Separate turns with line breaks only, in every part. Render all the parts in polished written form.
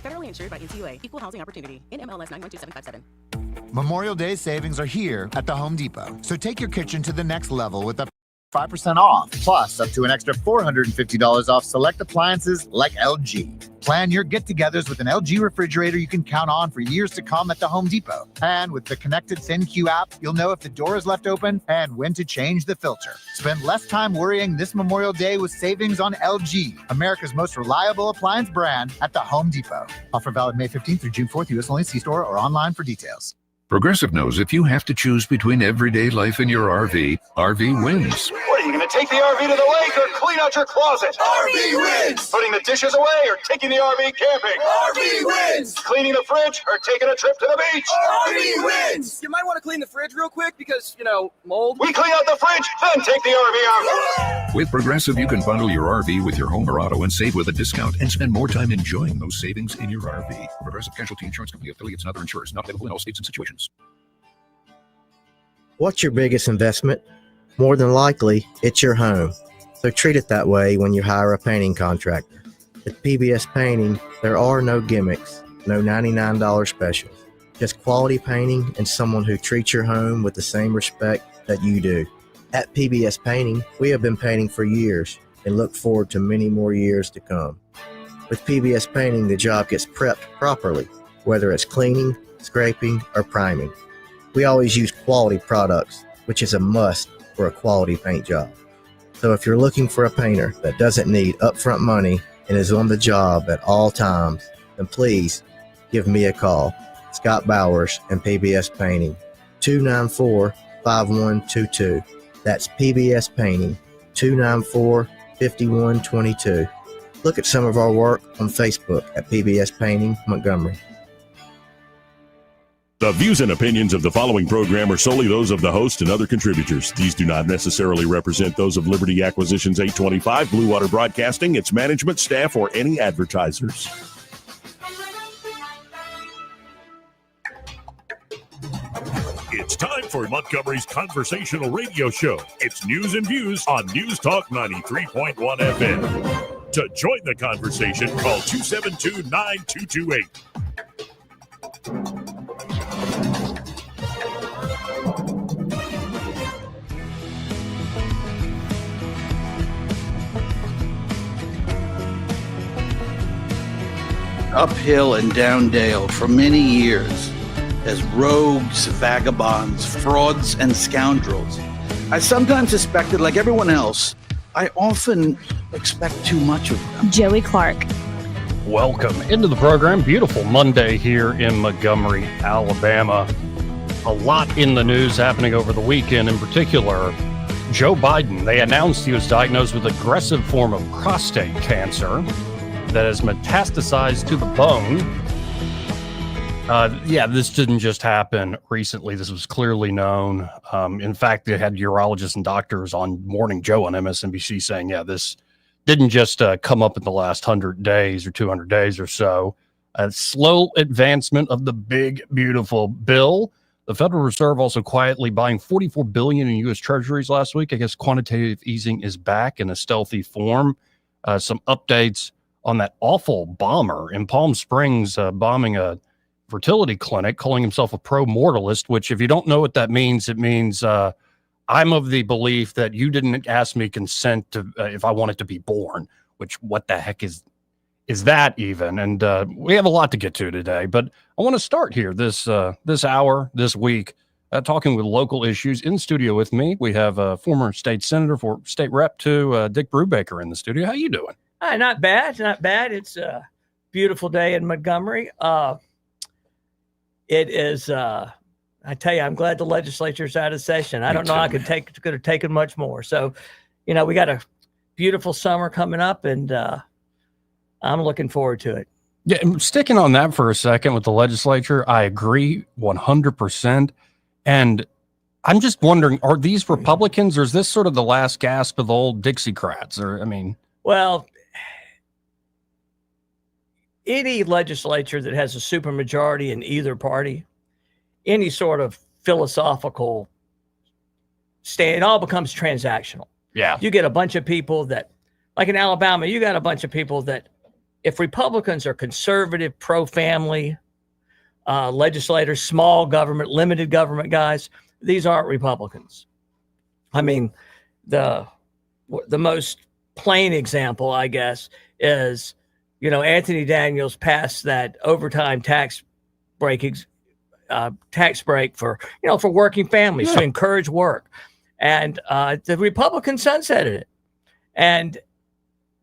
Federally insured by NCUA. Equal housing opportunity. NMLS 912757.
Memorial Day savings are here at the Home Depot. So take your kitchen to the next level with up 5% off, plus up to an extra $450 off select appliances like LG. Plan your get-togethers with an LG refrigerator you can count on for years to come at the Home Depot. And with the connected ThinQ app, you'll know if the door is left open and when to change the filter. Spend less time worrying this Memorial Day with savings on LG, America's most reliable appliance brand at the Home Depot. Offer valid May 15th through June 4th, U.S. only. See store or online for details.
Progressive knows if you have to choose between everyday life and your RV, RV wins.
What, are you going to take the RV to the lake or clean out your closet?
RV wins!
Putting the dishes away or taking the RV camping?
RV wins!
Cleaning the fridge or taking a trip to the beach?
RV wins!
You might want to clean the fridge real quick because, mold.
We clean out the fridge, then take the RV out.
With Progressive, you can bundle your RV with your home or auto and save with a discount and spend more time enjoying those savings in your RV. Progressive Casualty Insurance Company, affiliates, and other insurers. Not available in all states and situations.
What's your biggest investment? More than likely, it's your home. So treat it that way when you hire a painting contractor. At PBS Painting, there are no gimmicks, no $99 specials. Just quality painting and someone who treats your home with the same respect that you do. At PBS Painting, we have been painting for years and look forward to many more years to come. With PBS Painting, the job gets prepped properly, whether it's cleaning, scraping, or priming. We always use quality products, which is a must for a quality paint job. So if you're looking for a painter that doesn't need upfront money and is on the job at all times, then please give me a call. Scott Bowers and PBS Painting, 294-5122. That's PBS Painting, 294-5122. Look at some of our work on Facebook at PBS Painting Montgomery.
The views and opinions of the following program are solely those of the host and other contributors. These do not necessarily represent those of Liberty Acquisitions 825, Blue Water Broadcasting, its management, staff, or any advertisers. It's time for Montgomery's conversational radio show. It's News and Views on News Talk 93.1 FM. To join the conversation, call 272-9228.
Uphill and down dale for many years as rogues, vagabonds, frauds, and scoundrels. I sometimes suspected, like everyone else, I often expect too much of them.
Joey Clark.
Welcome into the program. Beautiful Monday here in Montgomery, Alabama. A lot in the news happening over the weekend. In particular, Joe Biden. They announced he was diagnosed with an aggressive form of prostate cancer that has metastasized to the bone. This didn't just happen recently. This was clearly known. In fact, they had urologists and doctors on Morning Joe on MSNBC saying, this didn't just come up in the last 100 days or 200 days or so. A slow advancement of the big, beautiful bill. The Federal Reserve also quietly buying $44 billion in U.S. Treasuries last week. I guess quantitative easing is back in a stealthy form. Some updates on that awful bomber in Palm Springs bombing a fertility clinic, calling himself a pro-mortalist, which if you don't know what that means, it means I'm of the belief that you didn't ask me consent to if I wanted to be born, which what the heck is that even? And we have a lot to get to today, but I want to start here this hour, this week, talking with local issues. In studio with me, we have former state senator for state rep to Dick Brubaker in the studio. How you doing?
Not bad. It's a beautiful day in Montgomery. It is, I tell you, I'm glad the legislature's out of session. I don't know I could have taken much more. So, we got a beautiful summer coming up, and I'm looking forward to it.
Yeah, and sticking on that for a second with the legislature, I agree 100%. And I'm just wondering, are these Republicans, or is this sort of the last gasp of the old Dixiecrats?
Well, any legislature that has a supermajority in either party, any sort of philosophical stand, it all becomes transactional.
Yeah.
You get a bunch of people that, like in Alabama, you got a bunch of people that if Republicans are conservative, pro-family legislators, small government, limited government guys, these aren't Republicans. I mean, the most plain example, I guess, is, Anthony Daniels passed that overtime tax break for working families to encourage work. And the Republicans sunsetted it. And,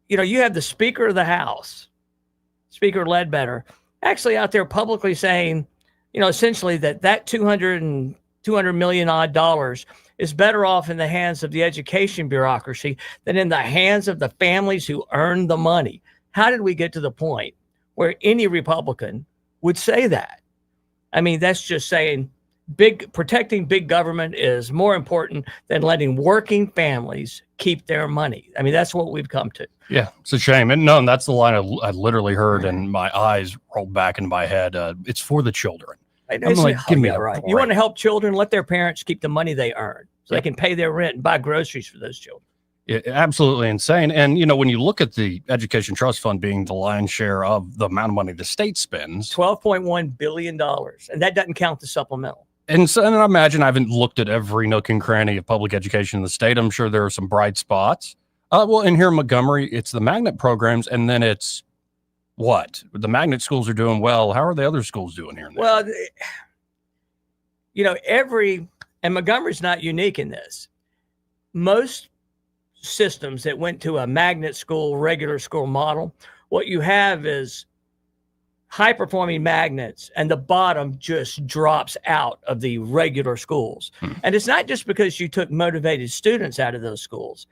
you have the Speaker of the House, Speaker Ledbetter, actually out there publicly saying, essentially that $200 million odd dollars is better off in the hands of the education bureaucracy than in the hands of the families who earn the money. How did we get to the point where any Republican would say that? I mean, that's just saying protecting big government is more important than letting working families keep their money. I mean, that's what we've come to.
Yeah, it's a shame. And no, that's the line I literally heard, and my eyes rolled back in my head. It's for the children. I'm like, give me a break.
You want to help children? Let their parents keep the money they earn so they can pay their rent and buy groceries for those children.
Absolutely insane. And, when you look at the Education Trust Fund being the lion's share of the amount of money the state spends,
$12.1 billion. And that doesn't count the supplemental.
And I imagine I haven't looked at every nook and cranny of public education in the state. I'm sure there are some bright spots. Well, in here in Montgomery, it's the magnet programs, and then it's what? The magnet schools are doing well. How are the other schools doing here?
Well, and Montgomery's not unique in this. Most systems that went to a magnet school, regular school model, what you have is high performing magnets, and the bottom just drops out of the regular schools. And it's not just because you took motivated students out of those schools.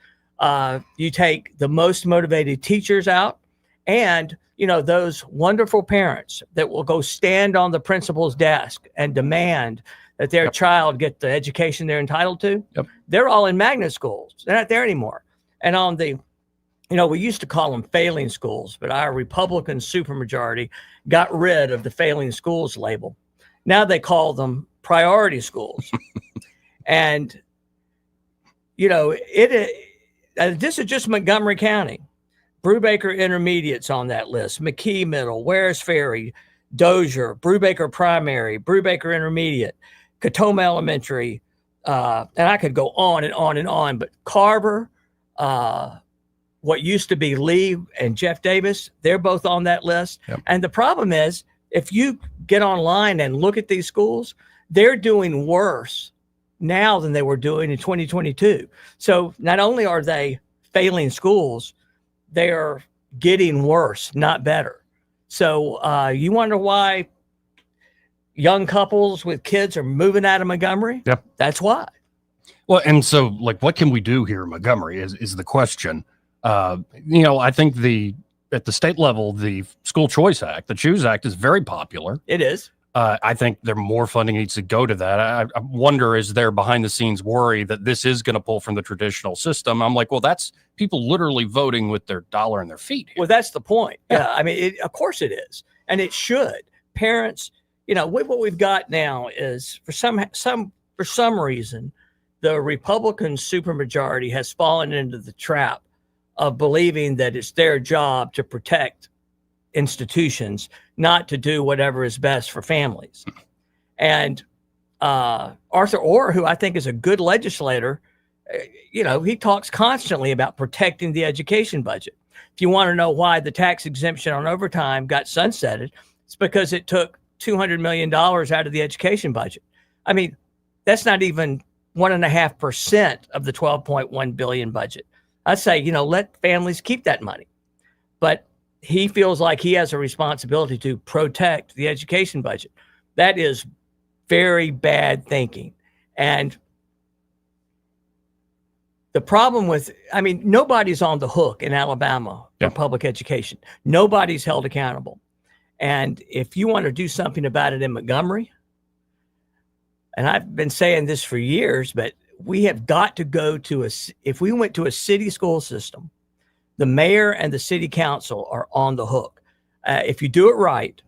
You take the most motivated teachers out, and those wonderful parents that will go stand on the principal's desk and demand that their child get the education they're entitled to. They're all in magnet schools. They're not there anymore. And on the, we used to call them failing schools, but our Republican supermajority got rid of the failing schools label. Now they call them priority schools. And, this is just Montgomery County. Brubaker Intermediate's on that list. McKee Middle, Wares Ferry, Dozier, Brubaker Primary, Brubaker Intermediate, Katoma Elementary, and I could go on and on and on. But Carver, what used to be Lee and Jeff Davis, they're both on that list. And the problem is, if you get online and look at these schools, they're doing worse now than they were doing in 2022. So not only are they failing schools, they are getting worse, not better. So you wonder why young couples with kids are moving out of Montgomery? That's why.
Well, and so, what can we do here in Montgomery is the question. I think at the state level, the School Choice Act, the CHOOSE Act, is very popular.
It is.
I think more funding needs to go to that. I wonder, is there behind the scenes worry that this is going to pull from the traditional system? I'm like, well, that's people literally voting with their dollar and their feet here.
Well, that's the point. Yeah. I mean, of course it is. And it should. Parents, what we've got now is for some reason, the Republican supermajority has fallen into the trap of believing that it's their job to protect institutions, not to do whatever is best for families. And Arthur Orr, who I think is a good legislator, he talks constantly about protecting the education budget. If you want to know why the tax exemption on overtime got sunsetted, it's because it took $200 million out of the education budget. I mean, that's not even 1.5% of the $12.1 billion budget. I say, let families keep that money. But he feels like he has a responsibility to protect the education budget. That is very bad thinking. And the problem nobody's on the hook in Alabama for public education. Nobody's held accountable. And if you want to do something about it in Montgomery, and I've been saying this for years, but we have got to go to if we went to a city school system, the mayor and the city council are on the hook. If you do it right,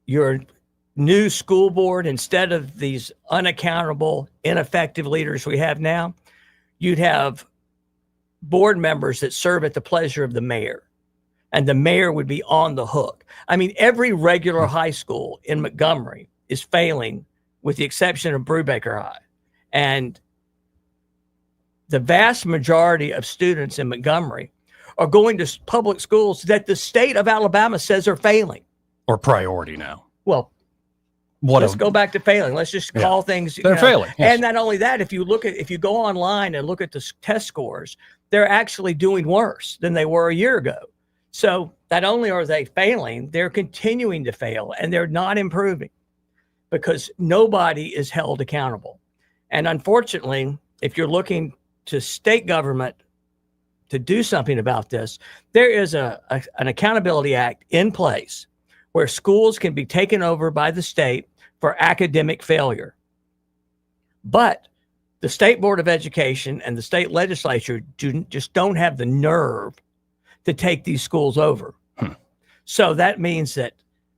your new school board, instead of these unaccountable, ineffective leaders we have now, you'd have board members that serve at the pleasure of the mayor. and the mayor would be on the hook. I mean, every regular high school in Montgomery is failing, with the exception of Brubaker High. And the vast majority of students in Montgomery are going to public schools that the state of Alabama says are failing.
Or priority now.
Well, let's go back to failing. Let's just call things.
They're failing. Yes.
And not only that, if you go online and look at the test scores, they're actually doing worse than they were a year ago. So not only are they failing, they're continuing to fail, and they're not improving because nobody is held accountable. And unfortunately, if you're looking to state government to do something about this, there is an accountability act in place where schools can be taken over by the state for academic failure. But the State Board of Education and the state legislature just don't have the nerve to take these schools over. So that means that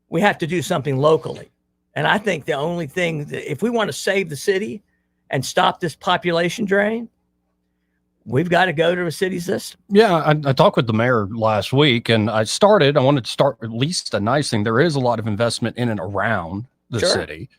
we have to do something locally. And I think the only thing that, if we want to save the city and stop this population drain, we've got to go to a city system.
Yeah, I talked with the mayor last week, and I wanted to start at least a nice thing. There is a lot of investment in and around the city.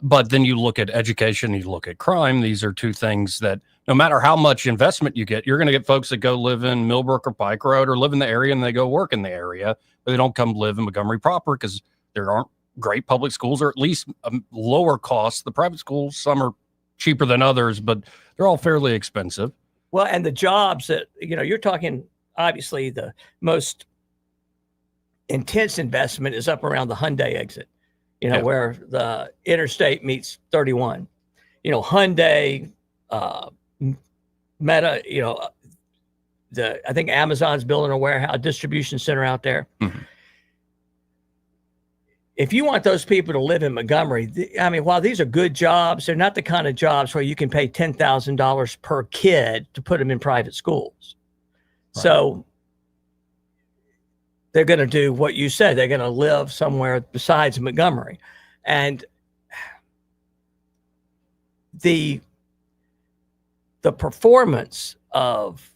But then you look at education, you look at crime. These are two things that no matter how much investment you get, you're going to get folks that go live in Millbrook or Pike Road or live in the area and they go work in the area, but they don't come live in Montgomery proper because there aren't great public schools, or at least lower costs. The private schools, some are cheaper than others, but they're all fairly expensive.
Well, and the jobs that, you're talking, obviously the most intense investment is up around the Hyundai exit. Where the interstate meets 31, Hyundai, Meta, I think Amazon's building a warehouse distribution center out there.
Mm-hmm.
If you want those people to live in Montgomery, while these are good jobs, they're not the kind of jobs where you can pay $10,000 per kid to put them in private schools. Right. So they're going to do what you said. They're going to live somewhere besides Montgomery. And the performance of,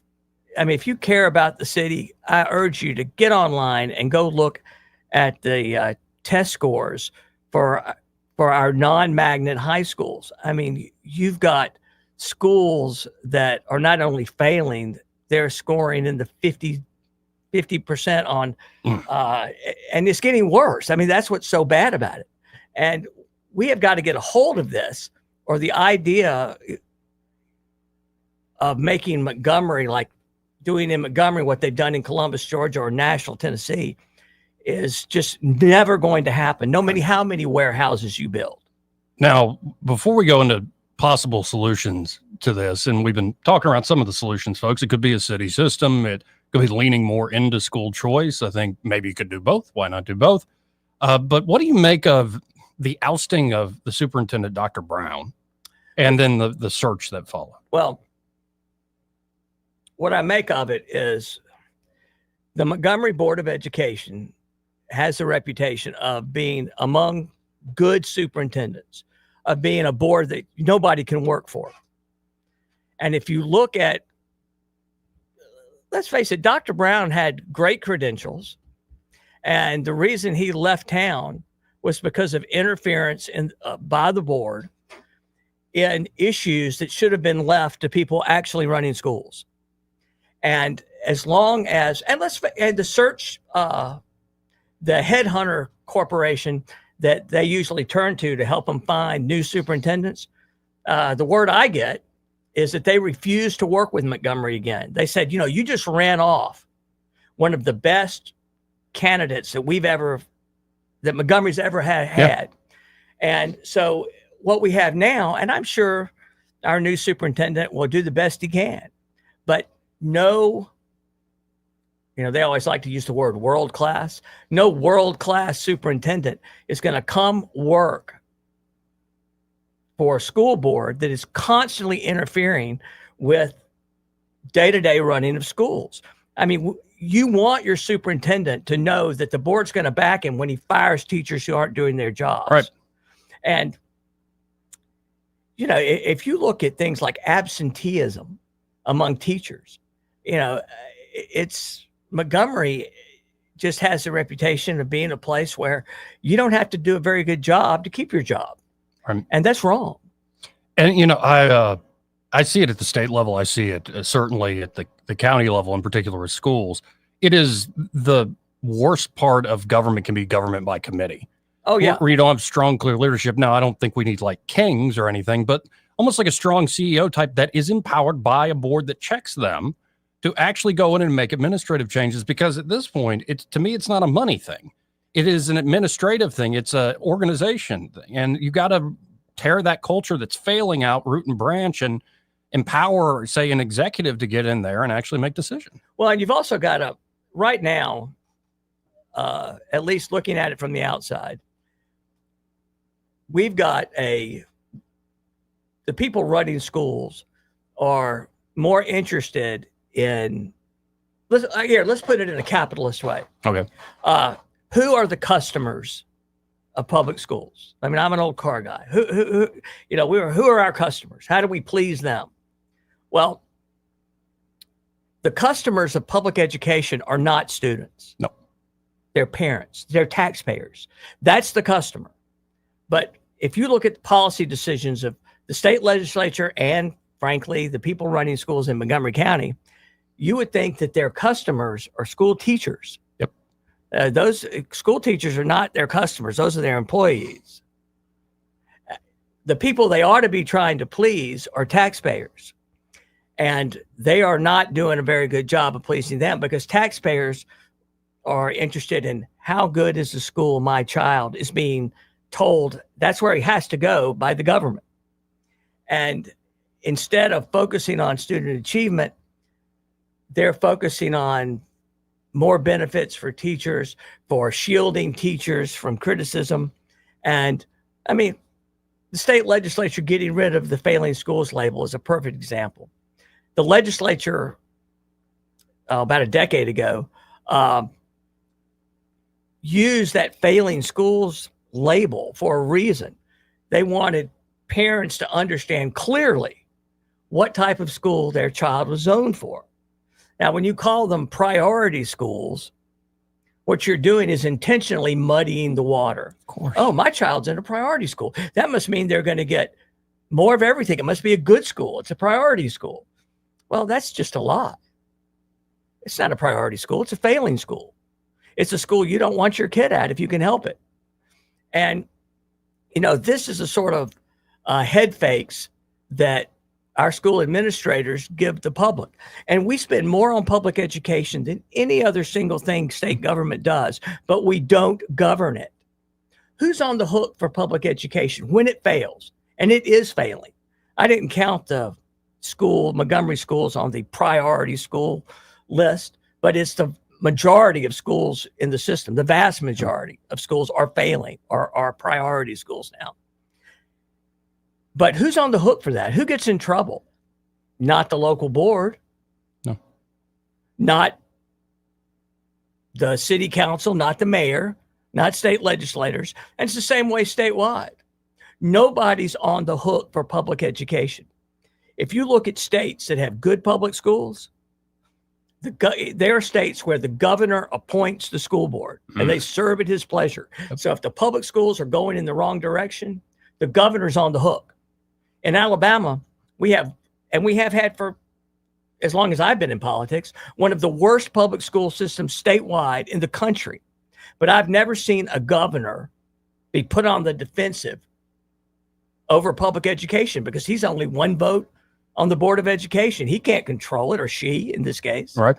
if you care about the city, I urge you to get online and go look at the test scores for our non-magnet high schools. You've got schools that are not only failing, they're scoring in the 50% on, and it's getting worse. That's what's so bad about it. And we have got to get a hold of this, or the idea of making Montgomery, like doing in Montgomery what they've done in Columbus, Georgia, or Nashville, Tennessee, is just never going to happen, no matter how many warehouses you build.
Now, before we go into possible solutions to this, and we've been talking around some of the solutions, folks, it could be a city system. It could be leaning more into school choice. I think maybe you could do both. Why not do both? But what do you make of the ousting of the superintendent, Dr. Brown, and then the search that followed?
Well, what I make of it is the Montgomery Board of Education has a reputation of being among good superintendents, of being a board that nobody can work for. And if you look at, let's face it, Dr. Brown had great credentials. And the reason he left town was because of interference by the board in issues that should have been left to people actually running schools. And as long as, and the search, the headhunter corporation that they usually turn to help them find new superintendents, the word I get is that they refuse to work with Montgomery again. They said, you just ran off one of the best candidates that Montgomery's ever had.
Yep.
And so what we have now, and I'm sure our new superintendent will do the best he can, but they always like to use the word world-class. No world-class superintendent is going to come work for a school board that is constantly interfering with day-to-day running of schools. You want your superintendent to know that the board's going to back him when he fires teachers who aren't doing their jobs.
Right.
And, if you look at things like absenteeism among teachers, it's Montgomery just has a reputation of being a place where you don't have to do a very good job to keep your job. And that's wrong.
And, I see it at the state level. I see it certainly at the county level, in particular with schools. It is the worst part of government can be government by committee.
Oh, yeah.
Where you don't have strong, clear leadership. Now, I don't think we need like kings or anything, but almost like a strong CEO type that is empowered by a board that checks them to actually go in and make administrative changes. Because at this point, to me, it's not a money thing. It is an administrative thing. It's an organization thing. And you got to tear that culture that's failing out, root and branch, and empower, say, an executive to get in there and actually make decisions.
Well, and you've also got to, right now, at least looking at it from the outside, we've got the people running schools are more interested in, let's put it in a capitalist way.
Okay.
Who are the customers of public schools? I mean, I'm an old car guy. Who are our customers? How do we please them? Well, the customers of public education are not students.
No.
They're parents. They're taxpayers. That's the customer. But if you look at the policy decisions of the state legislature and, frankly, the people running schools in Montgomery County, you would think that their customers are school teachers.
Yep.
Those school teachers are not their customers. Those are their employees. The people they ought to be trying to please are taxpayers. And they are not doing a very good job of pleasing them, because taxpayers are interested in how good is the school my child is being told that's where he has to go by the government. And instead of focusing on student achievement, they're focusing on more benefits for teachers, for shielding teachers from criticism. And I mean, the state legislature getting rid of the failing schools label is a perfect example. The legislature, about a decade ago, used that failing schools label for a reason. They wanted parents to understand clearly what type of school their child was zoned for. Now, when you call them priority schools, what you're doing is intentionally muddying the water.
Of course.
Oh, my child's in a priority school. That must mean they're going to get more of everything. It must be a good school. It's a priority school. Well, that's just a lie. It's not a priority school. It's a failing school. It's a school you don't want your kid at if you can help it. And, this is a sort of head fakes that our school administrators give the public. And we spend more on public education than any other single thing state government does, but we don't govern it. Who's on the hook for public education when it fails? And it is failing. I didn't count the Montgomery schools on the priority school list, but it's the majority of schools in the system. The vast majority of schools are failing, or are priority schools now. But who's on the hook for that? Who gets in trouble? Not the local board.
No.
Not the city council, not the mayor, not state legislators. And it's the same way statewide. Nobody's on the hook for public education. If you look at states that have good public schools, there are states where the governor appoints the school board and they serve at his pleasure. So if the public schools are going in the wrong direction, the governor's on the hook. In Alabama, we have had for as long as I've been in politics, one of the worst public school systems statewide in the country. But I've never seen a governor be put on the defensive over public education, because he's only one vote on the Board of Education. He can't control it, or she in this case.
Right.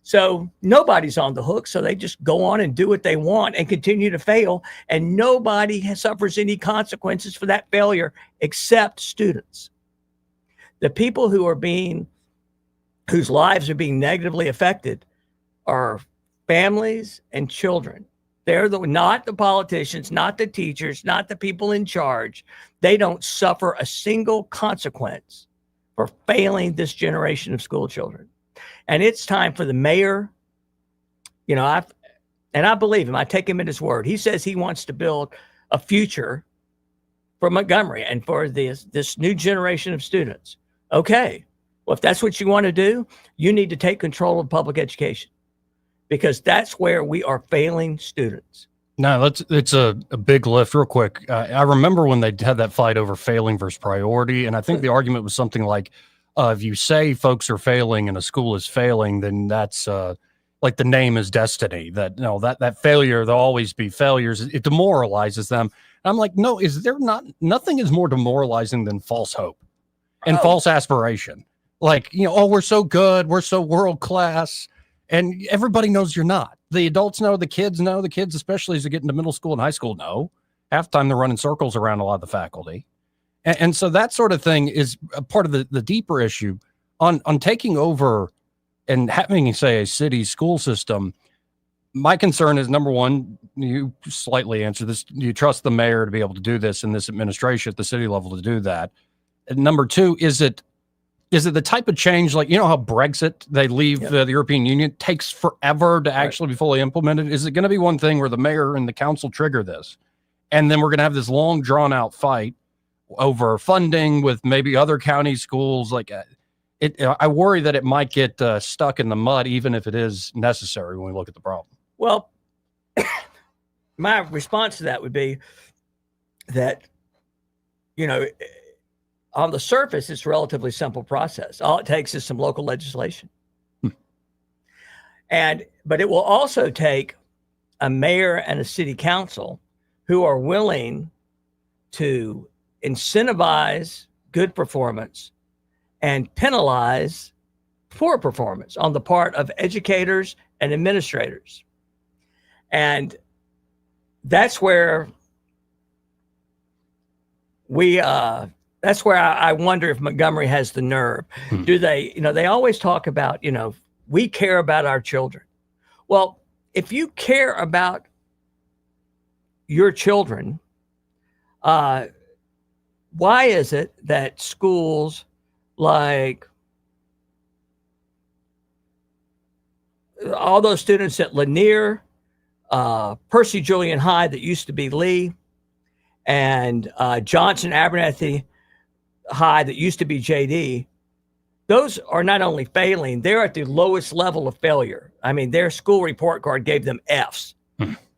So nobody's on the hook. So they just go on and do what they want and continue to fail. And nobody suffers any consequences for that failure except students. The people whose lives are being negatively affected are families and children. They're not the politicians, not the teachers, not the people in charge. They don't suffer a single consequence for failing this generation of school children. And it's time for the mayor. I believe him. I take him at his word. He says he wants to build a future for Montgomery and for this new generation of students. Okay. Well, if that's what you want to do, you need to take control of public education. because that's where we are failing students.
No, it's a big lift. Real quick, I remember when they had that fight over failing versus priority, and I think the argument was something like, if you say folks are failing and a school is failing, then that's like the name is destiny. That that failure, there'll always be failures. It demoralizes them. And I'm like, no, is there not? Nothing is more demoralizing than false hope and false aspiration. Like, oh, we're so good, we're so world class, and everybody knows you're not. The adults know, the kids know, the kids, especially as they get into middle school and high school, know. Half the time they're running circles around a lot of the faculty. And so that sort of thing is a part of the deeper issue on taking over and having, say, a city school system. My concern is, number one, you slightly answered this. Do you trust the mayor to be able to do this and this administration at the city level to do that? And number two, is it the type of change, like, how Brexit, they leave the European Union, takes forever to actually be fully implemented? Is it going to be one thing where the mayor and the council trigger this, and then we're going to have this long drawn out fight over funding with maybe other county schools? Like, I worry that it might get stuck in the mud, even if it is necessary when we look at the problem.
Well, my response to that would be that, on the surface, it's a relatively simple process. All it takes is some local legislation. But it will also take a mayor and a city council who are willing to incentivize good performance and penalize poor performance on the part of educators and administrators. And that's where that's where I wonder if Montgomery has the nerve. Do they, they always talk about, we care about our children. Well, if you care about your children, why is it that schools like all those students at Lanier, Percy Julian High that used to be Lee, and Johnson Abernathy High that used to be JD, those are not only failing, they're at the lowest level of failure. I mean, their school report card gave them Fs.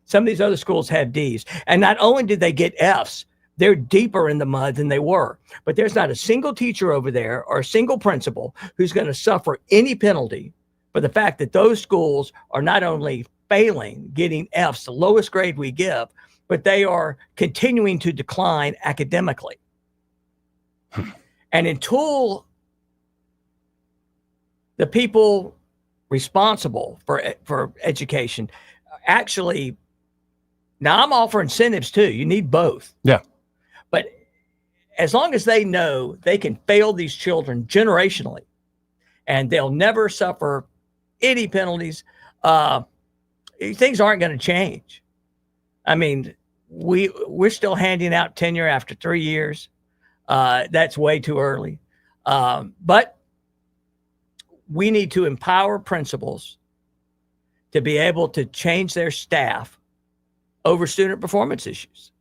Some of these other schools have Ds. And not only did they get Fs, they're deeper in the mud than they were. But there's not a single teacher over there or a single principal who's going to suffer any penalty for the fact that those schools are not only failing, getting Fs, the lowest grade we give, but they are continuing to decline academically. And until the people responsible for education actually, now I'm all for incentives too. You need both.
Yeah.
But as long as they know they can fail these children generationally and they'll never suffer any penalties, things aren't going to change. I mean, we're still handing out tenure after 3 years. That's way too early. But we need to empower principals to be able to change their staff over student performance issues.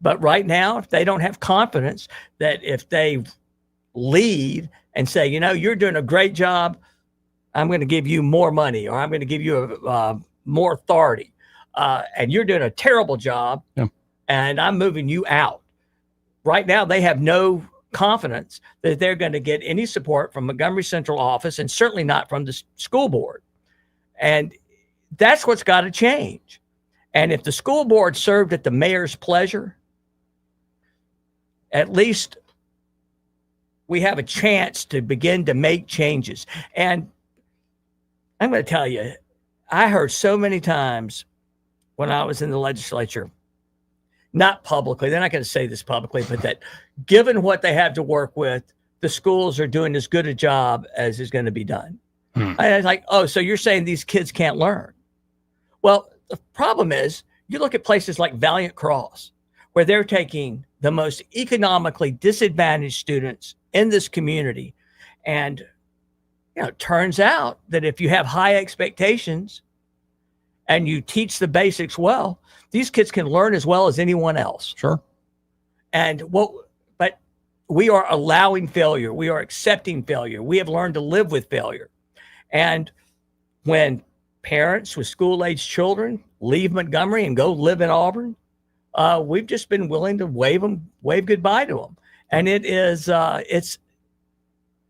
But right now, if they don't have confidence that if they lead and say, you're doing a great job, I'm going to give you more money, or I'm going to give you more authority, and you're doing a terrible job, and I'm moving you out. Right now, they have no confidence that they're going to get any support from Montgomery Central office, and certainly not from the school board. And that's what's got to change. And if the school board served at the mayor's pleasure, at least we have a chance to begin to make changes. And I'm going to tell you, I heard so many times when I was in the legislature, not publicly, they're not going to say this publicly, but that given what they have to work with, the schools are doing as good a job as is going to be done. I was like, oh, so you're saying these kids can't learn? Well, the problem is you look at places like Valiant Cross, where they're taking the most economically disadvantaged students in this community. And, it turns out that if you have high expectations and you teach the basics well, these kids can learn as well as anyone else.
Sure.
But we are allowing failure. We are accepting failure. We have learned to live with failure. And when parents with school-age children leave Montgomery and go live in Auburn. We've just been willing to wave goodbye to them. And it's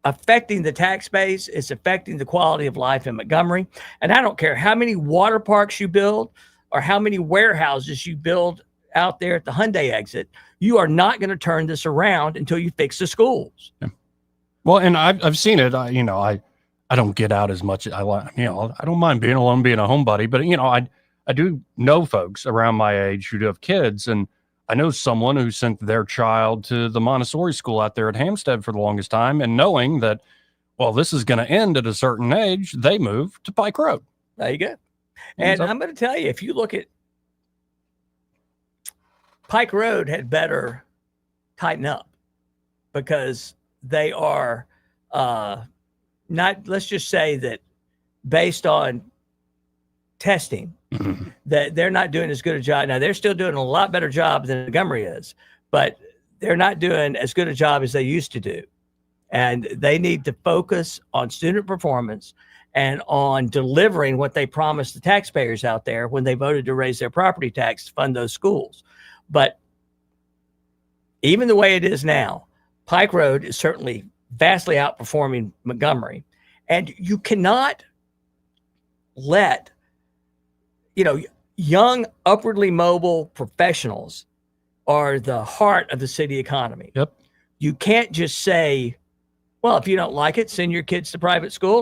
affecting the tax base. It's affecting the quality of life in Montgomery. And I don't care how many water parks you build or how many warehouses you build out there at the Hyundai exit. You are not going to turn this around until you fix the schools.
Yeah. Well, and I've seen it. I don't get out as much. I don't mind being alone, being a homebody, but I do know folks around my age who do have kids, and I know someone who sent their child to the Montessori school out there at Hampstead for the longest time, and knowing that, well, this is going to end at a certain age, they moved to Pike Road.
There you go. And I'm going to tell you, if you look at Pike Road, had better tighten up, because they are not, let's just say that based on testing, that they're not doing as good a job. Now, they're still doing a lot better job than Montgomery is, but they're not doing as good a job as they used to do. And they need to focus on student performance and on delivering what they promised the taxpayers out there when they voted to raise their property tax to fund those schools. But even the way it is now, Pike Road is certainly vastly outperforming Montgomery. And you cannot let young, upwardly mobile professionals are the heart of the city economy.
Yep.
You can't just say, well, if you don't like it, send your kids to private school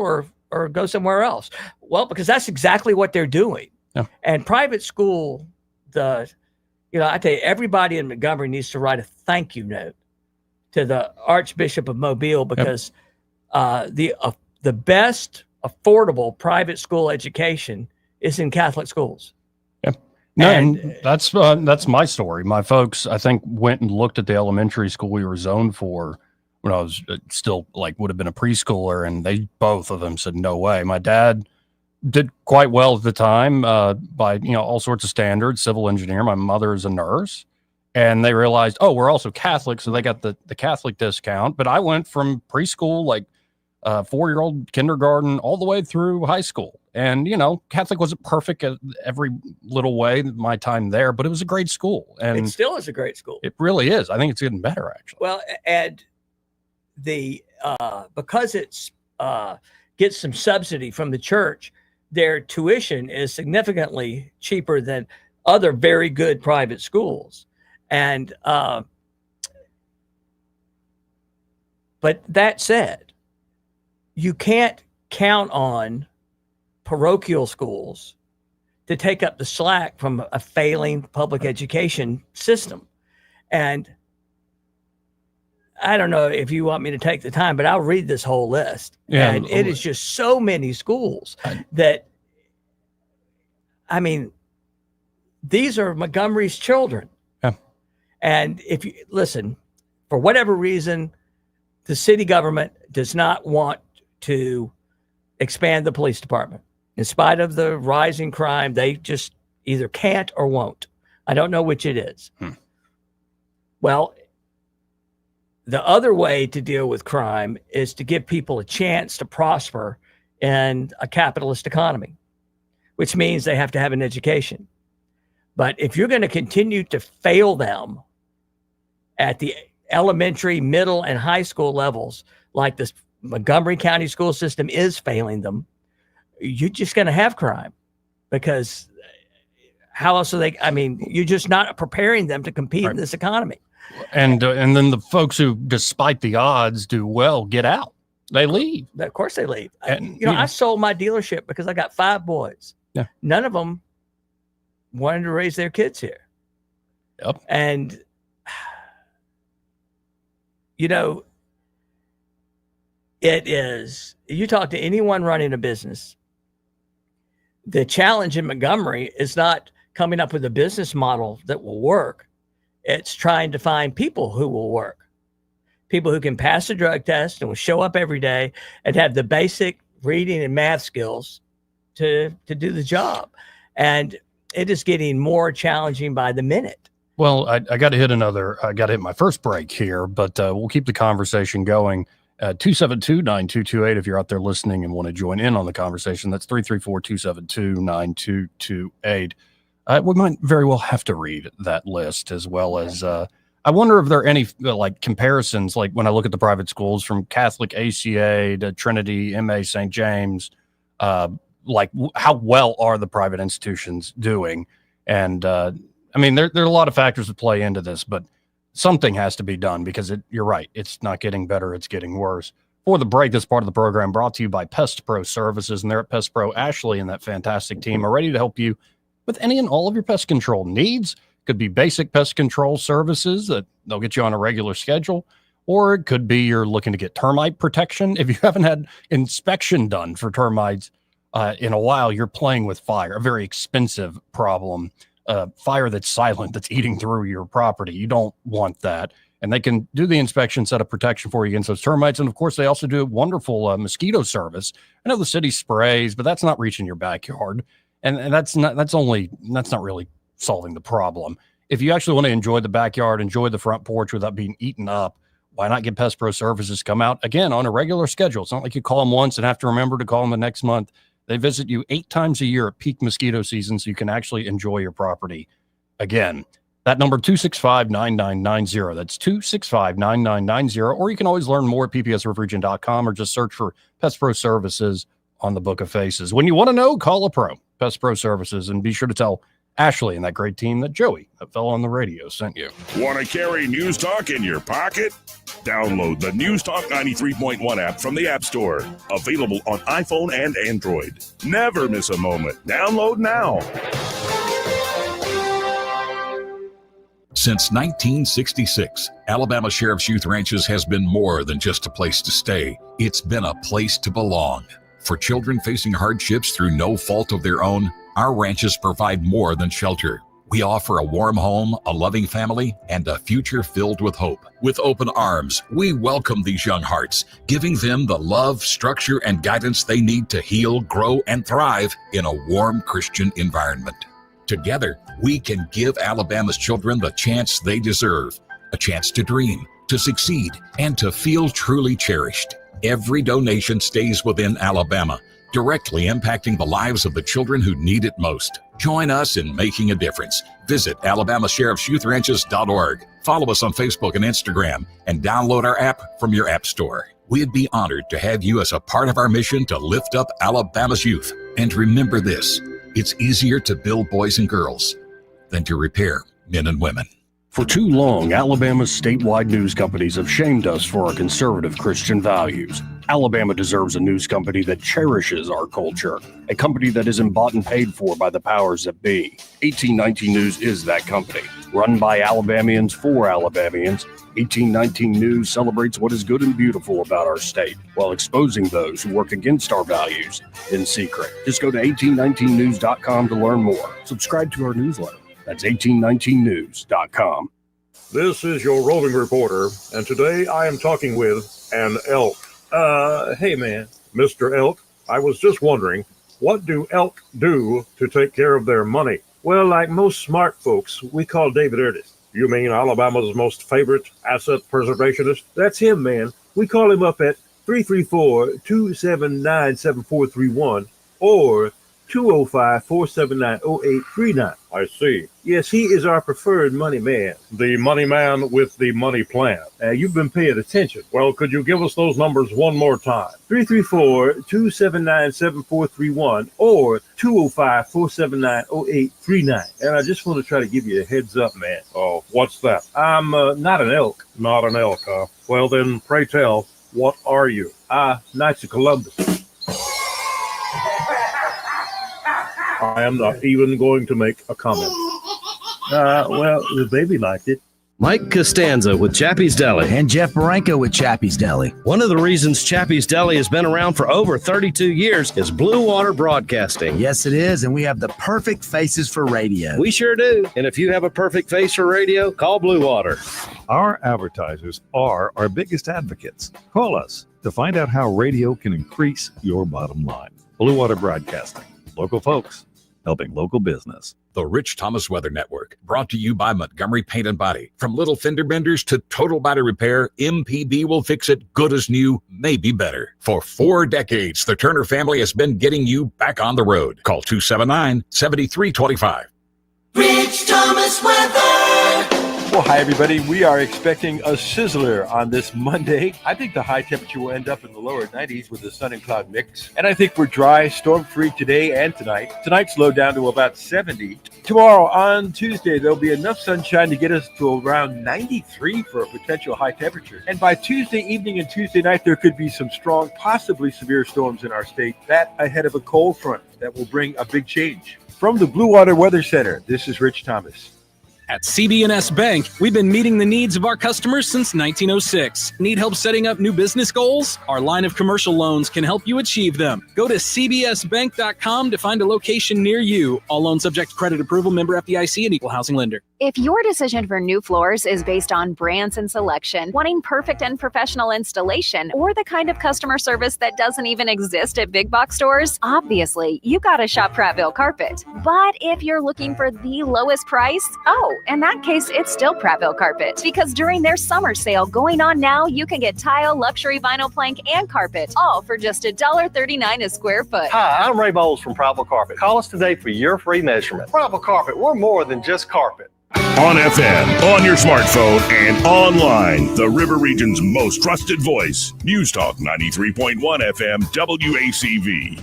or go somewhere else. Well, because that's exactly what they're doing.
Yeah.
And private school, I tell you, everybody in Montgomery needs to write a thank you note to the Archbishop of Mobile, because the best affordable private school education is in Catholic schools.
Yeah. No, and that's my story. My folks, I think, went and looked at the elementary school we were zoned for when I was still would have been a preschooler, and both of them said, no way. My dad did quite well at the time by all sorts of standards, civil engineer. My mother is a nurse, and they realized, oh, we're also Catholic, so they got the Catholic discount. But I went from preschool, 4-year-old kindergarten, all the way through high school. And, Catholic wasn't perfect at every little way, my time there, but it was a great school. And
it still is a great school.
It really is. I think it's getting better, actually.
Well, and because it's gets some subsidy from the church, their tuition is significantly cheaper than other very good private schools. And, but that said, you can't count on parochial schools to take up the slack from a failing public education system. And I don't know if you want me to take the time, but I'll read this whole list.
Yeah,
and it is just so many schools that, these are Montgomery's children.
Yeah.
And if you listen, for whatever reason, the city government does not want to expand the police department. In spite of the rising crime, they just either can't or won't. I don't know which it is. Well, the other way to deal with crime is to give people a chance to prosper in a capitalist economy, which means they have to have an education. But if you're going to continue to fail them at the elementary, middle, and high school levels, like the Montgomery County school system is failing them, you're just going to have crime, because how else are they? You're just not preparing them to compete in this economy.
And then the folks who, despite the odds, do well get out. They leave.
Of course they leave.
And,
I sold my dealership because I got 5 boys.
Yeah.
None of them wanted to raise their kids here.
Yep.
And, it is, you talk to anyone running a business, the challenge in Montgomery is not coming up with a business model that will work. It's trying to find people who will work, people who can pass the drug test and will show up every day and have the basic reading and math skills to do the job. And it is getting more challenging by the minute.
Well, I got to hit my first break here, but we'll keep the conversation going. 272-9228 if you're out there listening and want to join in on the conversation. That's 334-272-9228. We might very well have to read that list, as well as I wonder if there are any like comparisons, like when I look at the private schools from Catholic ACA to Trinity, MA St. James, like how well are the private institutions doing? And I mean, there are a lot of factors that play into this, but something has to be done because you're right. It's not getting better. It's getting worse. For the break, this part of the program brought to you by Pest Pro Services, and they're at Pest Pro. Ashley and that fantastic team are ready to help you with any and all of your pest control needs. Could be basic pest control services that they'll get you on a regular schedule, or it could be you're looking to get termite protection. If you haven't had inspection done for termites in a while, you're playing with fire, a very expensive problem, fire that's silent, that's eating through your property. You don't want that. And they can do the inspection, set up protection for you against those termites. And of course, they also do a wonderful mosquito service. I know the city sprays, but that's not reaching your backyard. And that's not really solving the problem. If you actually want to enjoy the backyard, enjoy the front porch without being eaten up, why not get Pest Pro Services come out again on a regular schedule? It's not like you call them once and have to remember to call them the next month. They visit you 8 times a year at peak mosquito season, so you can actually enjoy your property again. That number, 265-9990. That's 265-9990. Or you can always learn more at ppsriverregion.com or just search for Pest Pro Services on the Book of Faces. When you want to know, call a pro, Pest Pro Services, and be sure to tell Ashley and that great team that Joey, that fellow on the radio, sent you.
Want to carry News Talk in your pocket? Download the News Talk 93.1 app from the App Store. Available on iPhone and Android. Never miss a moment. Download now.
Since 1966, Alabama Sheriff's Youth Ranches has been more than just a place to stay. It's been a place to belong. For children facing hardships through no fault of their own, our ranches provide more than shelter. We offer a warm home, a loving family, and a future filled with hope. With open arms, we welcome these young hearts, giving them the love, structure, and guidance they need to heal, grow, and thrive in a warm Christian environment. Together, we can give Alabama's children the chance they deserve, a chance to dream, to succeed, and to feel truly cherished. Every donation stays within Alabama, directly impacting the lives of the children who need it most. Join us in making a difference. Visit AlabamaSheriff'sYouthRanches.org. Follow us on Facebook and Instagram, and download our app from your app store. We'd be honored to have you as a part of our mission to lift up Alabama's youth. And remember this, it's easier to build boys and girls than to repair men and women.
For too long, Alabama's statewide news companies have shamed us for our conservative Christian values. Alabama deserves a news company that cherishes our culture, a company that isn't bought and paid for by the powers that be. 1819 News is that company. Run by Alabamians for Alabamians, 1819 News celebrates what is good and beautiful about our state, while exposing those who work against our values in secret. Just go to 1819news.com to learn more. Subscribe to our newsletter. That's 1819news.com.
This is your roving reporter, and today I am talking with an elk. Hey man, Mr. Elk, I was just wondering, what do elk do to take care of their money? Well, like most smart folks, we call David Ernest. You mean Alabama's most favorite asset preservationist? That's him, man. We call him up at 334-279-7431 or 205-479-0839. I see. Yes, he is our preferred money man. The money man with the money plan. You've been paying attention. Well, could you give us those numbers one more time? 334-279-7431 or 205-479-0839. And I just want to try to give you a heads up, man. Oh, what's that? I'm not an elk. Not an elk, huh? Well, then, pray tell, what are you? Knights of Columbus. I am not even going to make a comment. Well, the baby liked it.
Mike Costanza with Chappie's Deli.
And Jeff Baranko with Chappie's Deli.
One of the reasons Chappie's Deli has been around for over 32 years is Blue Water Broadcasting.
Yes, it is, and we have the perfect faces for radio.
We sure do. And if you have a perfect face for radio, call Blue Water.
Our advertisers are our biggest advocates. Call us to find out how radio can increase your bottom line. Blue Water Broadcasting. Local folks helping local business.
The Rich Thomas Weather Network, brought to you by Montgomery Paint and Body. From little fender benders to total body repair, MPB will fix it good as new, maybe better. For 4 decades, the Turner family has been getting you back on the road. Call 279-7325.
Rich Thomas Weather.
Well, hi, everybody. We are expecting a sizzler on this Monday. I think the high temperature will end up in the lower 90s with the sun and cloud mix. And I think we're dry, storm-free today and tonight. Tonight's low down to about 70. Tomorrow, on Tuesday, there'll be enough sunshine to get us to around 93 for a potential high temperature. And by Tuesday evening and Tuesday night, there could be some strong, possibly severe storms in our state. That ahead of a cold front that will bring a big change. From the Blue Water Weather Center, this is Rich Thomas.
At CB&S Bank, we've been meeting the needs of our customers since 1906. Need help setting up new business goals? Our line of commercial loans can help you achieve them. Go to cbsbank.com to find a location near you. All loans subject to credit approval, member FDIC, and equal housing lender.
If your decision for new floors is based on brands and selection, wanting perfect and professional installation, or the kind of customer service that doesn't even exist at big box stores, obviously you gotta shop Prattville Carpet. But if you're looking for the lowest price, in that case, it's still Prattville Carpet. Because during their summer sale going on now, you can get tile, luxury vinyl plank, and carpet, all for just $1.39 a square foot.
Hi, I'm Ray Bowles from Prattville Carpet. Call us today for your free measurement. Prattville Carpet, we're more than just carpet.
On FM, on your smartphone, and online, the River Region's most trusted voice. News Talk 93.1 FM WACV.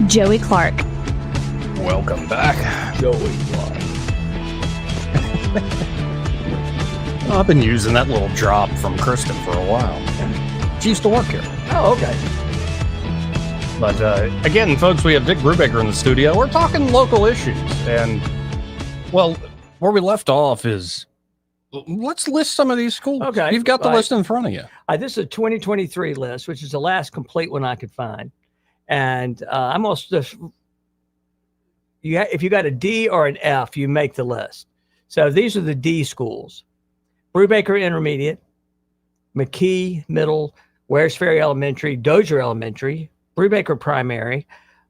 Joey Clark.
Welcome back, Joey Clark. I've been using that little drop from Kristen for a while. She used to work here.
Oh, okay.
But again, folks, we have Dick Brubaker in the studio. We're talking local issues. And, well, where we left off is, let's list some of these schools.
Okay.
You've got the list in front of you.
This is a 2023 list, which is the last complete one I could find. And I'm almost just, if you got a D or an F, you make the list. So these are the D schools: Brubaker Intermediate, McKee Middle, Wares Ferry Elementary, Dozier Elementary, Brubaker Primary.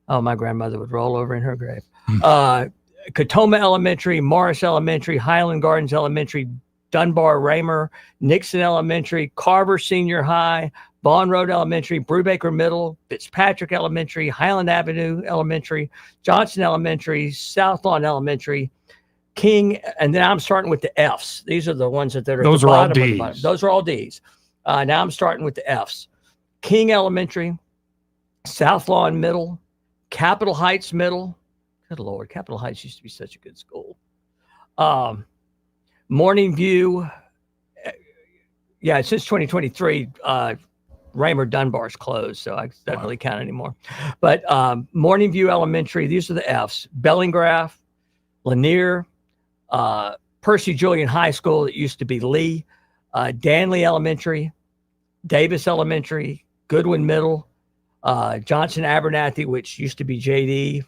Oh, my grandmother would roll over in her grave. Katoma Elementary, Morris Elementary, Highland Gardens Elementary, Dunbar Raymer, Nixon Elementary, Carver Senior High, Bond Road Elementary, Brubaker Middle, Fitzpatrick Elementary, Highland Avenue Elementary, Johnson Elementary, South Lawn Elementary, King, and then I'm starting with the Fs. These are the ones that are at the bottom of the bottom. Those are all Ds. Now I'm starting with the Fs. King Elementary, South Lawn Middle, Capitol Heights Middle. Good Lord, Capitol Heights used to be such a good school. Morning View. Yeah, since 2023, Raymer Dunbar's closed, so I don't really count anymore. But Morning View Elementary, these are the Fs. Bellingraph, Lanier, Percy Julian High School, that used to be Lee, Danley Elementary, Davis Elementary, Goodwin Middle, Johnson Abernathy, which used to be JD,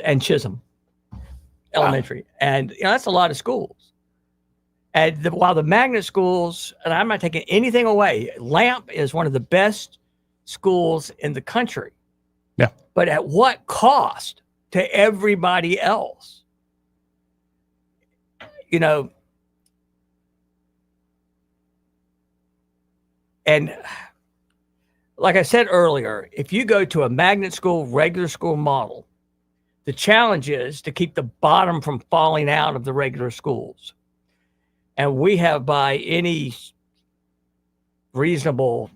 and Chisholm Elementary. And that's a lot of schools. And while the magnet schools, and I'm not taking anything away, Lamp is one of the best schools in the country.
Yeah. But
at what cost to everybody else? And like I said earlier, if you go to a magnet school, regular school model, the challenge is to keep the bottom from falling out of the regular schools. And we have, by any reasonable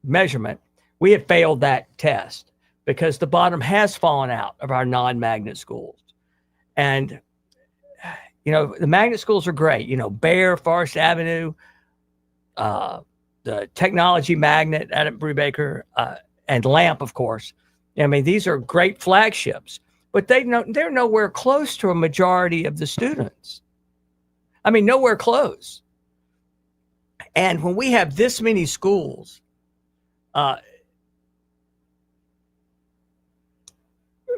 measurement, we have failed that test because the bottom has fallen out of our non-magnet schools. And, the magnet schools are great. Bear, Forest Avenue, the Technology Magnet at Brubaker, and Lamp, of course. I mean, these are great flagships, but they're nowhere close to a majority of the students. I mean, nowhere close. And when we have this many schools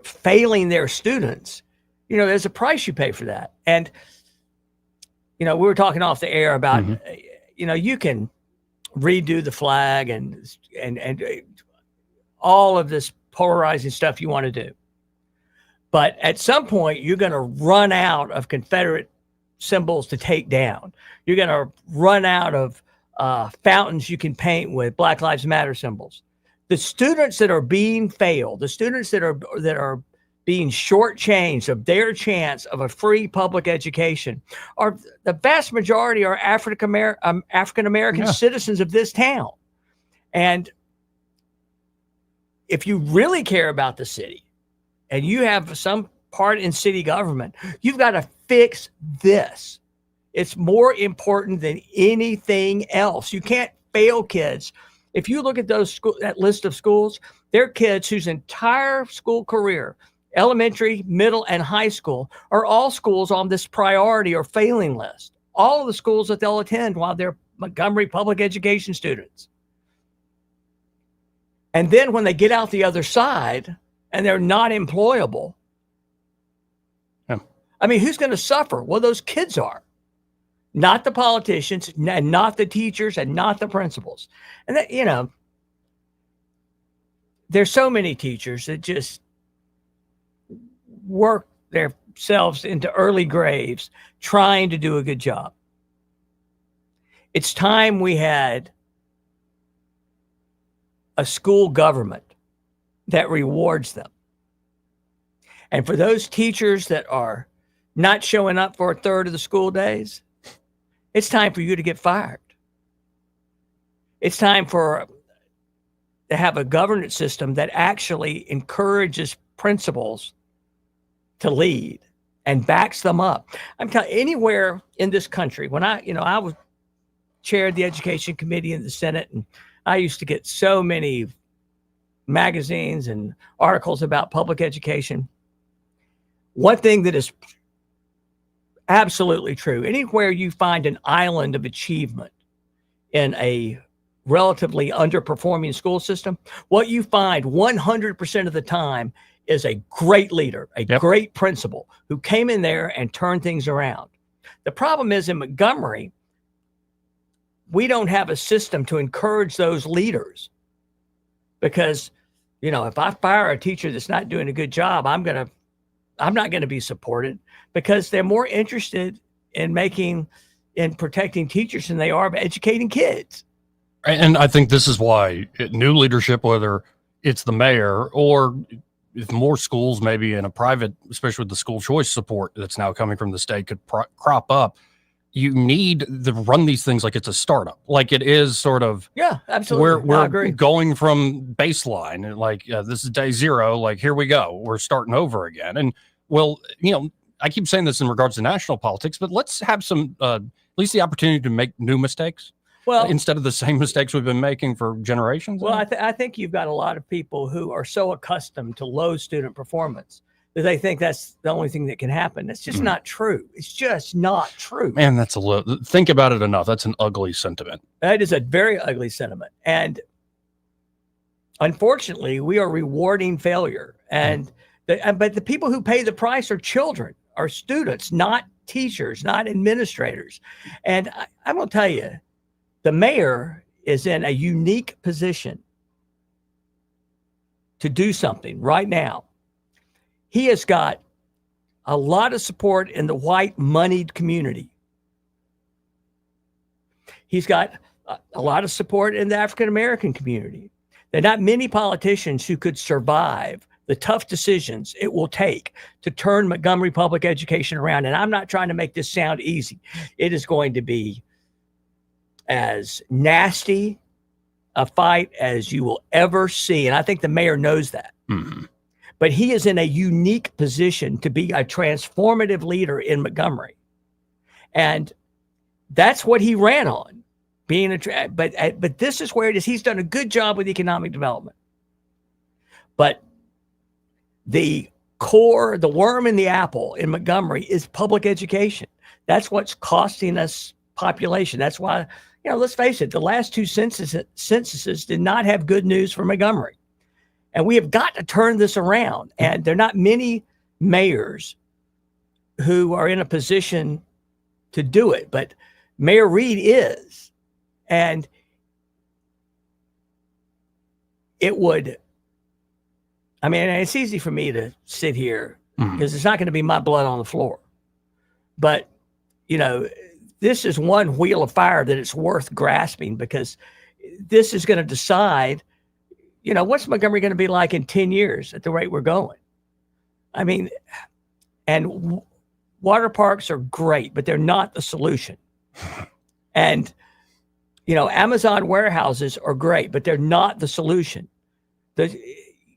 failing their students, there's a price you pay for that. And, we were talking off the air about, you can redo the flag and all of this polarizing stuff you want to do. But at some point, you're going to run out of Confederate symbols to take down. You're going to run out of fountains you can paint with Black Lives Matter symbols. The students that are being failed, the students that are being shortchanged of their chance of a free public education, are the vast majority are African American citizens of this town. And if you really care about the city and you have some part in city government, you've got to fix this. It's more important than anything else. You can't fail kids. If you look at that list of schools, they're kids whose entire school career, elementary, middle, and high school, are all schools on this priority or failing list. All of the schools that they'll attend while they're Montgomery public education students. And then when they get out the other side and they're not employable, I mean, who's going to suffer? Well, those kids are. Not the politicians, and not the teachers, and not the principals. And that, there's so many teachers that just work themselves into early graves trying to do a good job. It's time we had a school government that rewards them. And for those teachers that are not showing up for a third of the school days, it's time for you to get fired. It's time to have a governance system that actually encourages principals to lead and backs them up. I'm telling you, anywhere in this country, when I was chaired the education committee in the Senate, and I used to get so many magazines and articles about public education. One thing that is absolutely true, anywhere you find an island of achievement in a relatively underperforming school system, what you find 100% of the time is a great leader, a great principal who came in there and turned things around. The problem is in Montgomery, we don't have a system to encourage those leaders because, if I fire a teacher that's not doing a good job, I'm not going to be supported because they're more interested in protecting teachers than they are of educating kids.
And I think this is why new leadership, whether it's the mayor or if more schools, maybe in a private, especially with the school choice support that's now coming from the state, could crop up. You need to run these things like it's a startup, like it is sort of.
Yeah, absolutely.
We're going from baseline, and this is day zero. Like, here we go. We're starting over again. And I keep saying this in regards to national politics, but let's have some, at least the opportunity to make new mistakes. Well, instead of the same mistakes we've been making for generations.
Well, I think you've got a lot of people who are so accustomed to low student performance that they think that's the only thing that can happen. It's just not true. It's just not true.
Man, that's think about it enough. That's an ugly sentiment.
That is a very ugly sentiment. And unfortunately, we are rewarding failure. And but the people who pay the price are children, are students, not teachers, not administrators. And I'm going to tell you, the mayor is in a unique position to do something right now. He has got a lot of support in the white moneyed community. He's got a lot of support in the African-American community. There are not many politicians who could survive the tough decisions it will take to turn Montgomery public education around. And I'm not trying to make this sound easy. It is going to be as nasty a fight as you will ever see. And I think the mayor knows that.
Mm-hmm.
But he is in a unique position to be a transformative leader in Montgomery. And that's what he ran on, but this is where it is. He's done a good job with economic development. But the core, the worm in the apple in Montgomery is public education. That's what's costing us population. That's why, let's face it, the last two censuses did not have good news for Montgomery. And we have got to turn this around. And there are not many mayors who are in a position to do it, but Mayor Reed is. And it would, I mean, it's easy for me to sit here because it's not going to be my blood on the floor. But, you know, this is one wheel of fire that it's worth grasping, because this is going to decide, you know, what's Montgomery going to be like in 10 years at the rate we're going? I mean, and water parks are great, but they're not the solution. And, you know, Amazon warehouses are great, but they're not the solution.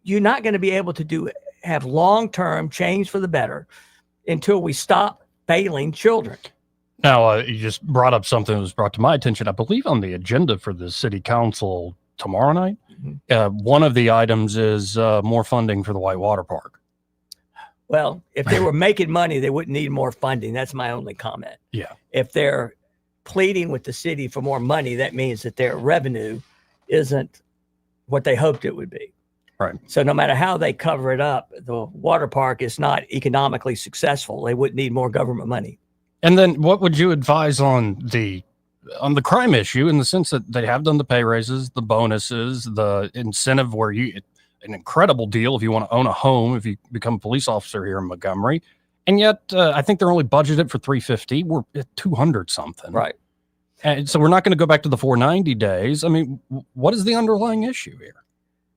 You're not going to be able to have long-term change for the better until we stop failing children.
Now, you just brought up something that was brought to my attention, I believe, on the agenda for the city council tomorrow night. One of the items is more funding for the Whitewater Park.
Well, if they were making money, they wouldn't need more funding. That's my only comment.
Yeah.
If they're pleading with the city for more money, that means that their revenue isn't what they hoped it would be.
Right.
So no matter how they cover it up, the water park is not economically successful. They wouldn't need more government money.
And then what would you advise on the crime issue, in the sense that they have done the pay raises, the bonuses, the incentive where an incredible deal if you want to own a home, if you become a police officer here in Montgomery. And yet I think they're only budgeted for $350. We're at 200 something.
Right.
And so we're not going to go back to the 490 days. I mean, what is the underlying issue here?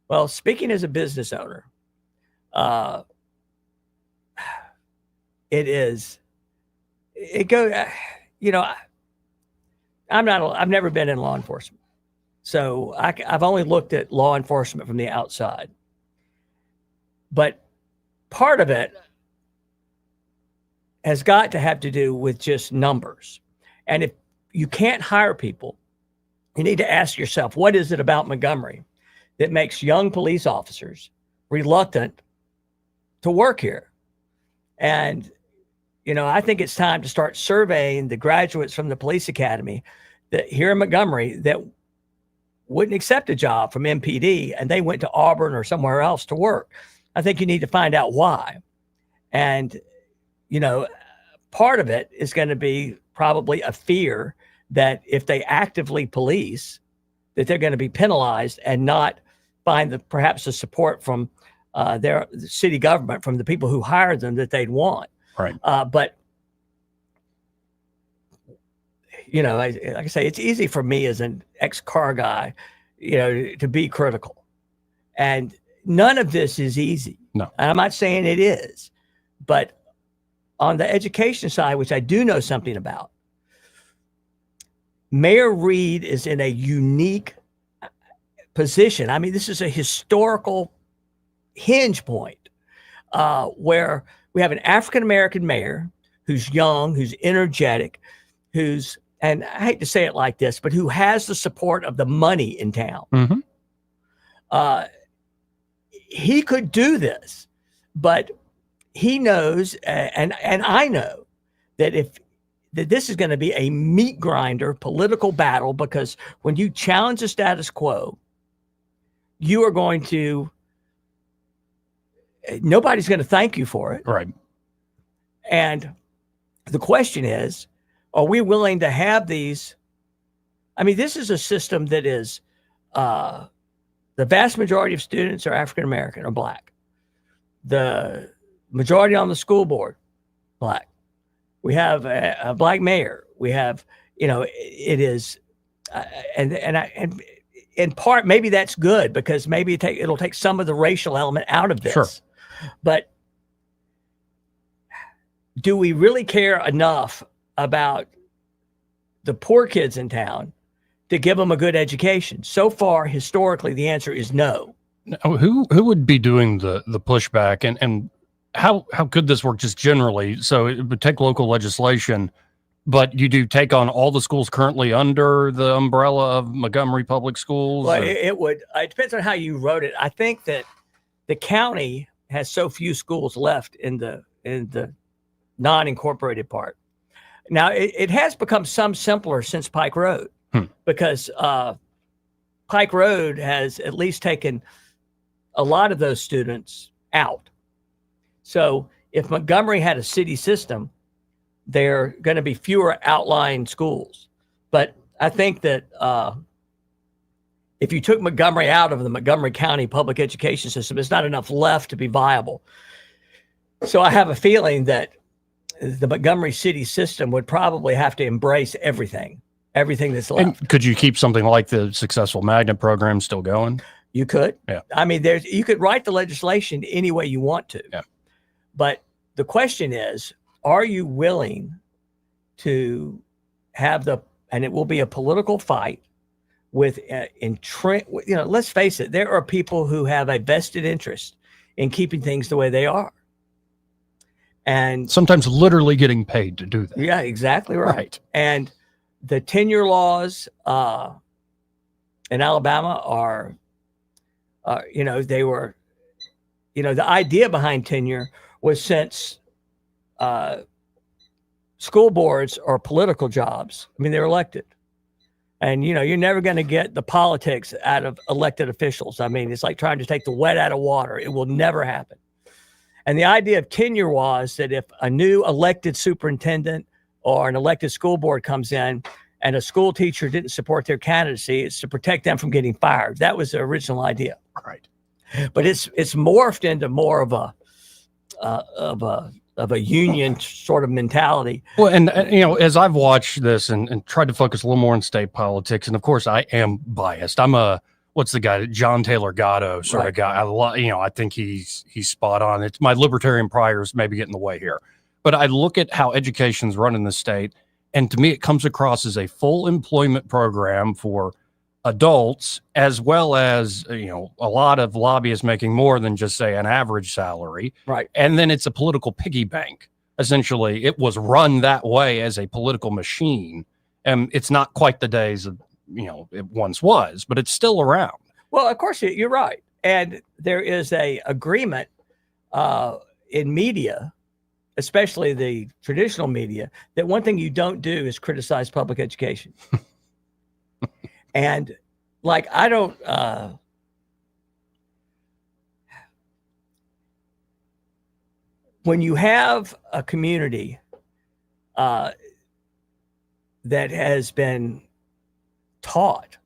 Well, speaking as a business owner, you know, I've never been in law enforcement. So I've only looked at law enforcement from the outside. But part of it has got to have to do with just numbers. And if you can't hire people, you need to ask yourself, what is it about Montgomery that makes young police officers reluctant to work here? And, you know, I think it's time to start surveying the graduates from the police academy that here in Montgomery that wouldn't accept a job from MPD, and they went to Auburn or somewhere else to work. I think you need to find out why. And, you know, part of it is going to be probably a fear that if they actively police, that they're going to be penalized and not find perhaps the support from their city government, from the people who hired them, that they'd want.
Right.
But, you know, like I say, it's easy for me as an ex-car guy, you know, to be critical. And none of this is easy.
No.
And I'm not saying it is. But on the education side, which I do know something about, Mayor Reed is in a unique position. I mean, this is a historical hinge point where we have an African-American mayor who's young, who's energetic, who's, and I hate to say it like this, but who has the support of the money in town.
Mm-hmm.
He could do this, but he knows, and I know that that this is going to be a meat grinder political battle, because when you challenge the status quo, you are going to, nobody's going to thank you for it.
Right.
And the question is, are we willing to have these? I mean, this is a system that is, the vast majority of students are African-American or Black. The majority on the school board, Black. We have a Black mayor. We have, you know, it is, and in part, maybe that's good, because maybe it'll take some of the racial element out of this.
Sure.
But do we really care enough about the poor kids in town to give them a good education? So far, historically, the answer is no.
Who would be doing the pushback, and how could this work just generally? So it would take local legislation, but you do take on all the schools currently under the umbrella of Montgomery Public Schools?
Well, it would. It depends on how you wrote it. I think that the county has so few schools left in the non-incorporated part. Now, it has become some simpler since Pike Road, because Pike Road has at least taken a lot of those students out. So if Montgomery had a city system, there are going to be fewer outlying schools. But I think that if you took Montgomery out of the Montgomery County public education system, there's not enough left to be viable. So I have a feeling that the Montgomery city system would probably have to embrace everything that's left.
And could you keep something like the successful magnet program still going?
You could.
Yeah.
I mean, you could write the legislation any way you want to.
Yeah.
But the question is, are you willing to have and it will be a political fight with let's face it, there are people who have a vested interest in keeping things the way they are. And
sometimes literally getting paid to do that.
Yeah, exactly right. And the tenure laws in Alabama are, they were, the idea behind tenure was since school boards are political jobs. I mean, they're elected. And, you're never going to get the politics out of elected officials. I mean, it's like trying to take the wet out of water. It will never happen. And the idea of tenure was that if a new elected superintendent or an elected school board comes in and a school teacher didn't support their candidacy, it's to protect them from getting fired. That was the original idea.
Right.
But it's morphed into more of a union sort of mentality.
Well, and as I've watched this and tried to focus a little more on state politics, and of course I am biased. I'm what's the guy, John Taylor Gatto sort of guy. I think he's spot on. It's my libertarian priors maybe get in the way here, but I look at how education's run in the state, and to me it comes across as a full employment program for adults, as well as a lot of lobbyists making more than just say an average salary.
Right.
And then it's a political piggy bank. Essentially, it was run that way as a political machine, and it's not quite the days of it once was, but it's still around.
Well, of course, you're right. And there is a agreement in media, especially the traditional media, that one thing you don't do is criticize public education. And I don't, when you have a community that has been taught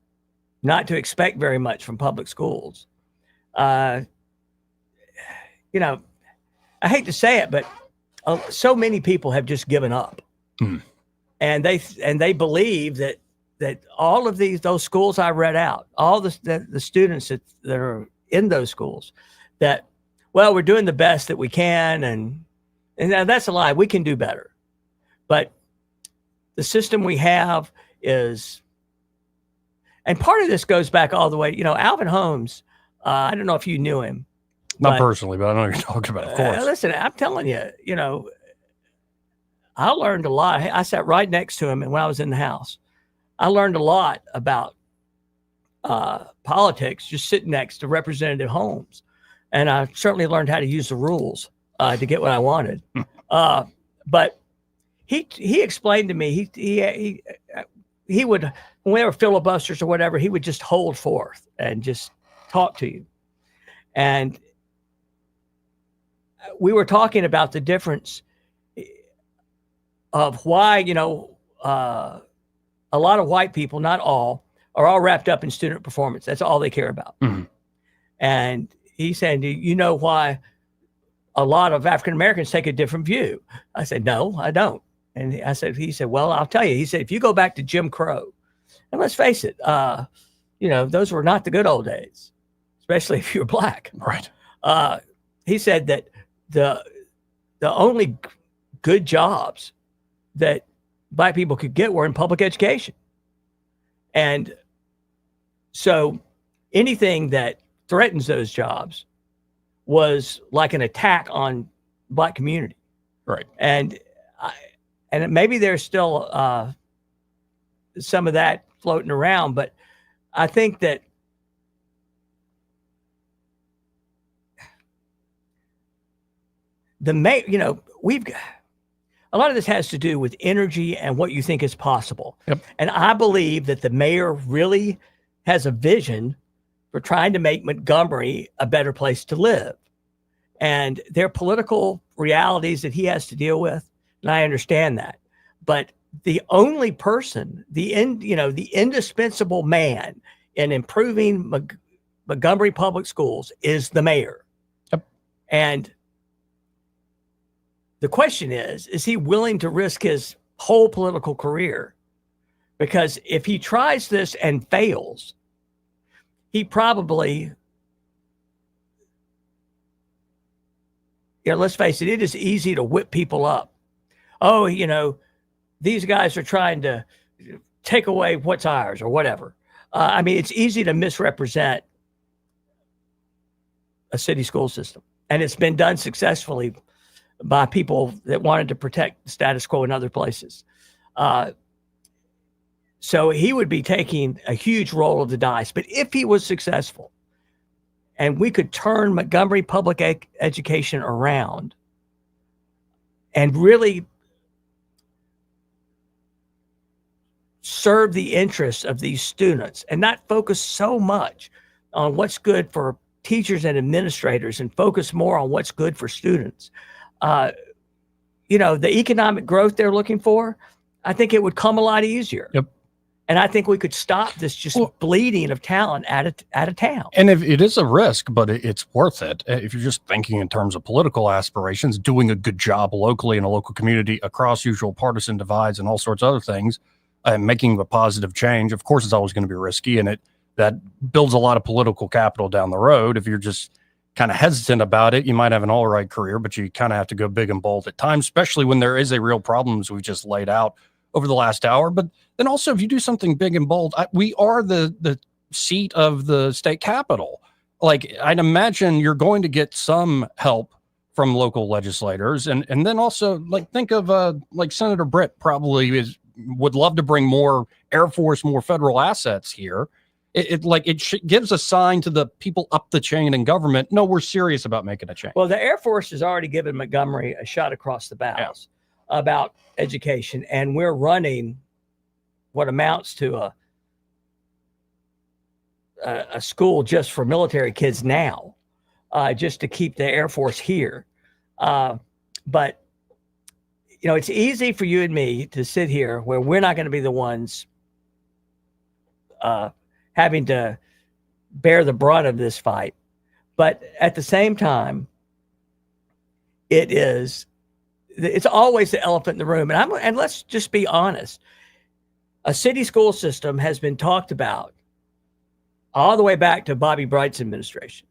not to expect very much from public schools, I hate to say it, but so many people have just given up. And they believe that all of those schools I read out, all the students that are in those schools, that, well, we're doing the best that we can. And that's a lie. We can do better. But the system we have is, and part of this goes back all the way, Alvin Holmes, I don't know if you knew him.
Not personally, but I know what you're talking about, of course.
Listen, I'm telling you, I learned a lot. I sat right next to him, and when I was in the house, I learned a lot about politics just sitting next to Representative Holmes. And I certainly learned how to use the rules to get what I wanted. But he explained to me, he would, when there were filibusters or whatever, he would just hold forth and just talk to you. And we were talking about the difference of why, a lot of white people, not all, are all wrapped up in student performance. That's all they care about.
Mm-hmm.
And he said, you know why a lot of African Americans take a different view? I said, no, I don't. And he said, well, I'll tell you. He said, if you go back to Jim Crow, and let's face it, those were not the good old days, especially if you're black.
Right.
He said that the only good jobs that black people could get were in public education. And so anything that threatens those jobs was like an attack on black community.
Right.
And maybe there's still some of that floating around, but I think that we've got, a lot of this has to do with energy and what you think is possible.
Yep.
And I believe that the mayor really has a vision for trying to make Montgomery a better place to live. And there are political realities that he has to deal with And I understand that. But the only person, the indispensable man in improving Montgomery Public Schools is the mayor.
Yep.
And the question is he willing to risk his whole political career? Because if he tries this and fails, he probably, let's face it, it is easy to whip people up. Oh, these guys are trying to take away what's ours or whatever. It's easy to misrepresent a city school system. And it's been done successfully by people that wanted to protect the status quo in other places. So he would be taking a huge roll of the dice. But if he was successful and we could turn Montgomery public education around and really serve the interests of these students and not focus so much on what's good for teachers and administrators and focus more on what's good for students. The economic growth they're looking for, I think it would come a lot easier.
Yep.
And I think we could stop this bleeding of talent out of town.
And if it is a risk, but it's worth it. If you're just thinking in terms of political aspirations, doing a good job locally in a local community across usual partisan divides and all sorts of other things, and making a positive change, of course, it's always going to be risky. And that builds a lot of political capital down the road. If you're just kind of hesitant about it, you might have an all right career, but you kind of have to go big and bold at times, especially when there is a real problem, as we just laid out over the last hour. But then also, if you do something big and bold, we are the seat of the state capitol. Like, I'd imagine you're going to get some help from local legislators. And then also, like, think of like Senator Britt probably would love to bring more Air Force, more federal assets here. It gives a sign to the people up the chain in government. No, we're serious about making a change.
Well, the Air Force has already given Montgomery a shot across the bows about education, and we're running what amounts to a school just for military kids now, just to keep the Air Force here. But it's easy for you and me to sit here where we're not going to be the ones having to bear the brunt of this fight. But at the same time, it's always the elephant in the room. And let's just be honest. A city school system has been talked about all the way back to Bobby Bright's administration.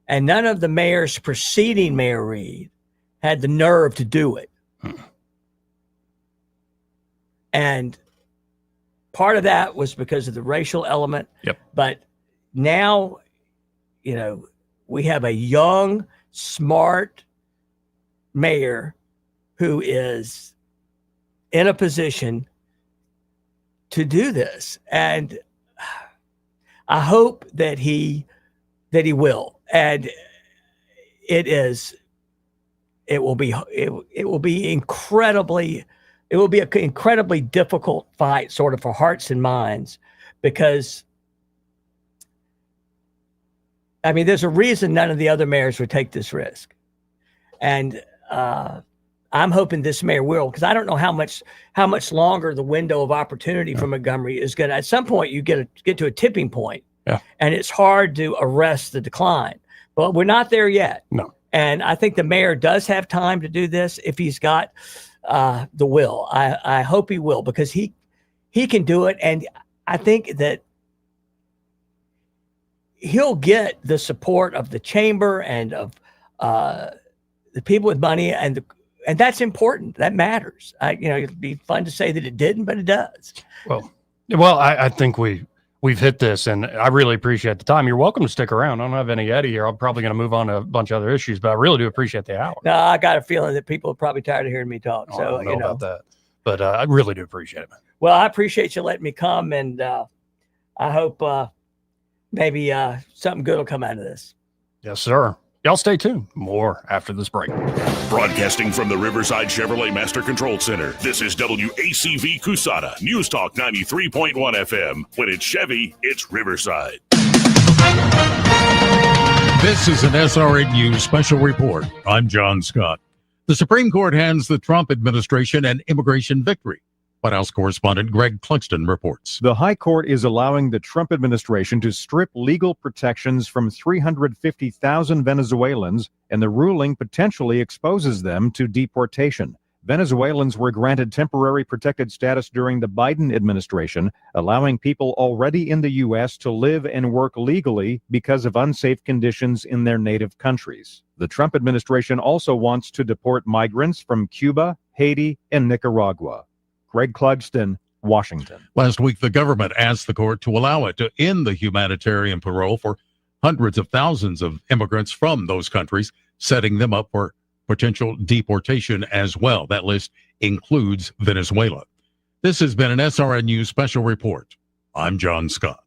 And none of the mayors preceding Mayor Reed had the nerve to do it. And part of that was because of the racial element.
Yep.
But now, we have a young, smart mayor who is in a position to do this. And I hope that he will. And it will be an incredibly difficult fight, sort of, for hearts and minds, because there's a reason none of the other mayors would take this risk. And I'm hoping this mayor will, because I don't know how much longer the window of opportunity for Montgomery is going to. At some point, you get to a tipping point, and it's hard to arrest the decline. But we're not there yet.
No.
And I think the mayor does have time to do this if he's got the will. I hope he will, because he can do it, and I think that he'll get the support of the chamber and of the people with money, and that's important. That matters. It'd be fun to say that it didn't, but it does.
Well, I think we've hit this, and I really appreciate the time. You're welcome to stick around. I don't have any Eddie here. I'm probably going to move on to a bunch of other issues, but I really do appreciate the hour.
No, I got a feeling that people are probably tired of hearing me talk.
I don't know about that, but I really do appreciate it, man.
Well, I appreciate you letting me come, and I hope maybe something good will come out of this.
Yes, sir. Y'all stay tuned. More after this break.
Broadcasting from the Riverside Chevrolet Master Control Center, this is WACV Cusana, News Talk 93.1 FM. When it's Chevy, it's Riverside.
This is an SRN News special report. I'm John Scott.
The Supreme Court hands the Trump administration an immigration victory. White House correspondent Greg Clugston reports.
The High Court is allowing the Trump administration to strip legal protections from 350,000 Venezuelans, and the ruling potentially exposes them to deportation. Venezuelans were granted temporary protected status during the Biden administration, allowing people already in the U.S. to live and work legally because of unsafe conditions in their native countries. The Trump administration also wants to deport migrants from Cuba, Haiti, and Nicaragua. Greg Clugston, Washington.
Last week, the government asked the court to allow it to end the humanitarian parole for hundreds of thousands of immigrants from those countries, setting them up for potential deportation as well. That list includes Venezuela. This has been an SRN News special report. I'm John Scott.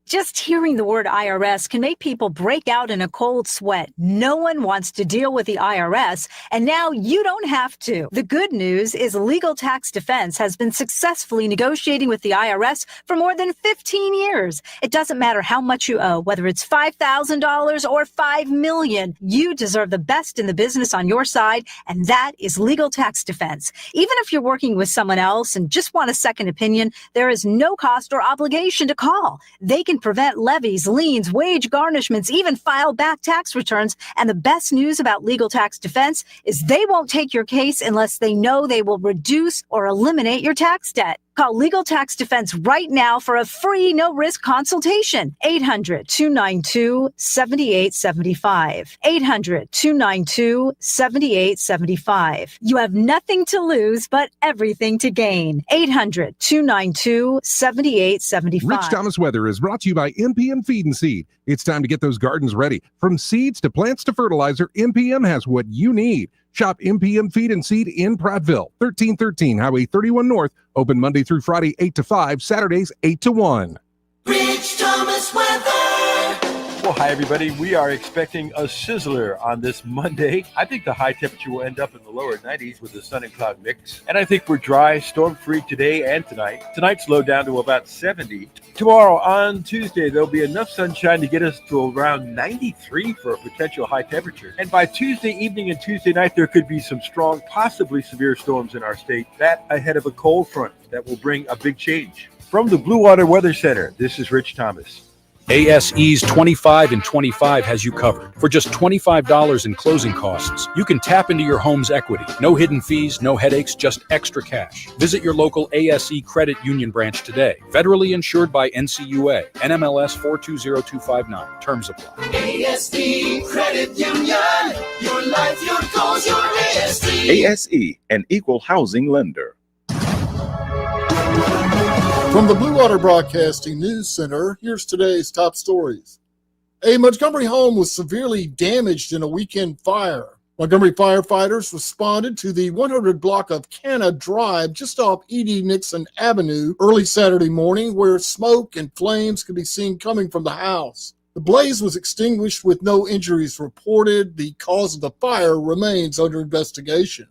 Just hearing the word IRS can make people break out in a cold sweat. No one wants to deal with the IRS, and now you don't have to. The good news is Legal Tax Defense has been successfully negotiating with the IRS for more than 15 years. It doesn't matter how much you owe, whether it's $5,000 or $5 million. You deserve the best in the business on your side, and that is Legal Tax Defense. Even if you're working with someone else and just want a second opinion, there is no cost or obligation to call. They can prevent levies, liens, wage garnishments, even file back tax returns. And the best news about Legal Tax Defense is they won't take your case unless they know they will reduce or eliminate your tax debt. Call Legal Tax Defense right now for a free, no-risk consultation. 800-292-7875. 800-292-7875. You have nothing to lose, but everything to gain. 800-292-7875.
Rich Thomas Weather is brought to you by MPM Feed and Seed. It's time to get those gardens ready. From seeds to plants to fertilizer, MPM has what you need. Shop MPM Feed and Seed in Prattville, 1313 Highway 31 North. Open Monday through Friday, 8 to 5, Saturdays, 8 to 1.
Rich Thomas Weather.
Well, hi, everybody. We are expecting a sizzler on this Monday. I think the high temperature will end up in the lower 90s with the sun and cloud mix. And I think we're dry, storm-free today and tonight. Tonight's low down to about 70. Tomorrow on Tuesday, there'll be enough sunshine to get us to around 93 for a potential high temperature. And by Tuesday evening and Tuesday night, there could be some strong, possibly severe storms in our state. That ahead of a cold front that will bring a big change. From the Blue Water Weather Center, this is Rich Thomas.
ASE's 25 and 25 has you covered. For just $25 in closing costs, you can tap into your home's equity. No hidden fees, no headaches, just extra cash. Visit your local ASE Credit Union branch today. Federally insured by NCUA, NMLS 420259. Terms apply.
ASE Credit Union. Your life, your goals, your ASE.
ASE, an equal housing lender.
From the Blue Water Broadcasting News Center, here's today's top stories. A Montgomery home was severely damaged in a weekend fire. Montgomery firefighters responded to the 100 block of Canna Drive just off E.D. Nixon Avenue early Saturday morning, where smoke and flames could be seen coming from the house. The blaze was extinguished with no injuries reported. The cause of the fire remains under investigation.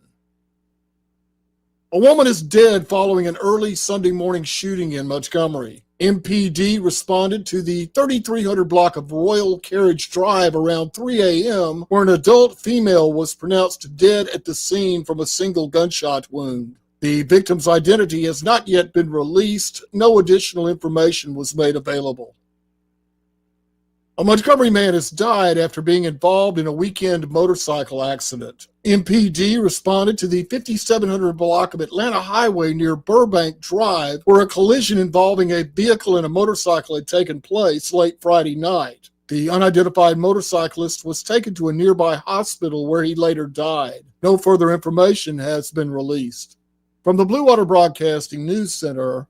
A woman is dead following an early Sunday morning shooting in Montgomery. MPD responded to the 3300 block of Royal Carriage Drive around 3 a.m., where an adult female was pronounced dead at the scene from a single gunshot wound. The victim's identity has not yet been released. No additional information was made available. A Montgomery man has died after being involved in a weekend motorcycle accident. MPD responded to the 5700 block of Atlanta Highway near Burbank Drive, where a collision involving a vehicle and a motorcycle had taken place late Friday night. The unidentified motorcyclist was taken to a nearby hospital where he later died. No further information has been released. From the Blue Water Broadcasting News Center,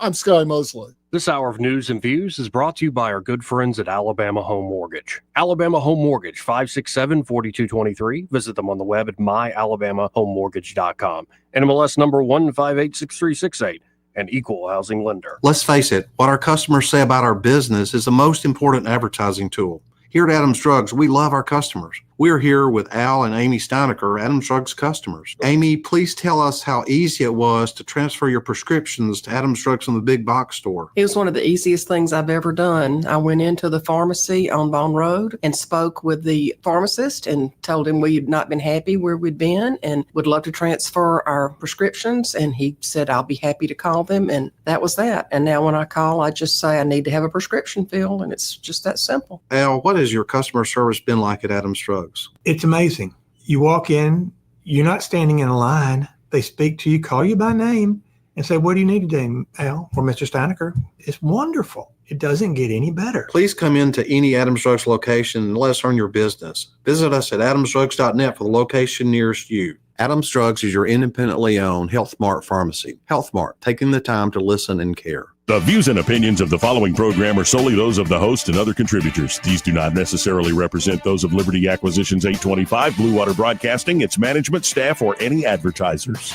I'm Sky Mosley.
This hour of news and views is brought to you by our good friends at Alabama Home Mortgage. Alabama Home Mortgage, 567-4223. Visit them on the web at myalabamahomemortgage.com. NMLS number 1586368, an equal housing lender.
Let's face it, what our customers say about our business is the most important advertising tool. Here at Adams Drugs, we love our customers. We're here with Al and Amy Steinecker, Adams Drugs customers. Amy, please tell us how easy it was to transfer your prescriptions to Adams Drugs from the big box store.
It was one of the easiest things I've ever done. I went into the pharmacy on Bond Road and spoke with the pharmacist and told him we had not been happy where we'd been and would love to transfer our prescriptions. And he said, I'll be happy to call them. And that was that. And now when I call, I just say I need to have a prescription filled, and it's just that simple.
Al, what has your customer service been like at Adams Drugs?
It's amazing. You walk in, you're not standing in a line. They speak to you, call you by name, and say, what do you need today, Al or Mr. Steinecker? It's wonderful. It doesn't get any better.
Please come into any Adams Drugs location and let us earn your business. Visit us at adamsdrugs.net for the location nearest you. Adams Drugs is your independently owned Health Mart pharmacy. Health Mart, taking the time to listen and care.
The views and opinions of the following program are solely those of the host and other contributors. These do not necessarily represent those of Liberty Acquisitions 825, Blue Water Broadcasting, its management, staff, or any advertisers.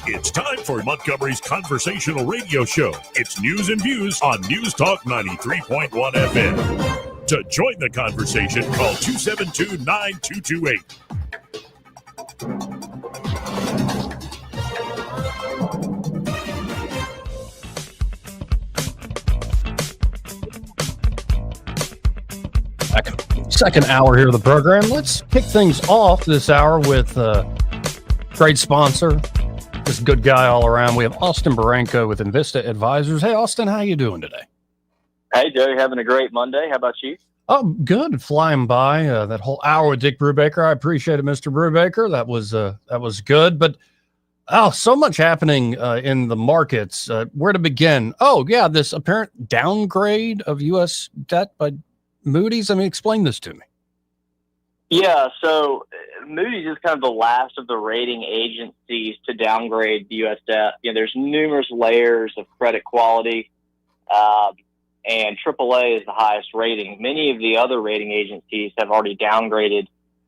It's time for Montgomery's conversational radio show. It's news and views on News Talk 93.1 FM. To join the conversation, call 272-9228.
Second hour here of the program. Let's kick things off this hour with a great sponsor. This good guy all around. We have Austin Baranko with Invista Advisors. Hey, Austin, how you doing today?
Hey, Joe, having a great Monday. How about you?
Oh, good. Flying by that whole hour with Dick Brubaker. I appreciate it, Mr. Brubaker. That was good. But so much happening in the markets. Where to begin? Oh, yeah, this apparent downgrade of U.S. debt by Moody's. I mean, explain this to me.
Yeah, so Moody's is kind of the last of the rating agencies to downgrade the U.S. debt. There's numerous layers of credit quality, and AAA is the highest rating. Many of the other rating agencies have already downgraded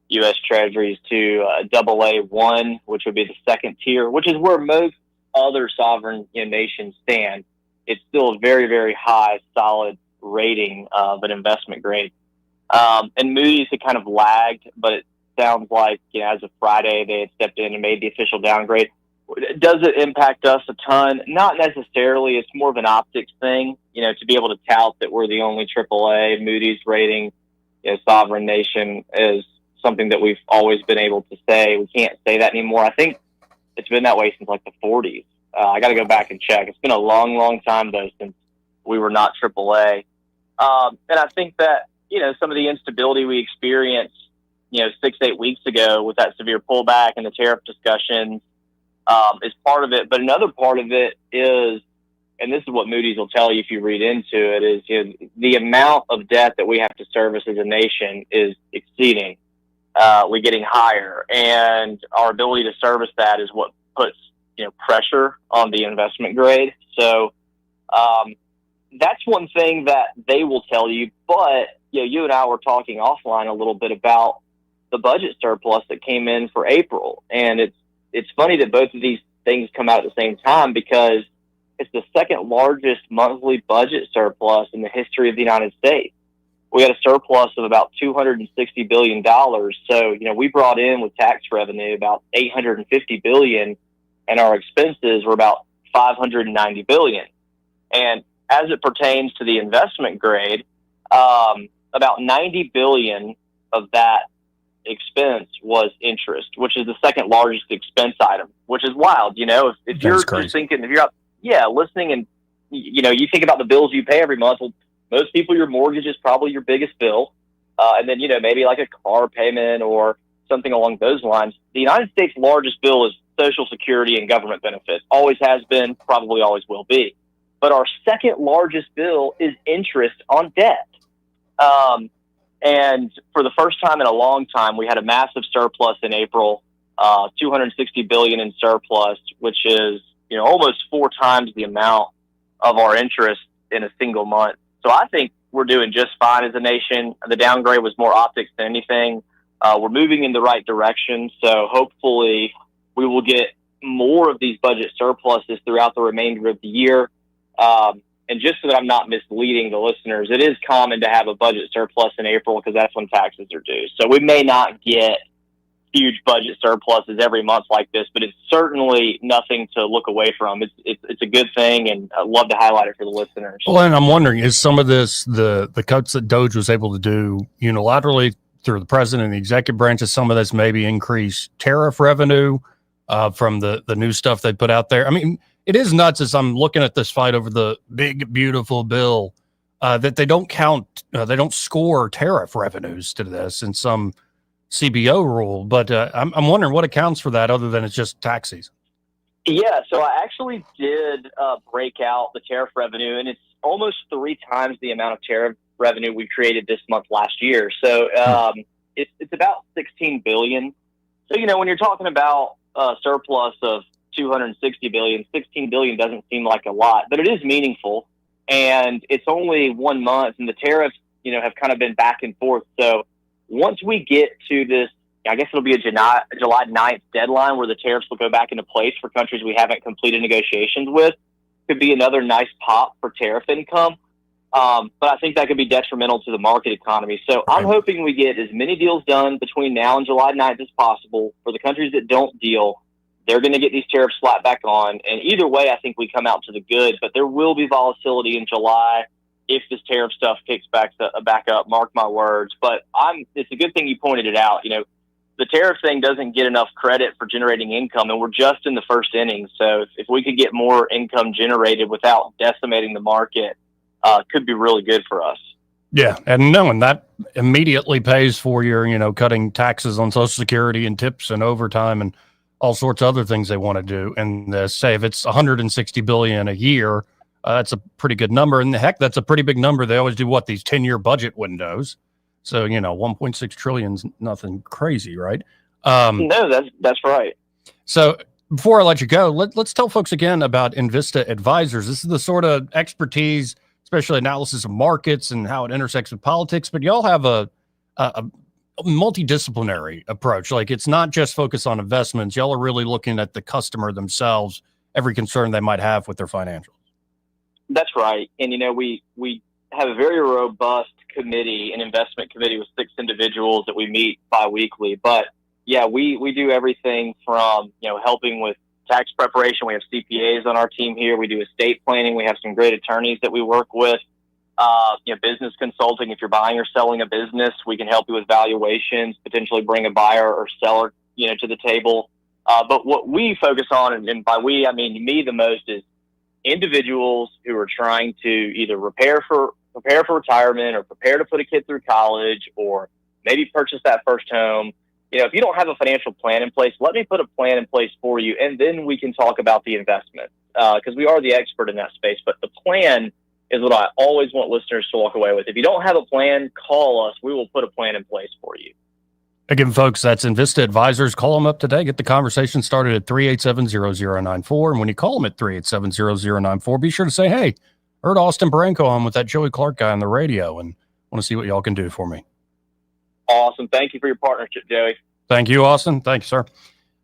U.S. Treasuries to AA1, which would be the second tier, which is where most other sovereign nations stand. It's still a very, very high, solid rating of an investment grade. And Moody's had kind of lagged, but it sounds like, as of Friday, they had stepped in and made the official downgrade. Does it impact us a ton? Not necessarily. It's more of an optics thing, to be able to tout that we're the only AAA Moody's rating sovereign nation is something that we've always been able to say. We can't say that anymore. I think it's been that way since like the 40s. I got to go back and check. It's been a long, long time, though, since we were not AAA. And I think that, some of the instability we experienced, 6-8 weeks ago with that severe pullback and the tariff discussions is part of it. But another part of it is, and this is what Moody's will tell you if you read into it, is the amount of debt that we have to service as a nation is exceeding. We're getting higher, and our ability to service that is what puts pressure on the investment grade. So that's one thing that they will tell you. But you and I were talking offline a little bit about the budget surplus that came in for April, and it's funny that both of these things come out at the same time because it's the second largest monthly budget surplus in the history of the United States. We had a surplus of about $260 billion. So, we brought in with tax revenue about $850 billion, and our expenses were about $590 billion. And as it pertains to the investment grade, about $90 billion of that expense was interest, which is the second largest expense item, which is wild. If you're just thinking, if you're out, listening and, you think about the bills you pay every month. Well, most people, your mortgage is probably your biggest bill. And then, maybe like a car payment or something along those lines. The United States' largest bill is Social Security and government benefits. Always has been, probably always will be. But our second largest bill is interest on debt. And for the first time in a long time, we had a massive surplus in April, $260 billion in surplus, which is, almost 4 times the amount of our interest in a single month. So I think we're doing just fine as a nation. The downgrade was more optics than anything. We're moving in the right direction. So hopefully we will get more of these budget surpluses throughout the remainder of the year. And just so that I'm not misleading the listeners, it is common to have a budget surplus in April because that's when taxes are due. So we may not get huge budget surpluses every month like this, but it's certainly nothing to look away from. It's a good thing, and I'd love to highlight it for the listeners.
Well, and I'm wondering, is some of this the cuts that Doge was able to do unilaterally through the president and the executive branch? Is some of this maybe increased tariff revenue from the new stuff they put out there? I mean, it is nuts as I'm looking at this fight over the big, beautiful bill that they don't they don't score tariff revenues to this in some CBO rule. But I'm wondering what accounts for that other than it's just tax season.
Yeah, so I actually did break out the tariff revenue, and it's almost 3 times the amount of tariff revenue we created this month last year. So it's about $16 billion. So, when you're talking about a surplus of $260 billion, $16 billion doesn't seem like a lot, but it is meaningful. And it's only 1 month, and the tariffs, have kind of been back and forth. So once we get to this, I guess it'll be a July 9th deadline where the tariffs will go back into place for countries we haven't completed negotiations with. Could be another nice pop for tariff income. But I think that could be detrimental to the market economy. So I'm hoping we get as many deals done between now and July 9th as possible. For the countries that don't deal, they're going to get these tariffs slapped back on. And either way, I think we come out to the good. But there will be volatility in July if this tariff stuff kicks back up, mark my words. But it's a good thing you pointed it out. The tariff thing doesn't get enough credit for generating income, and we're just in the first inning. So if we could get more income generated without decimating the market, could be really good for us.
Yeah, and knowing that immediately pays for your, cutting taxes on Social Security and tips and overtime and all sorts of other things they want to do. And say if it's $160 billion a year, that's a pretty good number. And heck, that's a pretty big number. They always do these 10-year budget windows. So, 1.6 trillion is nothing crazy, right?
No, that's right.
So before I let you go, let's tell folks again about Invista Advisors. This is the sort of expertise, especially analysis of markets and how it intersects with politics. But y'all have a multidisciplinary approach. Like, it's not just focused on investments. Y'all are really looking at the customer themselves, every concern they might have with their financials.
That's right. And, we have a very robust committee, an investment committee with 6 individuals that we meet bi-weekly. But yeah, we do everything from, helping with tax preparation. We have CPAs on our team here. We do estate planning. We have some great attorneys that we work with. Business consulting. If you're buying or selling a business, we can help you with valuations, potentially bring a buyer or seller, to the table. But what we focus on, and by we, I mean me the most, is individuals who are trying to either prepare for retirement or prepare to put a kid through college or maybe purchase that first home. If you don't have a financial plan in place, let me put a plan in place for you, and then we can talk about the investment because we are the expert in that space. But the plan is what I always want listeners to walk away with. If you don't have a plan, call us. We will put a plan in place for you.
Again, folks, that's Invista Advisors. Call them up today. Get the conversation started at 387-0094. And when you call them at 387-0094, be sure to say, hey, heard Austin Branco on with that Joey Clark guy on the radio and want to see what y'all can do for me.
Awesome. Thank you for your partnership, Joey.
Thank you, Austin. Thank you, sir.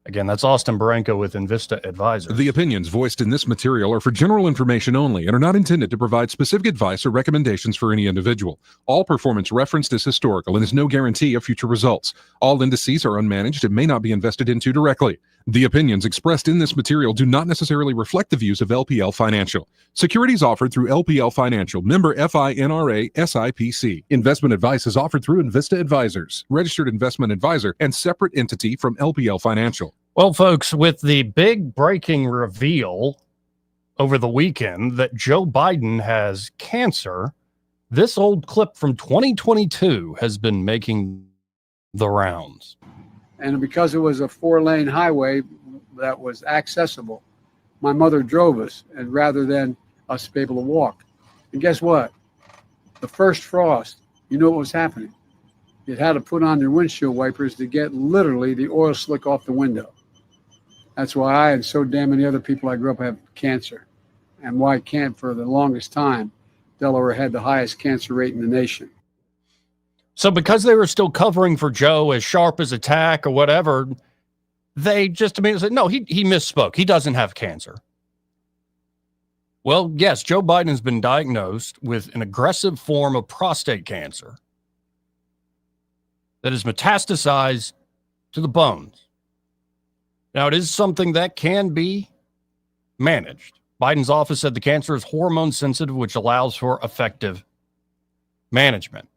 Again, that's Austin Branco with Invista Advisors.
The opinions voiced in this material are for general information only and are not intended to provide specific advice or recommendations for any individual. All performance referenced is historical and is no guarantee of future results. All indices are unmanaged and may not be invested into directly. The opinions expressed in this material do not necessarily reflect the views of LPL Financial. Securities offered through LPL Financial, member FINRA SIPC. Investment advice is offered through Invista Advisors, registered investment advisor and separate entity from LPL Financial.
Well, folks, with the big breaking reveal over the weekend that Joe Biden has cancer, this old clip from 2022 has been making the rounds.
And because it was a 4-lane highway that was accessible, my mother drove us, and rather than us be able to walk. And guess what? The first frost, you know what was happening? You had to put on your windshield wipers to get literally the oil slick off the window. That's why I and so damn many other people I grew up have cancer. And why can't, for the longest time, Delaware had the highest cancer rate in the nation.
So because they were still covering for Joe as sharp as attack or whatever, they just immediately said, no, he misspoke. He doesn't have cancer. Well, yes, Joe Biden has been diagnosed with an aggressive form of prostate cancer that is metastasized to the bones. Now, it is something that can be managed. Biden's office said the cancer is hormone sensitive, which allows for effective management.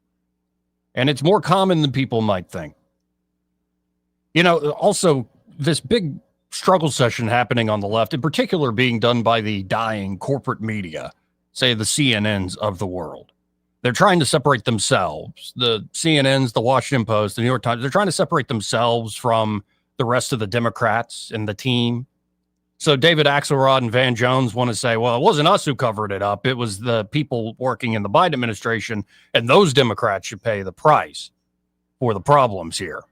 And it's more common than people might think. Also, this big struggle session happening on the left, in particular being done by the dying corporate media, say the CNNs of the world. They're trying to separate themselves. The CNNs, the Washington Post, the New York Times, they're trying to separate themselves from the rest of the Democrats and the team. So David Axelrod and Van Jones want to say, well, it wasn't us who covered it up. It was the people working in the Biden administration, and those Democrats should pay the price for the problems here.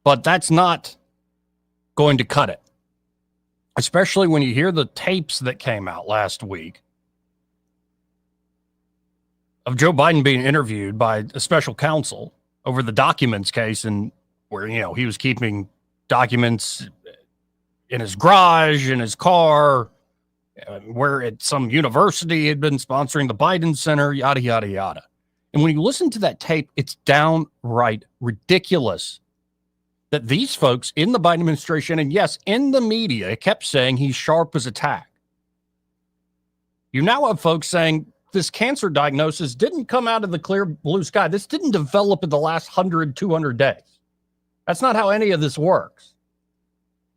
But that's not going to cut it, especially when you hear the tapes that came out last week of Joe Biden being interviewed by a special counsel over the documents case, and where, he was keeping documents in his garage, in his car, where at some university had been sponsoring the Biden Center, yada, yada, yada. And when you listen to that tape, it's downright ridiculous that these folks in the Biden administration, and yes, in the media, kept saying he's sharp as a tack. You now have folks saying this cancer diagnosis didn't come out of the clear blue sky. This didn't develop in the last 100, 200 days. That's not how any of this works.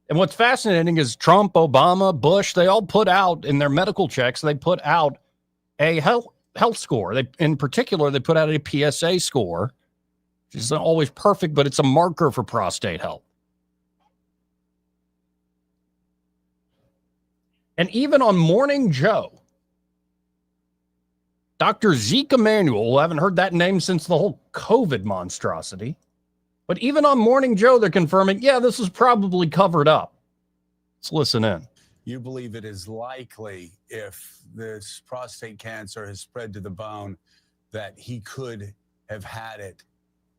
And what's fascinating is Trump, Obama, Bush, they all put out in their medical checks, they put out a health score. In particular, they put out a PSA score, which isn't always perfect, but it's a marker for prostate health. And even on Morning Joe, Dr. Zeke Emanuel, I haven't heard that name since the whole COVID monstrosity. But even on Morning Joe, they're confirming, yeah, this is probably covered up. Let's listen in.
You believe it is likely, if this prostate cancer has spread to the bone, that he could have had it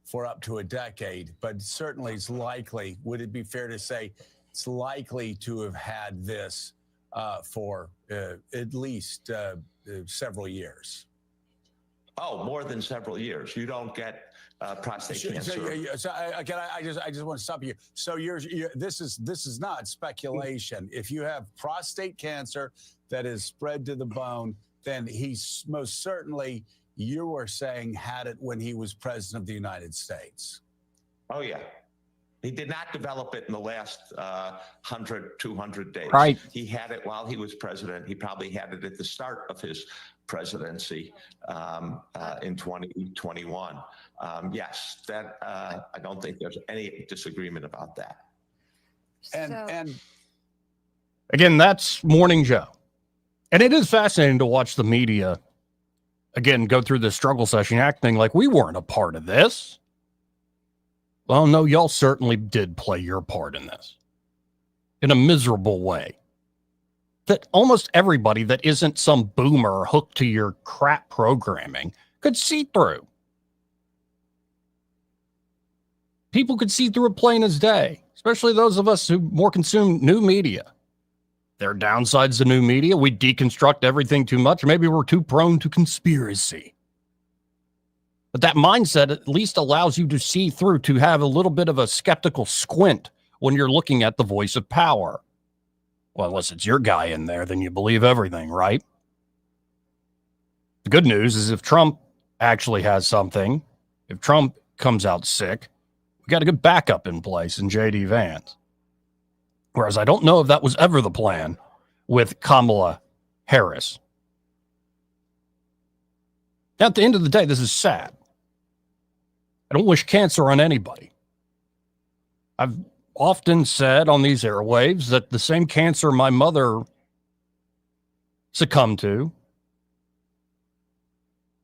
for up to a decade, but certainly it's likely. Would it be fair to say it's likely to have had this for at least several years?
Oh, more than several years. You don't get prostate cancer.
So again, I just want to stop you. So this is not speculation. If you have prostate cancer that is spread to the bone, then he's most certainly, you were saying, had it when he was president of the United States.
Oh, yeah. He did not develop it in the last 100, 200 days.
Right.
He had it while he was president. He probably had it at the start of his presidency in 2021. Yes, that I don't think there's any disagreement about that.
And
again, that's Morning Joe. And it is fascinating to watch the media, again, go through this struggle session acting like we weren't a part of this. Well, no, y'all certainly did play your part in this in a miserable way that almost everybody that isn't some boomer hooked to your crap programming could see through. People could see through it plain as day, especially those of us who more consume new media. There are downsides to new media. We deconstruct everything too much. Maybe we're too prone to conspiracy. But that mindset at least allows you to see through, to have a little bit of a skeptical squint when you're looking at the voice of power. Well, unless it's your guy in there, then you believe everything, right? The good news is if Trump actually has something, if Trump comes out sick, we got a good backup in place in J.D. Vance. Whereas I don't know if that was ever the plan with Kamala Harris. Now, at the end of the day, this is sad. I don't wish cancer on anybody. I've often said on these airwaves that the same cancer my mother succumbed to,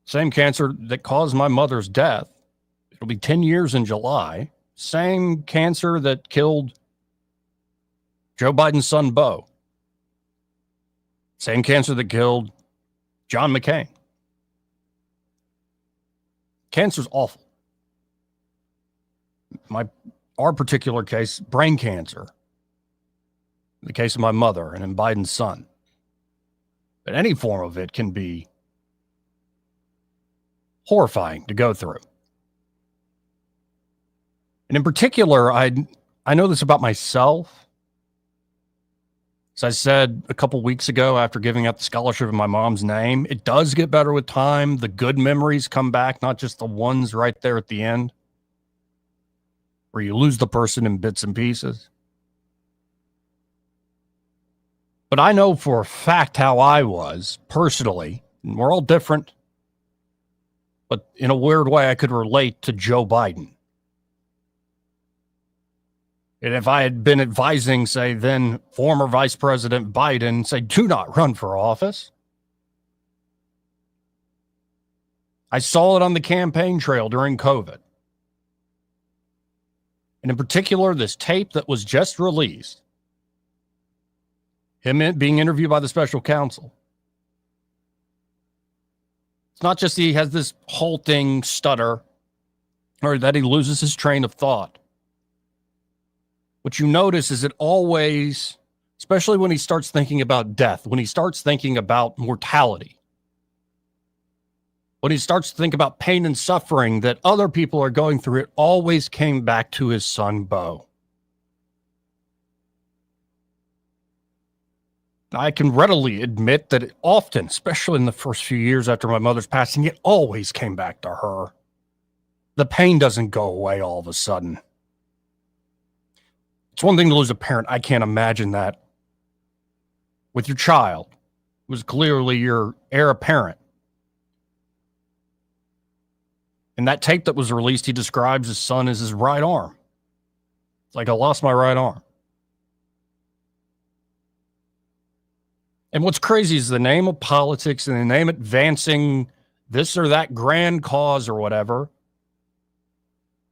same cancer that caused my mother's death, it'll be 10 years in July, same cancer that killed Joe Biden's son, Beau, same cancer that killed John McCain. Cancer's awful. Our particular case, brain cancer. In the case of my mother and in Biden's son. But any form of it can be horrifying to go through. And in particular, I know this about myself. As I said a couple weeks ago after giving up the scholarship in my mom's name, it does get better with time. The good memories come back, not just the ones right there at the end, where you lose the person in bits and pieces. But I know for a fact how I was personally, and we're all different, but in a weird way, I could relate to Joe Biden. And if I had been advising, say, then former Vice President Biden, say, do not run for office. I saw it on the campaign trail during COVID. And in particular, this tape that was just released, him being interviewed by the special counsel. It's not just he has this whole thing stutter or that he loses his train of thought. What you notice is it always, especially when he starts thinking about death, when he starts thinking about mortality, when he starts to think about pain and suffering that other people are going through, it always came back to his son, Beau. I can readily admit that it often, especially in the first few years after my mother's passing, it always came back to her. The pain doesn't go away all of a sudden. It's one thing to lose a parent. I can't imagine that with your child, who was clearly your heir apparent. In that tape that was released, he describes his son as his right arm. It's like, I lost my right arm. And what's crazy is the name of politics and the name advancing this or that grand cause or whatever.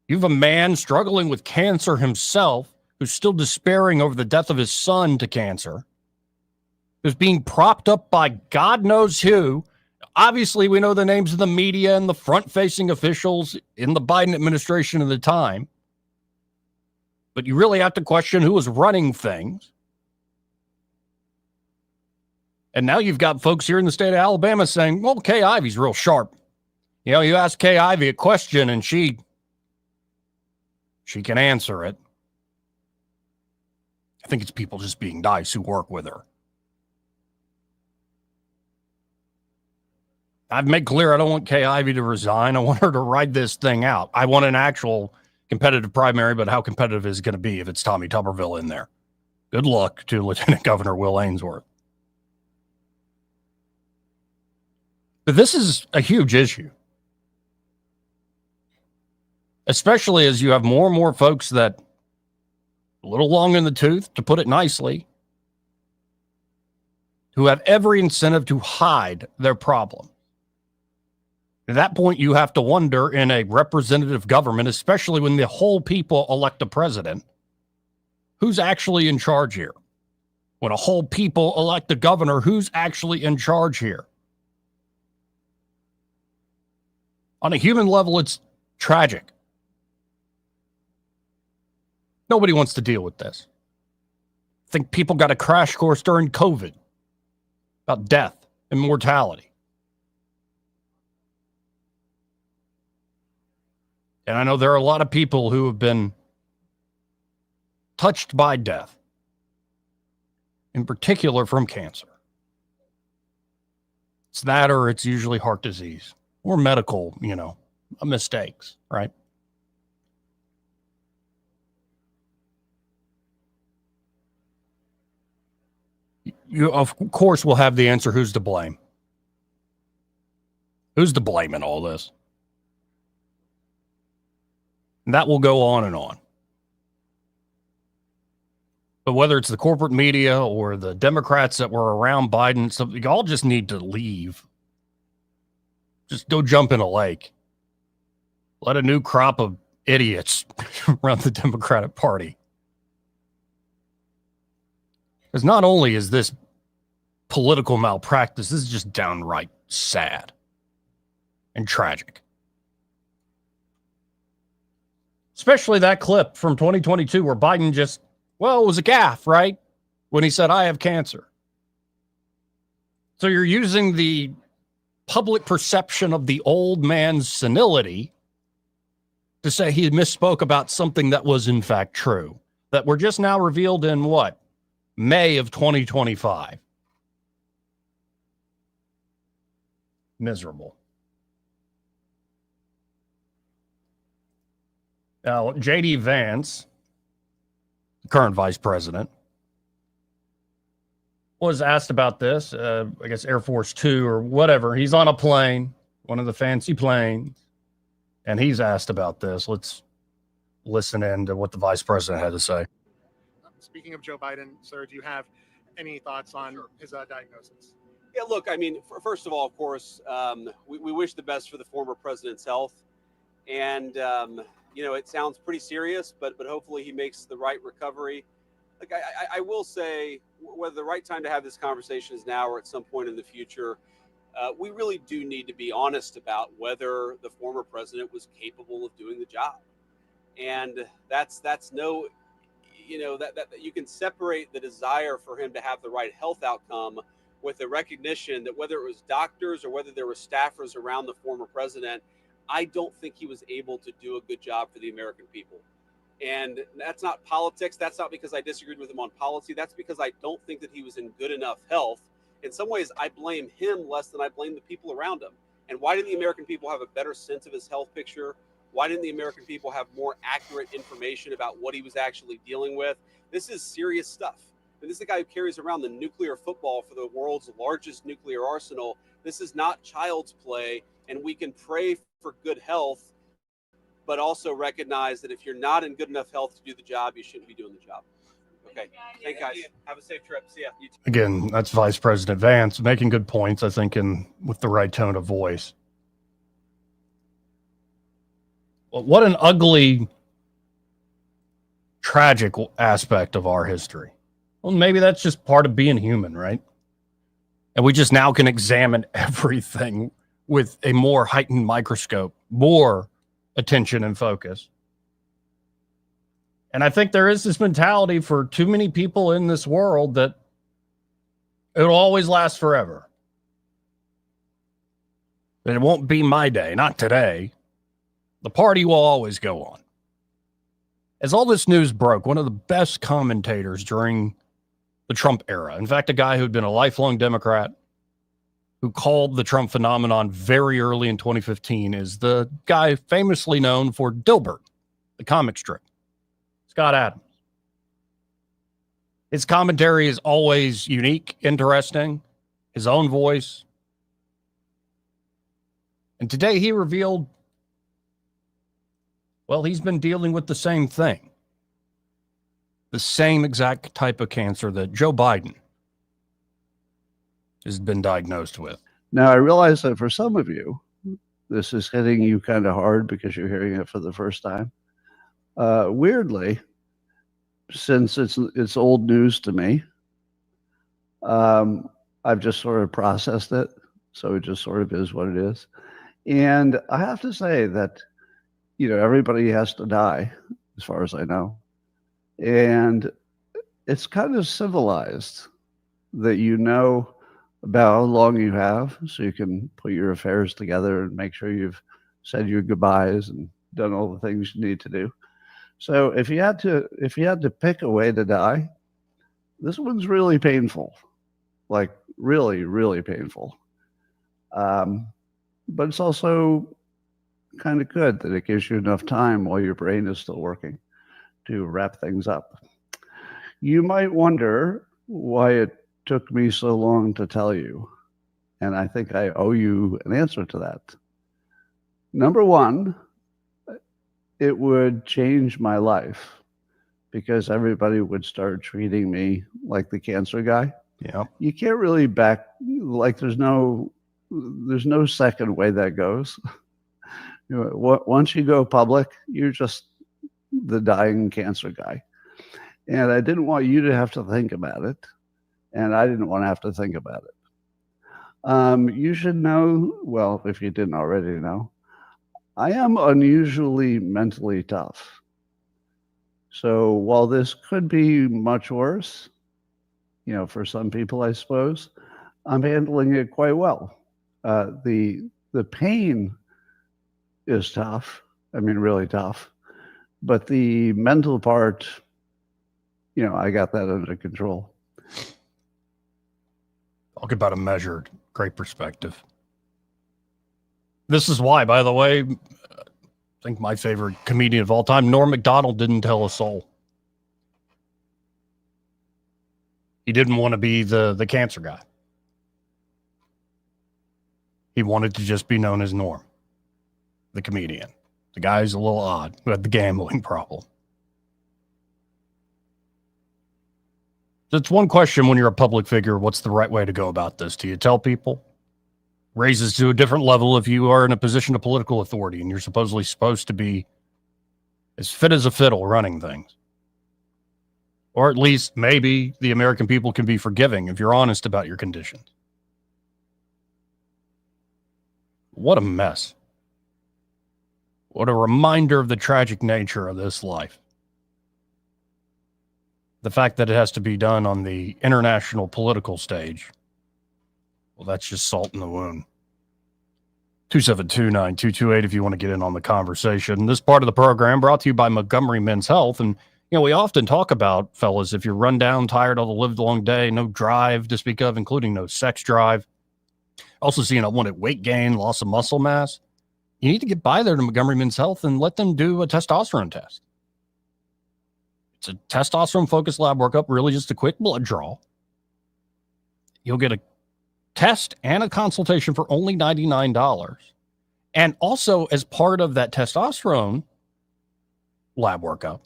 You have a man struggling with cancer himself, who's still despairing over the death of his son to cancer, who's being propped up by God knows who. Obviously, we know the names of the media and the front-facing officials in the Biden administration at the time. But you really have to question who was running things. And now you've got folks here in the state of Alabama saying, well, Kay Ivey's real sharp. You know, you ask Kay Ivey a question and she can answer it. I think it's people just being nice who work with her. I've made clear I don't want Kay Ivey to resign. I want her to ride this thing out. I want an actual competitive primary, but how competitive is it going to be if it's Tommy Tuberville in there? Good luck to Lieutenant Governor Will Ainsworth. But this is a huge issue, especially as you have more and more folks that a little long in the tooth, to put it nicely, who have every incentive to hide their problem. At that point, you have to wonder in a representative government, especially when the whole people elect a president, who's actually in charge here? When a whole people elect a governor, who's actually in charge here? On a human level, it's tragic. Nobody wants to deal with this. I think people got a crash course during COVID about death and mortality. And I know there are a lot of people who have been touched by death, in particular from cancer. It's that, or it's usually heart disease or medical, mistakes, right? You, of course, will have the answer, who's to blame? Who's to blame in all this? And that will go on and on. But whether it's the corporate media or the Democrats that were around Biden, so you all just need to leave. Just go jump in a lake. Let a new crop of idiots run the Democratic Party. Because not only is this political malpractice, this is just downright sad and tragic. Especially that clip from 2022 where Biden just, it was a gaffe, right? When he said, I have cancer. So you're using the public perception of the old man's senility to say he misspoke about something that was in fact true, that were just now revealed in what? May of 2025. Miserable. Now, J.D. Vance, the current vice president, was asked about this, I guess Air Force Two or whatever. He's on a plane, one of the fancy planes, and he's asked about this. Let's listen in to what the vice president had to say.
Speaking of Joe Biden, sir, do you have any thoughts on his diagnosis?
Yeah, look, I mean, first of all, of course, we wish the best for the former president's health. And, you know, it sounds pretty serious, but hopefully he makes the right recovery. Like, I will say, whether the right time to have this conversation is now or at some point in the future, we really do need to be honest about whether the former president was capable of doing the job. And that's no, you know, that you can separate the desire for him to have the right health outcome with the recognition that whether it was doctors or whether there were staffers around the former president, I don't think he was able to do a good job for the American people. And that's not politics. That's not because I disagreed with him on policy. That's because I don't think that he was in good enough health. In some ways, I blame him less than I blame the people around him. And why didn't the American people have a better sense of his health picture? Why didn't the American people have more accurate information about what he was actually dealing with? This is serious stuff. And this is the guy who carries around the nuclear football for the world's largest nuclear arsenal. This is not child's play. And we can pray for good health, but also recognize that if you're not in good enough health to do the job, you shouldn't be doing the job. Okay. Thank you, guys. Have a safe trip. See ya. You too.
Again, that's Vice President Vance making good points, I think, with the right tone of voice. Well, what an ugly, tragic aspect of our history. Well, maybe that's just part of being human, right? And we just now can examine everything with a more heightened microscope, more attention and focus. And I think there is this mentality for too many people in this world that it'll always last forever. That it won't be my day, not today. The party will always go on. As all this news broke, one of the best commentators during the Trump era, in fact, a guy who'd been a lifelong Democrat, who called the Trump phenomenon very early in 2015, is the guy famously known for Dilbert, the comic strip, Scott Adams. His commentary is always unique, interesting, his own voice. And today he revealed, well, he's been dealing with the same thing. The same exact type of cancer that Joe Biden has been diagnosed with.
Now, I realize that for some of you, this is hitting you kind of hard because you're hearing it for the first time. Weirdly, since it's old news to me, I've just sort of processed it. So it just sort of is what it is. And I have to say that, you know, everybody has to die, as far as I know. And it's kind of civilized that you know about how long you have, so you can put your affairs together and make sure you've said your goodbyes and done all the things you need to do. So if you had to pick a way to die, this one's really painful, like really, really painful. But it's also kind of good that it gives you enough time while your brain is still working to wrap things up. You might wonder why it took me so long to tell you, and I think I owe you an answer to that. Number one, it would change my life because everybody would start treating me like the cancer guy.
Yeah.
You can't really there's no second way that goes. You know, once you go public, you're just the dying cancer guy. And I didn't want you to have to think about it. And I didn't want to have to think about it. You should know, well, if you didn't already know, I am unusually mentally tough. So while this could be much worse, you know, for some people, I suppose, I'm handling it quite well. The pain is tough. I mean, really tough. But the mental part, I got that under control.
Talk about a measured, great perspective. This is why, by the way, I think my favorite comedian of all time, Norm Macdonald, didn't tell a soul. He didn't want to be the cancer guy. He wanted to just be known as Norm, the comedian. The guy who's a little odd, who had the gambling problem. That's one question when you're a public figure. What's the right way to go about this? Do you tell people? Raises to a different level if you are in a position of political authority and you're supposedly supposed to be as fit as a fiddle running things. Or at least maybe the American people can be forgiving if you're honest about your conditions. What a mess. What a reminder of the tragic nature of this life. The fact that it has to be done on the international political stage, well, that's just salt in the wound. 272-9228 if you want to get in on the conversation. This part of the program brought to you by Montgomery Men's Health. And, we often talk about, fellas, if you're run down, tired of the lived long day, no drive to speak of, including no sex drive. Also seeing unwanted weight gain, loss of muscle mass. You need to get by there to Montgomery Men's Health and let them do a testosterone test. It's a testosterone-focused lab workup, really just a quick blood draw. You'll get a test and a consultation for only $99. And also, as part of that testosterone lab workup,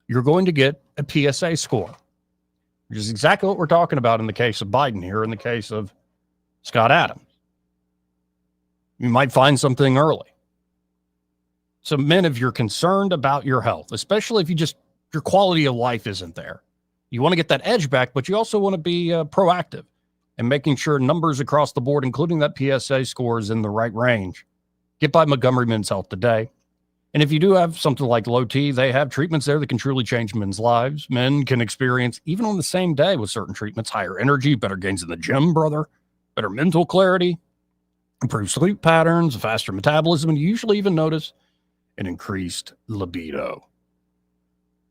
you're going to get a PSA score, which is exactly what we're talking about in the case of Biden here, in the case of Scott Adams. You might find something early. So, men, if you're concerned about your health, especially if your quality of life isn't there, you want to get that edge back, but you also want to be proactive and making sure numbers across the board, including that PSA score, is in the right range. Get by Montgomery Men's Health today. And if you do have something like low T, they have treatments there that can truly change men's lives. Men can experience, even on the same day with certain treatments, higher energy, better gains in the gym, brother, better mental clarity, improved sleep patterns, a faster metabolism, and you usually even notice an increased libido.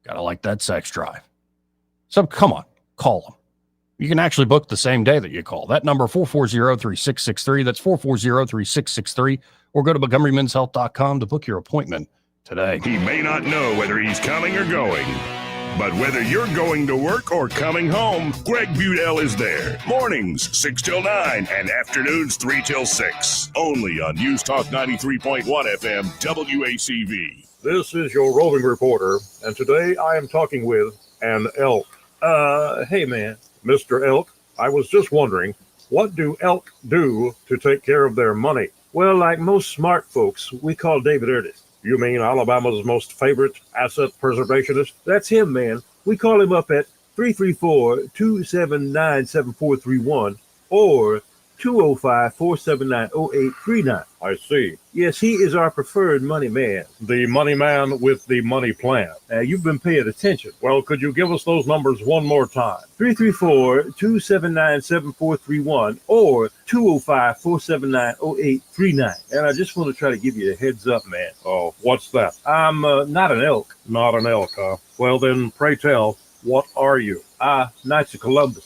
Gotta like that sex drive. So come on, call them. You can actually book the same day that you call. That number, 440-3663. That's 440-3663. Or go to MontgomeryMen'sHealth.com to book your appointment today.
He may not know whether he's coming or going, but whether you're going to work or coming home, Greg Budell is there. Mornings, 6 till 9, and afternoons, 3 till 6. Only on News Talk 93.1 FM, WACV.
This is your roving reporter, and today I am talking with an elk. Hey man, Mr. Elk, I was just wondering, what do elk do to take care of their money? Well, like most smart folks, we call David Ernest. You mean Alabama's most favorite asset preservationist? That's him, man. We call him up at 334-279-7431 or 205-479-0839. I see. Yes, he is our preferred money man. The money man with the money plan. You've been paying attention. Well, could you give us those numbers one more time? 334-279-7431 or 205-479-0839. And I just want to try to give you a heads up, man. Oh, what's that? I'm not an elk. Not an elk, huh? Well, then, pray tell, what are you? Knights of Columbus.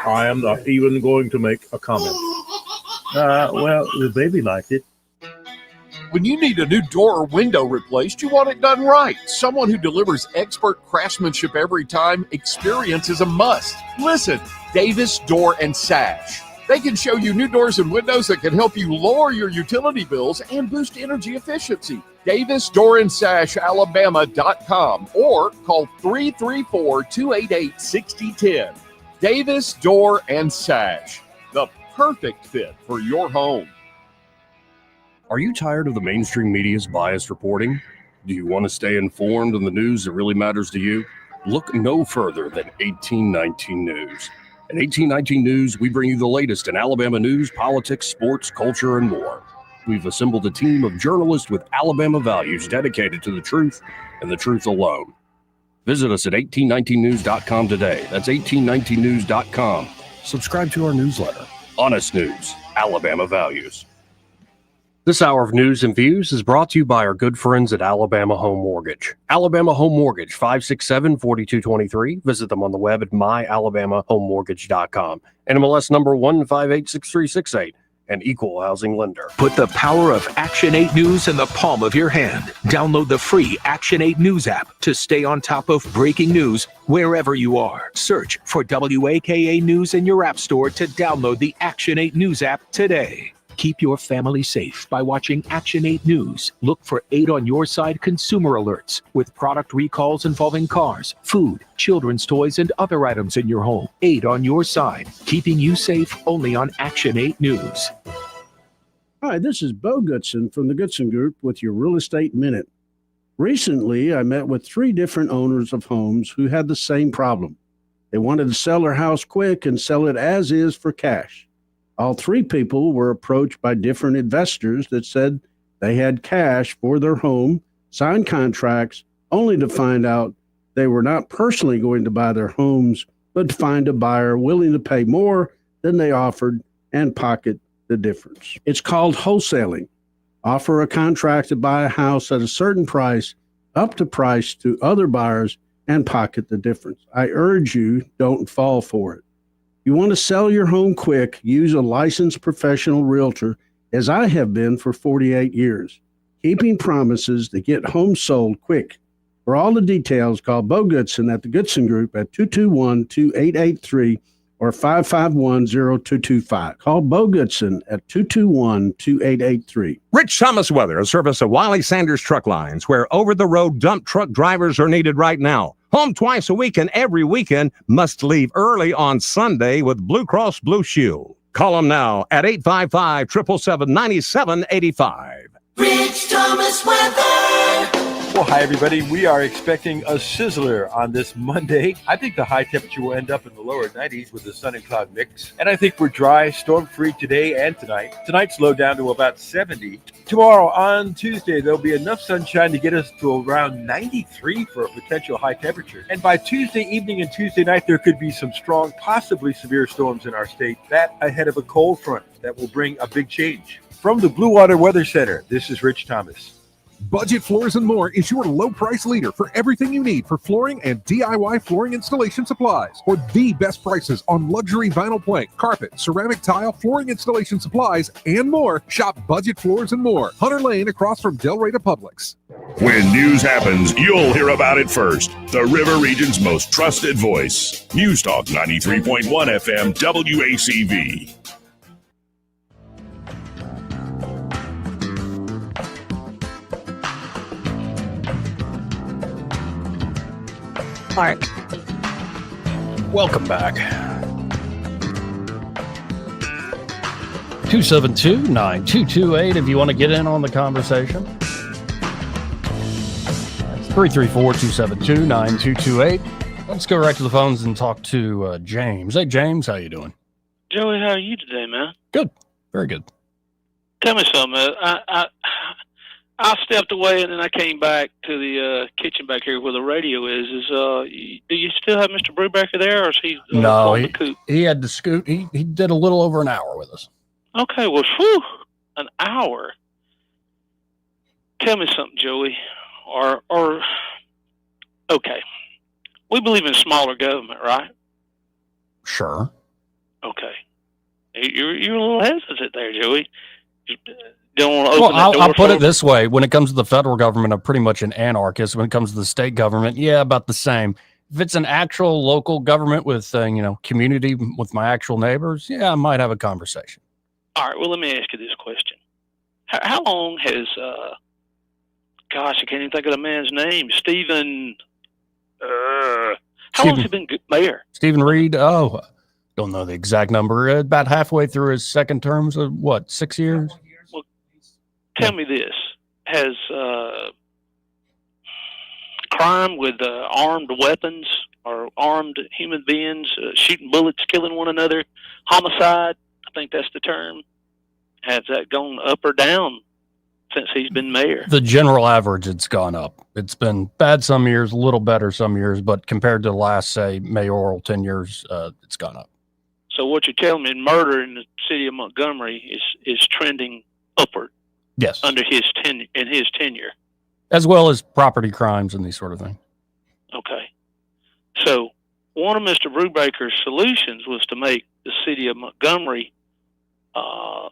I am not even going to make a comment. Well, the baby liked it.
When you need a new door or window replaced, you want it done right. Someone who delivers expert craftsmanship every time. Experience is a must. Listen, Davis Door and Sash. They can show you new doors and windows that can help you lower your utility bills and boost energy efficiency. Davis Door and Sash, Alabama.com or call 334-288-6010. Davis Door and Sash, the perfect fit for your home.
Are you tired of the mainstream media's biased reporting? Do you want to stay informed on the news that really matters to you? Look no further than 1819 News. At 1819 News, we bring you the latest in Alabama news, politics, sports, culture, and more. We've assembled a team of journalists with Alabama values dedicated to the truth and the truth alone. Visit us at 1819news.com today. That's 1819news.com. Subscribe to our newsletter. Honest News, Alabama Values. This hour of news and views is brought to you by our good friends at Alabama Home Mortgage. Alabama Home Mortgage, 567-4223. Visit them on the web at myalabamahomemortgage.com. NMLS number 1586368. An equal housing lender.
Put the power of Action 8 News in the palm of your hand. Download the free Action 8 News app to stay on top of breaking news wherever you are. Search for WAKA News in your app store to download the Action 8 News app today. Keep your family safe by watching Action 8 News. Look for 8 on your side consumer alerts with product recalls involving cars, food, children's toys, and other items in your home. 8 on your side, keeping you safe only on Action 8 News.
Hi, this is Bo Goodson from the Goodson Group with your Real Estate Minute. Recently, I met with 3 different owners of homes who had the same problem. They wanted to sell their house quick and sell it as is for cash. All 3 people were approached by different investors that said they had cash for their home, signed contracts, only to find out they were not personally going to buy their homes, but to find a buyer willing to pay more than they offered and pocket the difference. It's called wholesaling. Offer a contract to buy a house at a certain price, up the price to other buyers, and pocket the difference. I urge you, don't fall for it. You want to sell your home quick, use a licensed professional realtor, as I have been for 48 years, keeping promises to get homes sold quick. For all the details, call Bo Goodson at the Goodson Group at 221-2883 or 551-0225. Call Bo Goodson at 221-2883.
Rich Thomas Weather, a service of Wiley Sanders Truck Lines, where over-the-road dump truck drivers are needed right now. Home twice a week and every weekend, must leave early on Sunday with Blue Cross Blue Shield. Call them now at 855-777-9785.
Rich Thomas Weather.
Well, hi, everybody. We are expecting a sizzler on this Monday. I think the high temperature will end up in the lower 90s with the sun and cloud mix. And I think we're dry, storm-free today and tonight. Tonight's low down to about 70. Tomorrow, on Tuesday, there'll be enough sunshine to get us to around 93 for a potential high temperature. And by Tuesday evening and Tuesday night, there could be some strong, possibly severe storms in our state. That ahead of a cold front that will bring a big change. From the Blue Water Weather Center, this is Rich Thomas.
Budget Floors and More is your low price leader for everything you need for flooring and DIY flooring installation supplies. For the best prices on luxury vinyl plank, carpet, ceramic tile, flooring installation supplies, and more, shop Budget Floors and More, Hunter Lane across from Del Rey to Publix.
When news happens, you'll hear about it first. The River Region's most trusted voice. News Talk 93.1 FM WACV.
Mark. Welcome back. 272-9228 if you want to get in on the conversation. 334-272-9228. Let's go right to the phones and talk to James. Hey, James, how you doing?
Joey, how are you today, man?
Good. Very good.
Tell me something. I stepped away and then I came back to the kitchen back here where the radio is. Do you still have Mr. Brubaker there, or is he
No,
on the coop?
he had to scoot. He did a little over an hour with us.
Okay, well, whew, an hour. Tell me something, Joey. Or okay, we believe in smaller government, right?
Sure.
Okay, you're a little hesitant there, Joey. Don't want to open
Well,
that door
I'll put
for
it this way. When it comes to the federal government, I'm pretty much an anarchist. When it comes to the state government, yeah, about the same. If it's an actual local government with, community with my actual neighbors, yeah, I might have a conversation.
All right, well, let me ask you this question. How long has, I can't even think of the man's name, Stephen, how long has he been mayor?
Stephen Reed, don't know the exact number. About halfway through his second term, so what, 6 years?
Well, tell me this. Has crime with armed weapons or armed human beings, shooting bullets, killing one another, homicide, I think that's the term, has that gone up or down since he's been mayor.
The general average, it's gone up. It's been bad some years, a little better some years, but compared to the last, say, mayoral 10 years, it's gone up.
So what you're telling me, murder in the city of Montgomery is trending upward.
Yes.
Under his tenure.
As well as property crimes and these sort of things.
Okay. So one of Mr. Brubaker's solutions was to make the city of Montgomery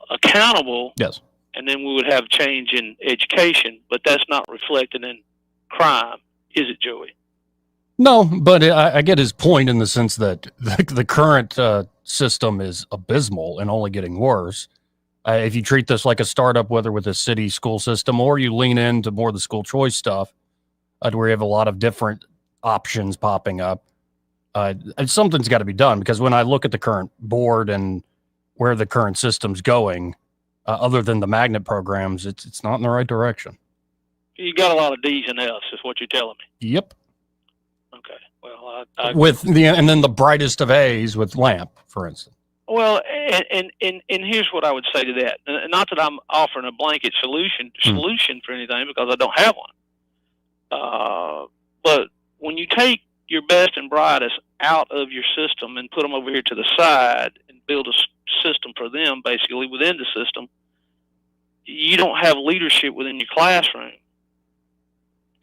accountable.
Yes.
And then we would have change in education, but that's not reflected in crime, is it, Joey?
No, but I get his point in the sense that the current system is abysmal and only getting worse. If you treat this like a startup, whether with a city school system or you lean into more of the school choice stuff, where you have a lot of different options popping up, something's got to be done. Because when I look at the current board and where the current system's going, other than the magnet programs, it's not in the right direction.
You got a lot of D's and F's, is what you're telling me.
Yep.
Okay. Well, I
and then the brightest of A's with LAMP, for instance.
Well, and here's what I would say to that. Not that I'm offering a blanket solution for anything, because I don't have one. But when you take your best and brightest out of your system and put them over here to the side and build a system for them, basically within the system, you don't have leadership within your classroom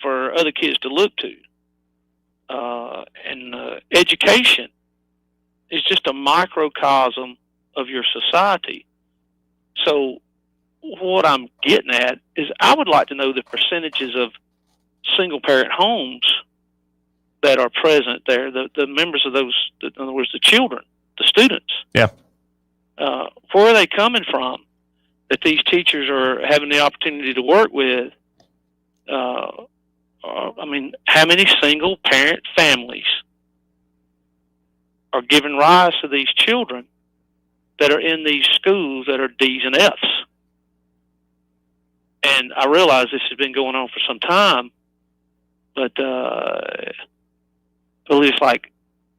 for other kids to look to. And education is just a microcosm of your society. So what I'm getting at is I would like to know the percentages of single parent homes that are present there, the members of those, in other words, the children, the students.
Yeah.
Where are they coming from that these teachers are having the opportunity to work with? I mean, how many single parent families are giving rise to these children that are in these schools that are D's and F's? And I realize this has been going on for some time, but I believe it's like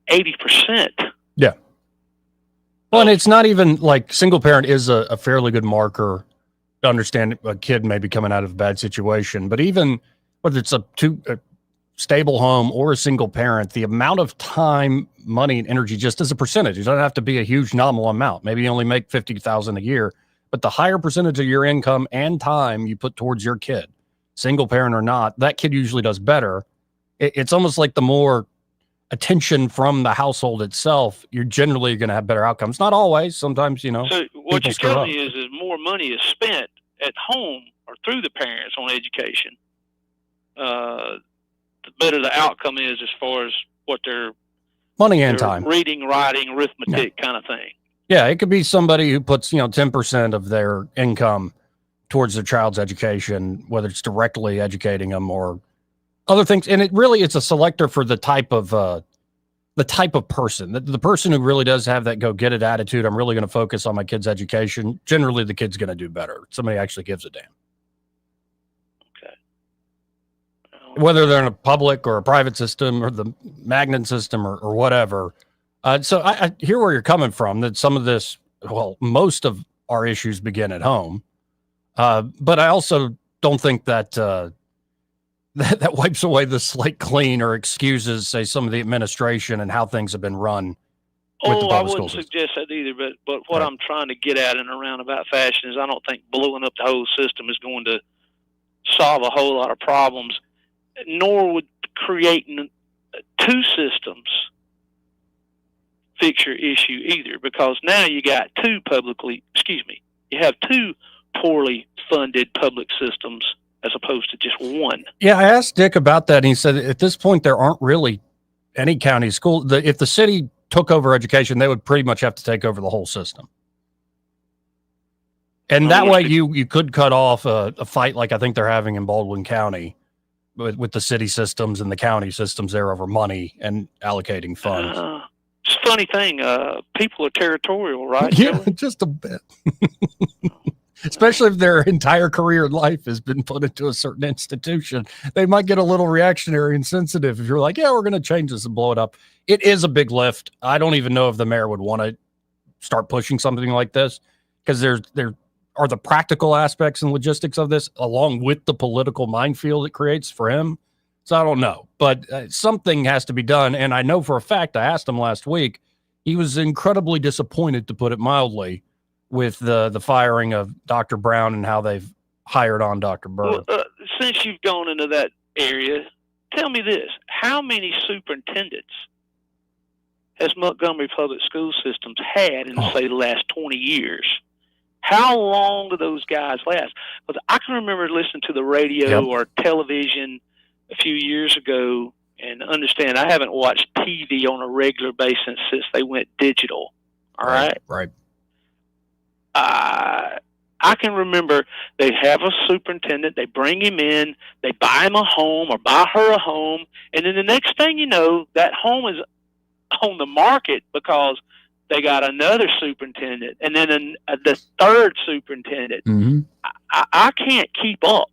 80%.
Yeah. Well, and it's not even like single parent is a fairly good marker to understand a kid may be coming out of a bad situation. But even whether it's a stable home or a single parent, the amount of time, money, and energy just as a percentage, it doesn't have to be a huge nominal amount. Maybe you only make $50,000 a year, but the higher percentage of your income and time you put towards your kid, single parent or not, that kid usually does better. It's almost like the more attention from the household itself, you're generally going to have better outcomes. Not always. Sometimes,
So what you're telling me is more money is spent at home or through the parents on education, the better the outcome is as far as what they're
money and time,
reading, writing, arithmetic kind of thing.
Yeah, it could be somebody who puts 10% of their income towards their child's education, whether it's directly educating them or other things. And it's a selector for the type of person, the person who really does have that go get it attitude. I'm really going to focus on my kid's education. Generally, the kid's going to do better. Somebody actually gives a damn. Whether they're in a public or a private system or the magnet system or whatever. So I hear where you're coming from, that some of this, well, most of our issues begin at home. But I also don't think that that wipes away the slate clean or excuses, say, some of the administration and how things have been run.
I wouldn't suggest that either. But what I'm trying to get at in a roundabout fashion is I don't think blowing up the whole system is going to solve a whole lot of problems, nor would creating two systems fix your issue either, because now you got two poorly funded public systems as opposed to just one.
Yeah, I asked Dick about that, and he said at this point there aren't really any county school. If the city took over education, they would pretty much have to take over the whole system. And that way you could cut off a fight like I think they're having in Baldwin County with the city systems and the county systems there over money and allocating funds.
It's a funny thing. People are territorial, right?
Yeah, just a bit. Especially if their entire career in life has been put into a certain institution. They might get a little reactionary and sensitive if you're like, yeah, we're going to change this and blow it up. It is a big lift. I don't even know if the mayor would want to start pushing something like this, because are the practical aspects and logistics of this, along with the political minefield it creates for him. So I don't know, but something has to be done. And I know for a fact, I asked him last week, he was incredibly disappointed, to put it mildly, with the firing of Dr. Brown and how they've hired on Dr. Bird.
Well, since you've gone into that area, tell me this: how many superintendents has Montgomery Public School Systems had in, say, the last 20 years? How long do those guys last? Because I can remember listening to the radio or television a few years ago, and understand I haven't watched TV on a regular basis since they went digital. All right?
Right.
I can remember they have a superintendent, they bring him in, they buy him a home or buy her a home, and then the next thing you know, that home is on the market because they got another superintendent, and then the third superintendent.
Mm-hmm.
I can't keep up.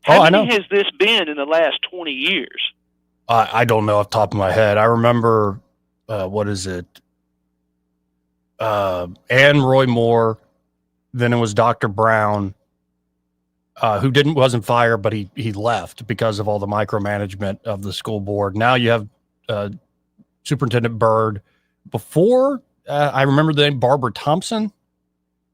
How many has this been in the last 20 years?
I don't know off the top of my head. I remember, what is it? Ann Roy Moore. Then it was Dr. Brown, who wasn't fired, but he left because of all the micromanagement of the school board. Now you have Superintendent Bird. Before, I remember the name Barbara Thompson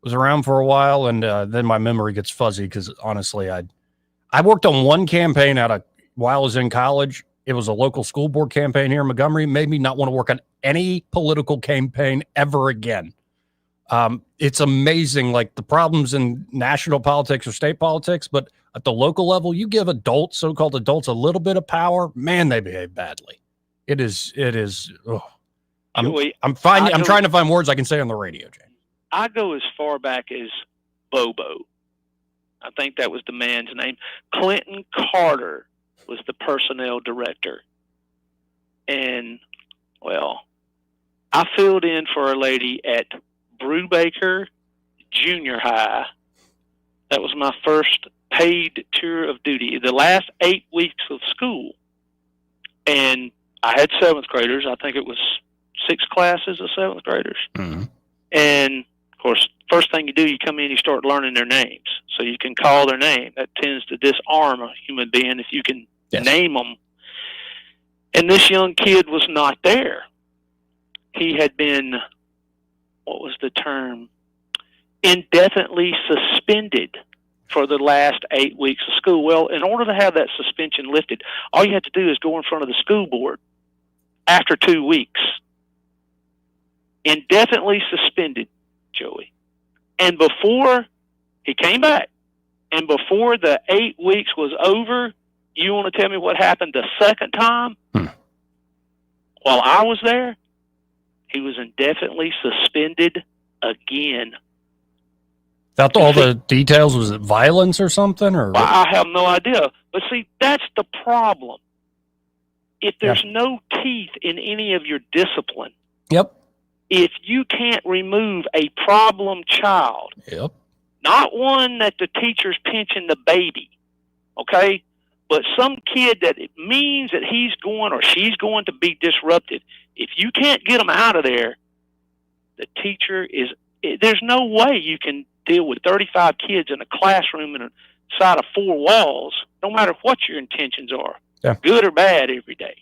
was around for a while, and then my memory gets fuzzy because honestly, I worked on one campaign while I was in college. It was a local school board campaign here in Montgomery. It made me not want to work on any political campaign ever again. It's amazing, like the problems in national politics or state politics, but at the local level, you give so-called adults, a little bit of power, man, they behave badly. It is. Oh. I'm trying to find words I can say on the radio, James.
I go as far back as Bobo. I think that was the man's name. Clinton Carter was the personnel director. And, well, I filled in for a lady at Brubaker Junior High. That was my first paid tour of duty, the last 8 weeks of school. And I had 7th graders. I think it was 6 classes of 7th graders.
Mm-hmm.
And, of course, first thing you do, you come in, you start learning their names. So you can call their name. That tends to disarm a human being if you can name them. And this young kid was not there. He had been, what was the term? Indefinitely suspended for the last 8 weeks of school. Well, in order to have that suspension lifted, all you have to do is go in front of the school board after 2 weeks. Indefinitely suspended, Joey. And before he came back, and before the 8 weeks was over, you want to tell me what happened the second time? While I was there, he was indefinitely suspended again.
Without all the details, was it violence or something? Or
I have no idea. But see, that's the problem. If there's no teeth in any of your discipline, if you can't remove a problem child, not one that the teacher's pinching the baby, okay, but some kid that it means that he's going or she's going to be disrupted, if you can't get them out of there, the teacher there's no way you can deal with 35 kids in a classroom inside of 4 walls, no matter what your intentions are, good or bad, every day.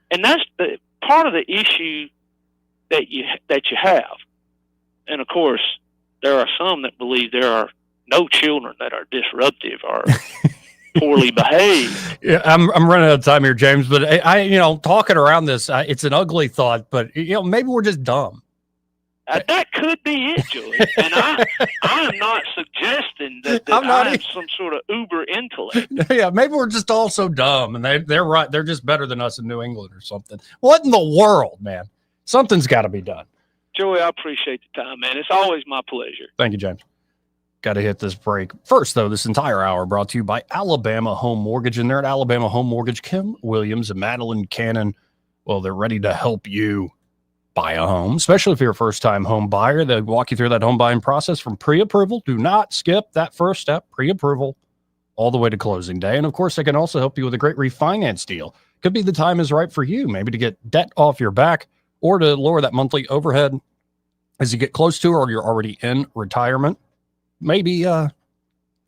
And that's the part of the issue that you have. And of course, there are some that believe there are no children that are disruptive or poorly behaved.
Yeah, I'm running out of time here, James. But I talking around this, it's an ugly thought. But maybe we're just dumb.
That could be it, Joey. And I am not suggesting that I'm some sort of uber intellect.
Yeah, maybe we're just all so dumb, and they're right. They're just better than us in New England or something. What in the world, man? Something's got to be done.
Joey, I appreciate the time, man. It's always my pleasure.
Thank you, James. Got to hit this break. First, though, this entire hour brought to you by Alabama Home Mortgage. And they're at Alabama Home Mortgage. Kim Williams and Madeline Cannon, well, they're ready to help you buy a home, especially if you're a first-time home buyer. They walk you through that home buying process from pre-approval. Do not skip that first step, pre-approval, all the way to closing day. And, of course, they can also help you with a great refinance deal. Could be the time is right for you, maybe to get debt off your back or to lower that monthly overhead as you get close to or you're already in retirement. maybe you're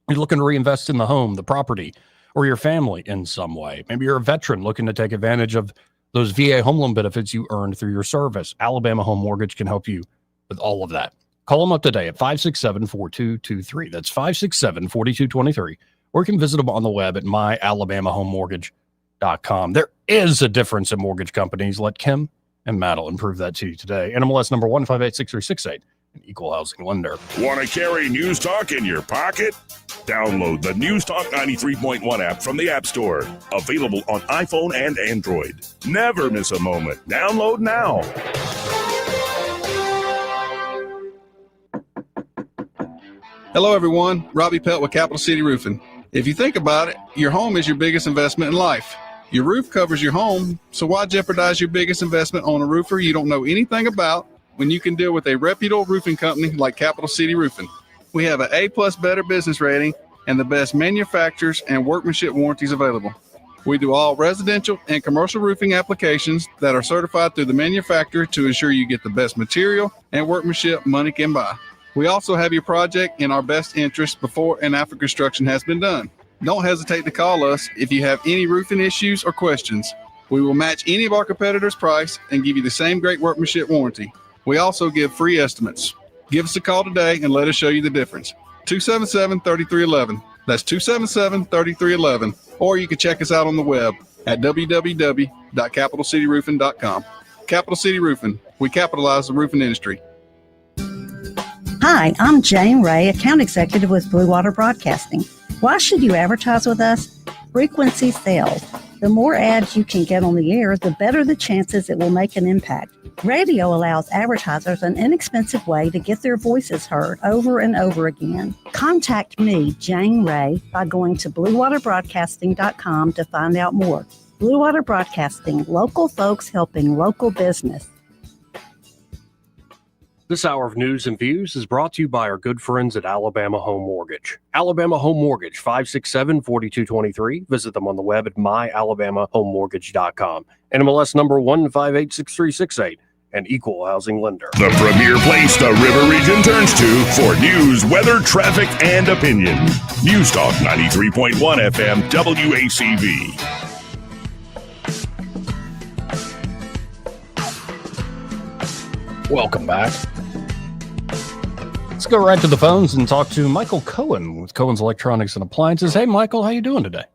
looking to reinvest in the home, the property, or your family in some way. Maybe you're a veteran looking to take advantage of those VA home loan benefits you earned through your service. Alabama Home Mortgage can help you with all of that. Call them up today at 567-4223. That's 567-4223. Or you can visit them on the web at myalabamahomemortgage.com. There is a difference in mortgage companies. Let Kim and Matt will improve that to you today. NMLS number 1586368, an equal housing lender.
Want to carry News Talk in your pocket? Download the News Talk 93.1 app from the App Store. Available on iPhone and Android. Never miss a moment. Download now.
Hello, everyone. Robbie Pelt with Capital City Roofing. If you think about it, your home is your biggest investment in life. Your roof covers your home, so why jeopardize your biggest investment on a roofer you don't know anything about when you can deal with a reputable roofing company like Capital City Roofing? We have an A+ Better Business rating and the best manufacturers and workmanship warranties available. We do all residential and commercial roofing applications that are certified through the manufacturer to ensure you get the best material and workmanship money can buy. We also have your project in our best interest before and after construction has been done. Don't hesitate to call us if you have any roofing issues or questions. We will match any of our competitors' price and give you the same great workmanship warranty. We also give free estimates. Give us a call today and let us show you the difference. 277-3311. That's 277-3311. Or you can check us out on the web at www.capitalcityroofing.com. Capital City Roofing. We capitalize the roofing industry.
Hi, I'm Jane Ray, account executive with Blue Water Broadcasting. Why should you advertise with us? Frequency sells. The more ads you can get on the air, the better the chances it will make an impact. Radio allows advertisers an inexpensive way to get their voices heard over and over again. Contact me, Jane Ray, by going to bluewaterbroadcasting.com to find out more. Blue Water Broadcasting, local folks helping local business.
This hour of news and views is brought to you by our good friends at Alabama Home Mortgage. Alabama Home Mortgage, 567-4223. Visit them on the web at myalabamahomemortgage.com. NMLS number 1586368, an equal housing lender.
The premier place the River Region turns to for news, weather, traffic, and opinion. News Talk 93.1 FM WACV.
Welcome back. Let's go right to the phones and talk to Michael Cohen with Cohen's Electronics and Appliances. Hey, Michael, how you doing today?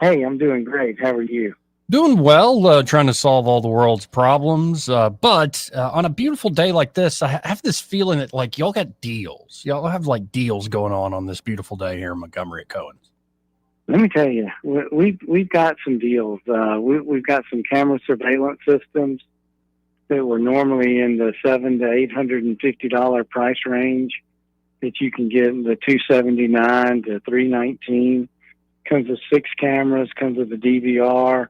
Hey, I'm doing great. How are you?
Doing well, trying to solve all the world's problems. But on a beautiful day like this, I have this feeling that like y'all got deals. Y'all have like deals going on this beautiful day here in Montgomery at Cohen's.
Let me tell you, we've got some deals. We've got some camera surveillance systems that were normally in the $700 to $850 price range that you can get in the $279 to $319. Comes with 6 cameras, comes with a DVR.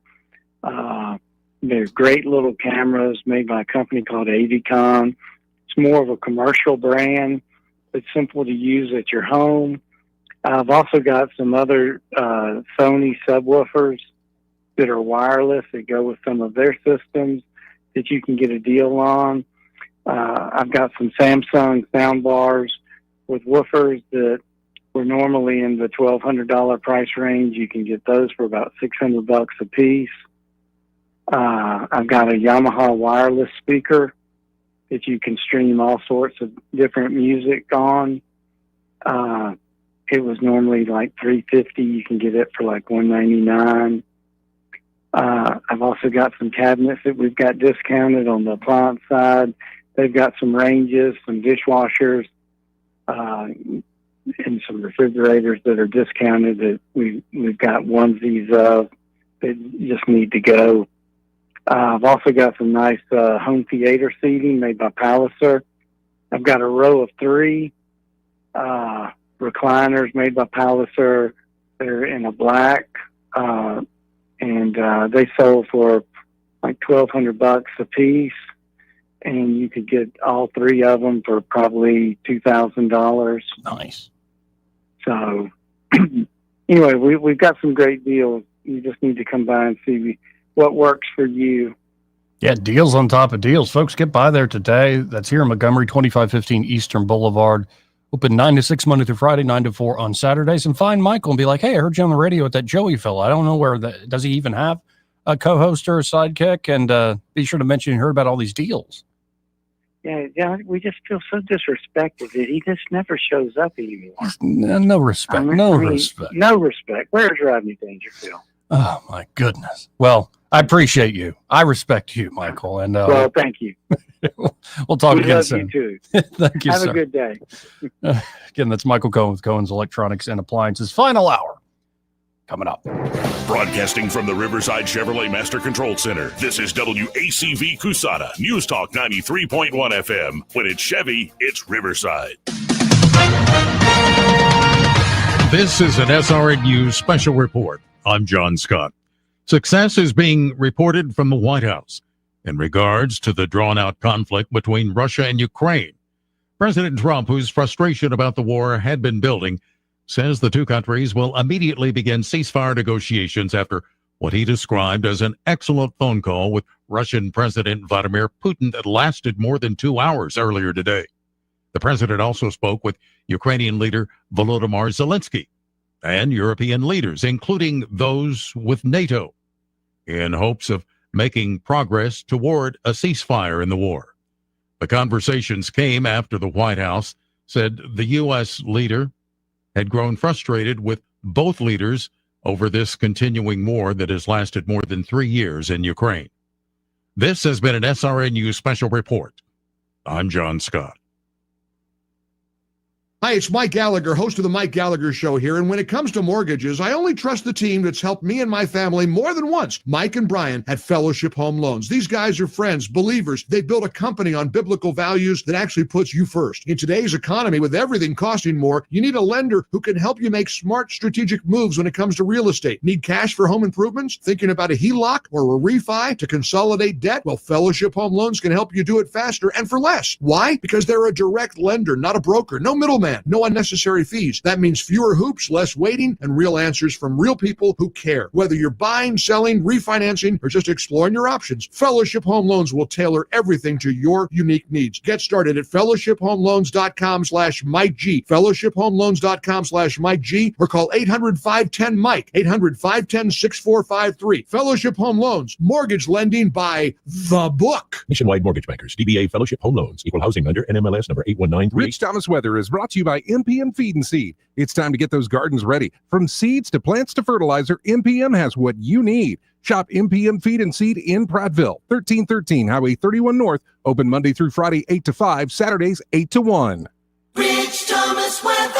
They're great little cameras made by a company called Avicon. It's more of a commercial brand. It's simple to use at your home. I've also got some other Sony subwoofers that are wireless that go with some of their systems that you can get a deal on. I've got some Samsung sound bars with woofers that were normally in the $1,200 price range. You can get those for about $600 a piece. I've got a Yamaha wireless speaker that you can stream all sorts of different music on. It was normally like $350. You can get it for like $199. I've also got some cabinets that we've got discounted on the appliance side. They've got some ranges, some dishwashers, and some refrigerators that are discounted that we've got onesies of that just need to go. I've also got some nice home theater seating made by Palliser. I've got a row of 3 recliners made by Palliser. They're in a black, and they sold for like $1,200 a piece, and you could get all 3 of them for probably $2,000.
Nice.
So anyway, we've got some great deals. You just need to come by and see what works for you.
Yeah, deals on top of deals. Folks, get by there today. That's here in Montgomery, 2515 Eastern Boulevard, Open 9 to 6 Monday through Friday, 9 to 4 on Saturdays. And find Michael and be like, hey, I heard you on the radio with that Joey fella. I don't know where that, does he even have a co-host or a sidekick? And be sure to mention you heard about all these deals.
Yeah, we just feel so disrespected that he just never shows up anymore.
No respect. No respect.
No respect. Where's Rodney Dangerfield?
Oh, my goodness. Well, I appreciate you. I respect you, Michael. And
well, thank you.
We'll talk
We
again
love
soon.
you too.
Thank you,
Have
sir.
a good day.
Again, that's Michael Cohen with Cohen's Electronics and Appliances. Final hour coming up.
Broadcasting from the Riverside Chevrolet Master Control Center, this is WACV Cusana, News Talk 93.1 FM. When it's Chevy, it's Riverside.
This is an SRN News special report. I'm John Scott. Success is being reported from the White House in regards to the drawn-out conflict between Russia and Ukraine. President Trump, whose frustration about the war had been building, says the two countries will immediately begin ceasefire negotiations after what he described as an excellent phone call with Russian President Vladimir Putin that lasted more than 2 hours earlier today. The president also spoke with Ukrainian leader Volodymyr Zelensky and European leaders, including those with NATO, in hopes of making progress toward a ceasefire in the war. The conversations came after the White House said the U.S. leader had grown frustrated with both leaders over this continuing war that has lasted more than 3 years in Ukraine. This has been an SRN News special report. I'm John Scott.
Hi, it's Mike Gallagher, host of the Mike Gallagher Show here. And when it comes to mortgages, I only trust the team that's helped me and my family more than once, Mike and Brian at Fellowship Home Loans. These guys are friends, believers. They built a company on biblical values that actually puts you first. In today's economy, with everything costing more, you need a lender who can help you make smart strategic moves when it comes to real estate. Need cash for home improvements? Thinking about a HELOC or a refi to consolidate debt? Well, Fellowship Home Loans can help you do it faster and for less. Why? Because they're a direct lender, not a broker. No middleman. No unnecessary fees. That means fewer hoops, less waiting, and real answers from real people who care. Whether you're buying, selling, refinancing, or just exploring your options, Fellowship Home Loans will tailor everything to your unique needs. Get started at fellowshiphomeloans.com/Mike G. fellowshiphomeloans.com/Mike G, or call 800-510-MIKE, 800-510-6453. Fellowship Home Loans, mortgage lending by the book.
Nationwide Mortgage Bankers, DBA Fellowship Home Loans, Equal Housing Lender, NMLS number 8193.
Rich Thomas Weather is brought to you by MPM Feed and Seed. It's time to get those gardens ready. From seeds to plants to fertilizer, MPM has what you need. Shop MPM Feed and Seed in Prattville, 1313 Highway 31 North. Open Monday through Friday, 8 to 5, Saturdays, 8 to 1.
Rich Thomas Weather.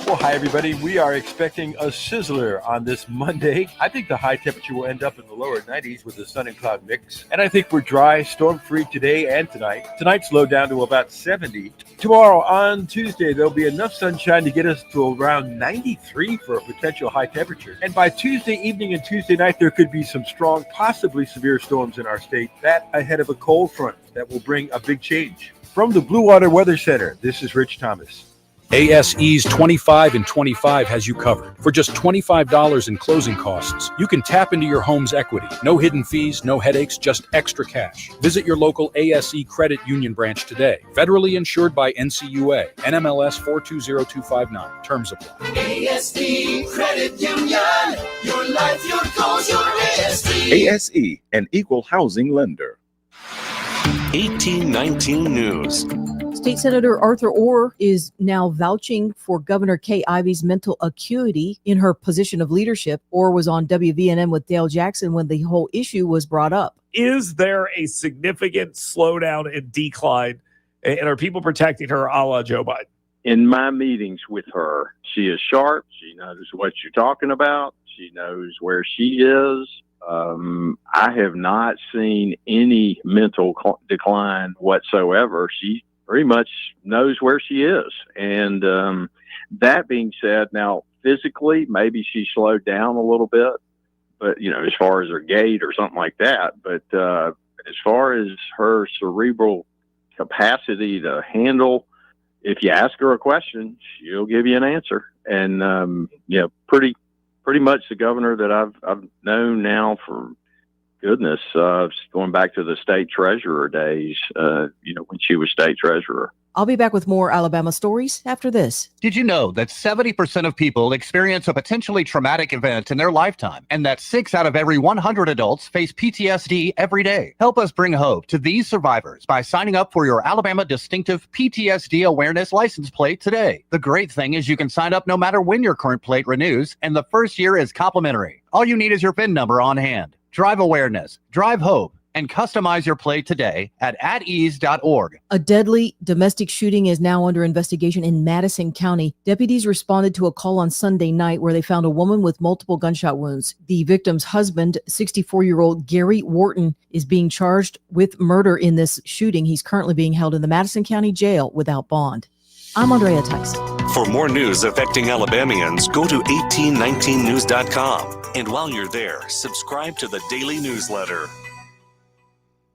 Well, hi, everybody. We are expecting a sizzler on this Monday. I think the high temperature will end up in the lower 90s with the sun and cloud mix. And I think we're dry, storm-free today and tonight. Tonight's low down to about 70. Tomorrow on Tuesday, there'll be enough sunshine to get us to around 93 for a potential high temperature. And by Tuesday evening and Tuesday night, there could be some strong, possibly severe storms in our state. That ahead of a cold front that will bring a big change. From the Blue Water Weather Center, this is Rich Thomas.
ASE's 25 and 25 has you covered. For just $25 in closing costs, you can tap into your home's equity. No hidden fees, no headaches, just extra cash. Visit your local ASE Credit Union branch today. Federally insured by NCUA, NMLS 420259. Terms apply.
ASE Credit Union. Your life, your goals, your ASE.
ASE, an equal housing lender.
1819 News.
State Senator Arthur Orr is now vouching for Governor Kay Ivey's mental acuity in her position of leadership. Orr was on WVNM with Dale Jackson when the whole issue was brought up.
Is there a significant slowdown and decline? And are people protecting her a la Joe Biden?
In my meetings with her, she is sharp. She knows what you're talking about. She knows where she is. I have not seen any mental decline whatsoever. She pretty much knows where she is. And that being said, now physically, maybe she slowed down a little bit, but, you know, as far as her gait or something like that. But as far as her cerebral capacity to handle, if you ask her a question, she'll give you an answer. And, you know, pretty much the governor that I've known now for goodness, going back to the state treasurer days, you know, when she was state treasurer.
I'll be back with more Alabama stories after this.
Did you know that 70% of people experience a potentially traumatic event in their lifetime, and that 6 out of every 100 adults face PTSD every day? Help us bring hope to these survivors by signing up for your Alabama Distinctive PTSD Awareness License Plate today. The great thing is you can sign up no matter when your current plate renews, and the first year is complimentary. All you need is your VIN number on hand. Drive awareness, drive hope, and customize your plate today at atease.org.
A deadly domestic shooting is now under investigation in Madison County. Deputies responded to a call on Sunday night where they found a woman with multiple gunshot wounds. The victim's husband, 64-year-old Gary Wharton, is being charged with murder in this shooting. He's currently being held in the Madison County Jail without bond. I'm Andrea Tyson.
For more news affecting Alabamians, go to 1819news.com. And while you're there, subscribe to the daily newsletter.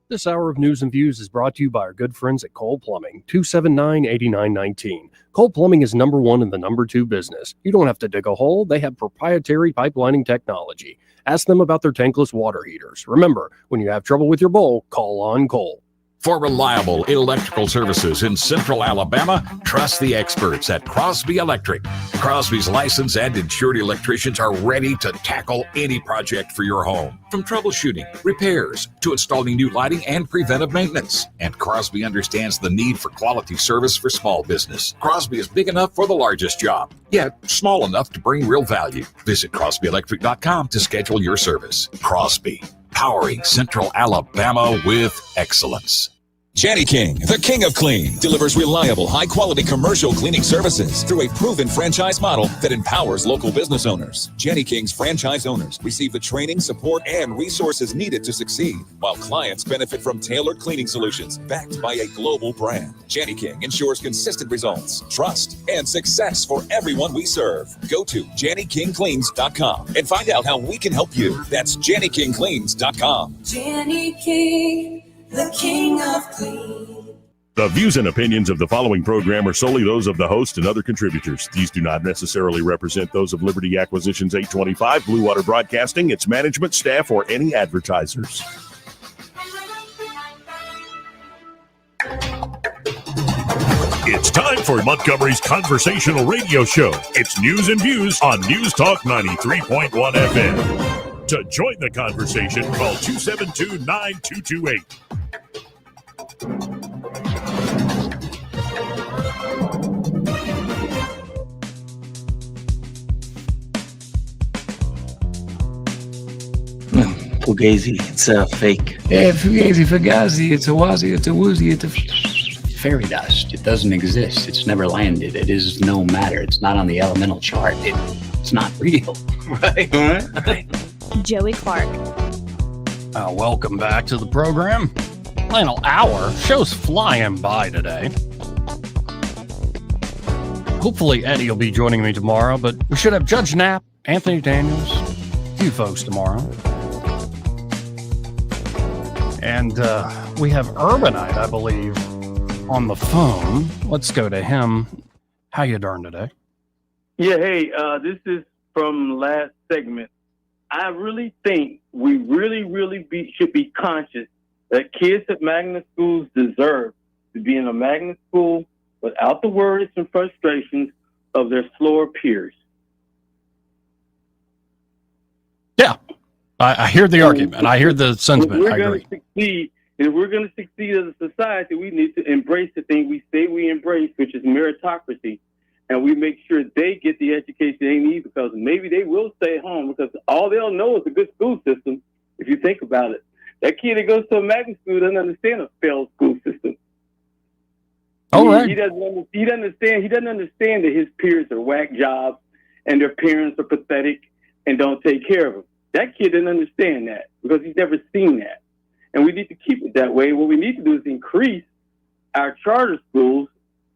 This hour of news and views is brought to you by our good friends at Cole Plumbing, 279-8919. Cole Plumbing is number one in the number two business. You don't have to dig a hole. They have proprietary pipelining technology. Ask them about their tankless water heaters. Remember, when you have trouble with your bowl, call on Cole.
For reliable electrical services in Central Alabama, trust the experts at Crosby Electric. Crosby's licensed and insured electricians are ready to tackle any project for your home. From troubleshooting, repairs, to installing new lighting and preventive maintenance. And Crosby understands the need for quality service for small business. Crosby is big enough for the largest job, yet small enough to bring real value. Visit CrosbyElectric.com to schedule your service. Crosby, powering Central Alabama with excellence.
Jenny King, the king of clean, delivers reliable, high-quality commercial cleaning services through a proven franchise model that empowers local business owners. Jenny King's franchise owners receive the training, support, and resources needed to succeed, while clients benefit from tailored cleaning solutions backed by a global brand. Jenny King ensures consistent results, trust, and success for everyone we serve. Go to JennyKingCleans.com and find out how we can help you. That's JennyKingCleans.com.
Jenny King, the king of clean.
The views and opinions of the following program are solely those of the host and other contributors. These do not necessarily represent those of Liberty Acquisitions 825, Blue Water Broadcasting, its management, staff, or any advertisers. It's time for Montgomery's conversational radio show. It's news and views on News Talk 93.1 FM. To join the conversation, call 272-9228.
Fugazi, it's a fake.
Yeah, Fugazi, Fugazi, it's a wazi, it's a woozy, it's a fairy dust. It doesn't exist. It's never landed. It is no matter. It's not on the elemental chart. It's not real. Right?
Joey Clark.
Welcome back to the program. Final hour. Show's flying by today. Hopefully Eddie will be joining me tomorrow, but we should have Judge Knapp, Anthony Daniels, a few folks tomorrow. And we have Urbanite, I believe, on the phone. Let's go to him. How you darn today?
Yeah, hey, this is from last segment. I really think we really should be conscious that kids at magnet schools deserve to be in a magnet school without the worries and frustrations of their slower peers.
Yeah, I hear the argument. I hear the sentiment. I agree.
If we're going to succeed as a society, we need to embrace the thing we say we embrace, which is meritocracy. And we make sure they get the education they need, because maybe they will stay at home, because all they'll know is a good school system, if you think about it. That kid that goes to a magnet school doesn't understand a failed school system.
All right.
He doesn't understand that his peers are whack jobs and their parents are pathetic and don't take care of him. That kid didn't understand that because he's never seen that. And we need to keep it that way. What we need to do is increase our charter schools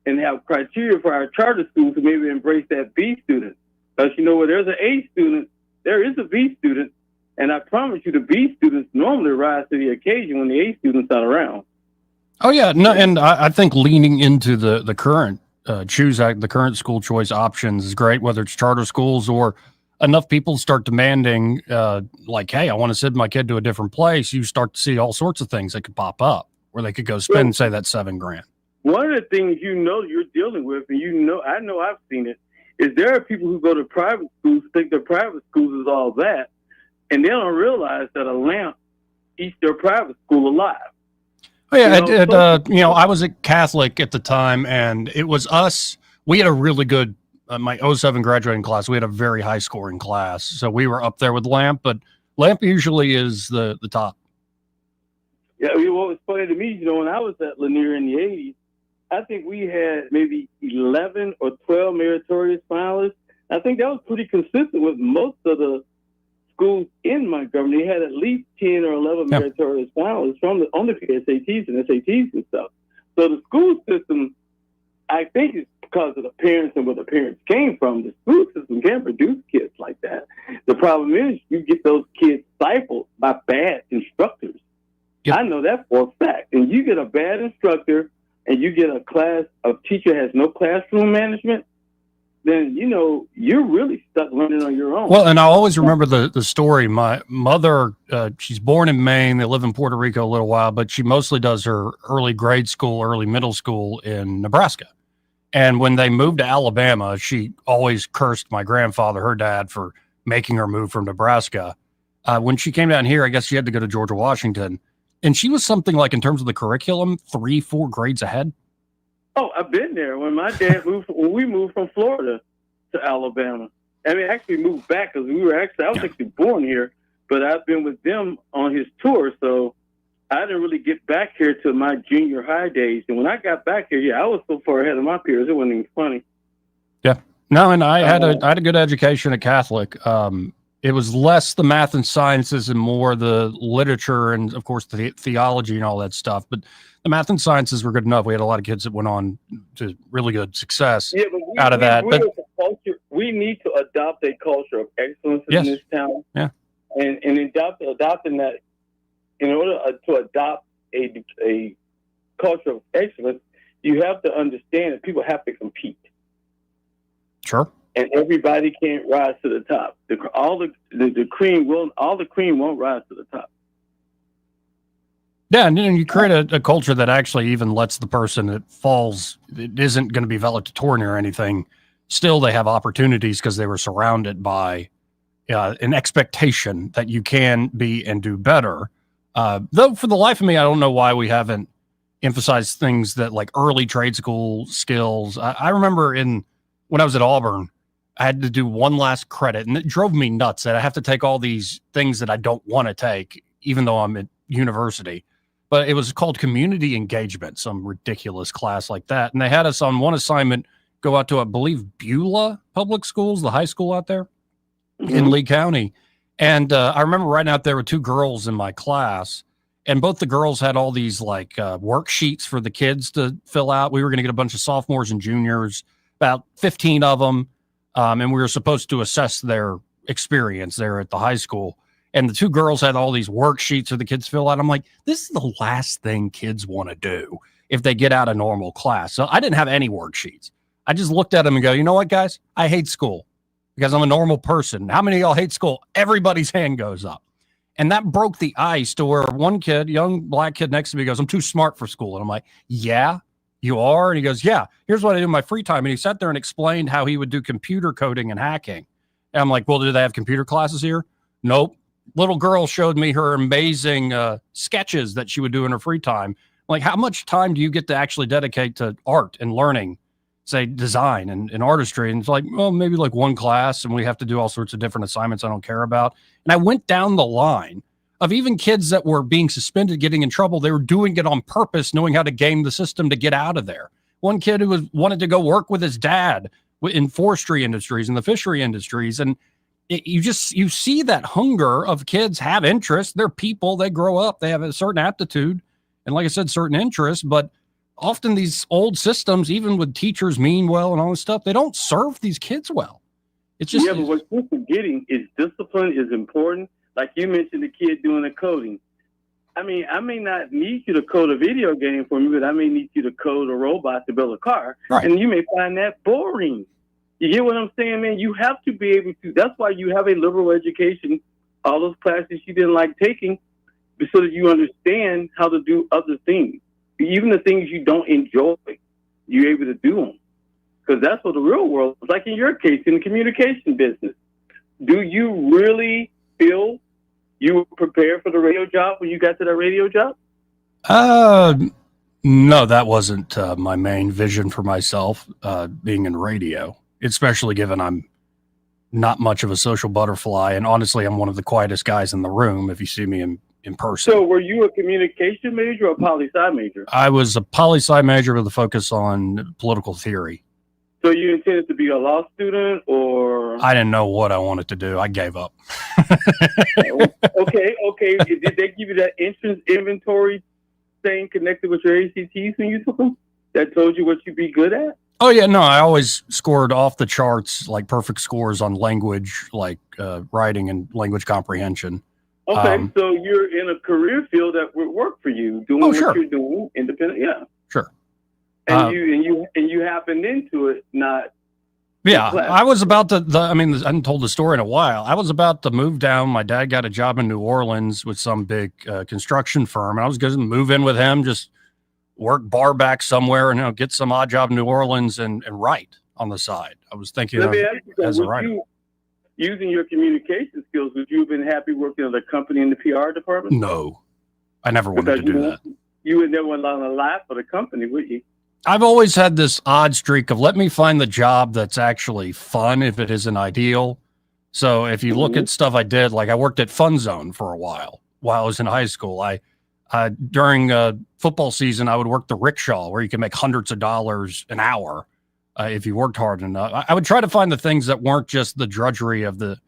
and have criteria for our charter schools to maybe embrace that B student. Because, where there's an A student, there is a B student. And I promise you, the B students normally rise to the occasion when the A students are around.
Oh, yeah. No, and I think leaning into the current the current school choice options is great, whether it's charter schools or enough people start demanding, like, hey, I want to send my kid to a different place. You start to see all sorts of things that could pop up where they could go spend, say, that $7,000.
one of the things you're dealing with, and I know I've seen it, is there are people who go to private schools, think their private schools is all that, and they don't realize that a lamp eats their private school alive.
Oh, yeah, I was a Catholic at the time, and it was us. We had a really good, my 07 graduating class, we had a very high scoring class. So we were up there with Lamp, but Lamp usually is the top.
Yeah, what was funny to me, when I was at Lanier in the 80s, I think we had maybe 11 or 12 meritorious finalists. I think that was pretty consistent with most of the schools in Montgomery. They had at least 10 or 11 meritorious finalists on the SATs and stuff. So the school system, I think it's because of the parents and where the parents came from. The school system can't produce kids like that. The problem is you get those kids stifled by bad instructors. Yep. I know that for a fact. And you get a bad instructor and you get a teacher has no classroom management, then, you're really stuck learning on your own.
Well, and I always remember the story. My mother, she's born in Maine. They live in Puerto Rico a little while, but she mostly does her early grade school, early middle school in Nebraska. And when they moved to Alabama, she always cursed my grandfather, her dad, for making her move from Nebraska. When she came down here, I guess she had to go to Georgia Washington. And she was something like, in terms of the curriculum, 3-4 grades ahead.
Oh, I've been there. When my dad when we moved from Florida to Alabama. I mean, actually moved back because I was actually born here, but I've been with them on his tour. So I didn't really get back here to my junior high days. And when I got back here, I was so far ahead of my peers, it wasn't even funny.
Yeah. No, and I had a good education at Catholic. It was less the math and sciences and more the literature and, of course, the theology and all that stuff. But the math and sciences were good enough. We had a lot of kids that went on to really good success out of that. But
we need to adopt a culture of excellence in this town.
Yeah.
And adopting that, in order to adopt a culture of excellence, you have to understand that people have to compete.
Sure.
And everybody can't rise to the top. All the cream won't rise to the top.
Yeah, and you create a culture that actually even lets the person that falls, it isn't going to be valedictorian or anything. Still, they have opportunities because they were surrounded by an expectation that you can be and do better. Though for the life of me, I don't know why we haven't emphasized things that like early trade school skills. I remember when I was at Auburn, I had to do one last credit, and it drove me nuts that I have to take all these things that I don't want to take, even though I'm at university. But it was called community engagement, some ridiculous class like that. And they had us on one assignment go out to, I believe, Beulah Public Schools, the high school out there in Lee County. And I remember riding out there with two girls in my class, and both the girls had all these like worksheets for the kids to fill out. We were going to get a bunch of sophomores and juniors, about 15 of them. And we were supposed to assess their experience there at the high school. And the two girls had all these worksheets for the kids to fill out. I'm like, this is the last thing kids want to do if they get out of normal class. So I didn't have any worksheets. I just looked at them and go, you know what, guys? I hate school because I'm a normal person. How many of y'all hate school? Everybody's hand goes up. And that broke the ice to where one kid, young black kid next to me goes, I'm too smart for school. And I'm like, yeah, you are? And he goes, yeah, here's what I do in my free time. And he sat there and explained how he would do computer coding and hacking. And I'm like, well, do they have computer classes here? Nope. Little girl showed me her amazing sketches that she would do in her free time. Like, how much time do you get to actually dedicate to art and learning, say, design and artistry? And it's like, well, maybe like one class, and we have to do all sorts of different assignments I don't care about. And I went down the line of even kids that were being suspended, getting in trouble. They were doing it on purpose, knowing how to game the system to get out of there. One kid who wanted to go work with his dad in forestry industries and the fishery industries. And you see that hunger of kids have interests. They're people, they grow up, they have a certain aptitude. And like I said, certain interests, but often these old systems, even with teachers mean well and all this stuff, they don't serve these kids well. It's just,
but what you're forgetting is discipline is important. Like you mentioned, the kid doing the coding. I mean, I may not need you to code a video game for me, but I may need you to code a robot to build a car. Right. And you may find that boring. You get what I'm saying, man? You have to be able to. That's why you have a liberal education, all those classes you didn't like taking, so that you understand how to do other things. even the things you don't enjoy, you're able to do them. Because that's what the real world is like in your case, in the communication business. Do you really feel you were prepared for the radio job when you got to that radio job?
No, that wasn't my main vision for myself, being in radio, especially given I'm not much of a social butterfly. And honestly, I'm one of the quietest guys in the room if you see me in person.
So were you a communication major or a poli-sci major?
I was a poli-sci major with a focus on political theory.
So you intended to be a law student, or?
I didn't know what I wanted to do. I gave up.
Okay. Did they give you that entrance inventory thing connected with your ACTs when you took them? That told you what you'd be good at?
Oh, yeah. No, I always scored off the charts, like perfect scores on language, like writing and language comprehension.
Okay, so you're in a career field that would work for you, doing what you're doing, independent. Yeah.
Sure.
And you happened into it, not.
Yeah, I was about to. I haven't told the story in a while. I was about to move down. My dad got a job in New Orleans with some big construction firm, and I was going to move in with him, just work bar back somewhere, and get some odd job in New Orleans and write on the side. I was thinking as a writer.
Using your communication skills, would you have been happy working at a company in the PR department?
No, I never wanted to do that.
You would never want to lie for the company, would you?
I've always had this odd streak of let me find the job that's actually fun if it isn't ideal. So if you look at stuff I did, like I worked at Fun Zone for a while I was in high school. I during football season, I would work the rickshaw where you can make hundreds of dollars an hour if you worked hard enough. I would try to find the things that weren't just the drudgery of the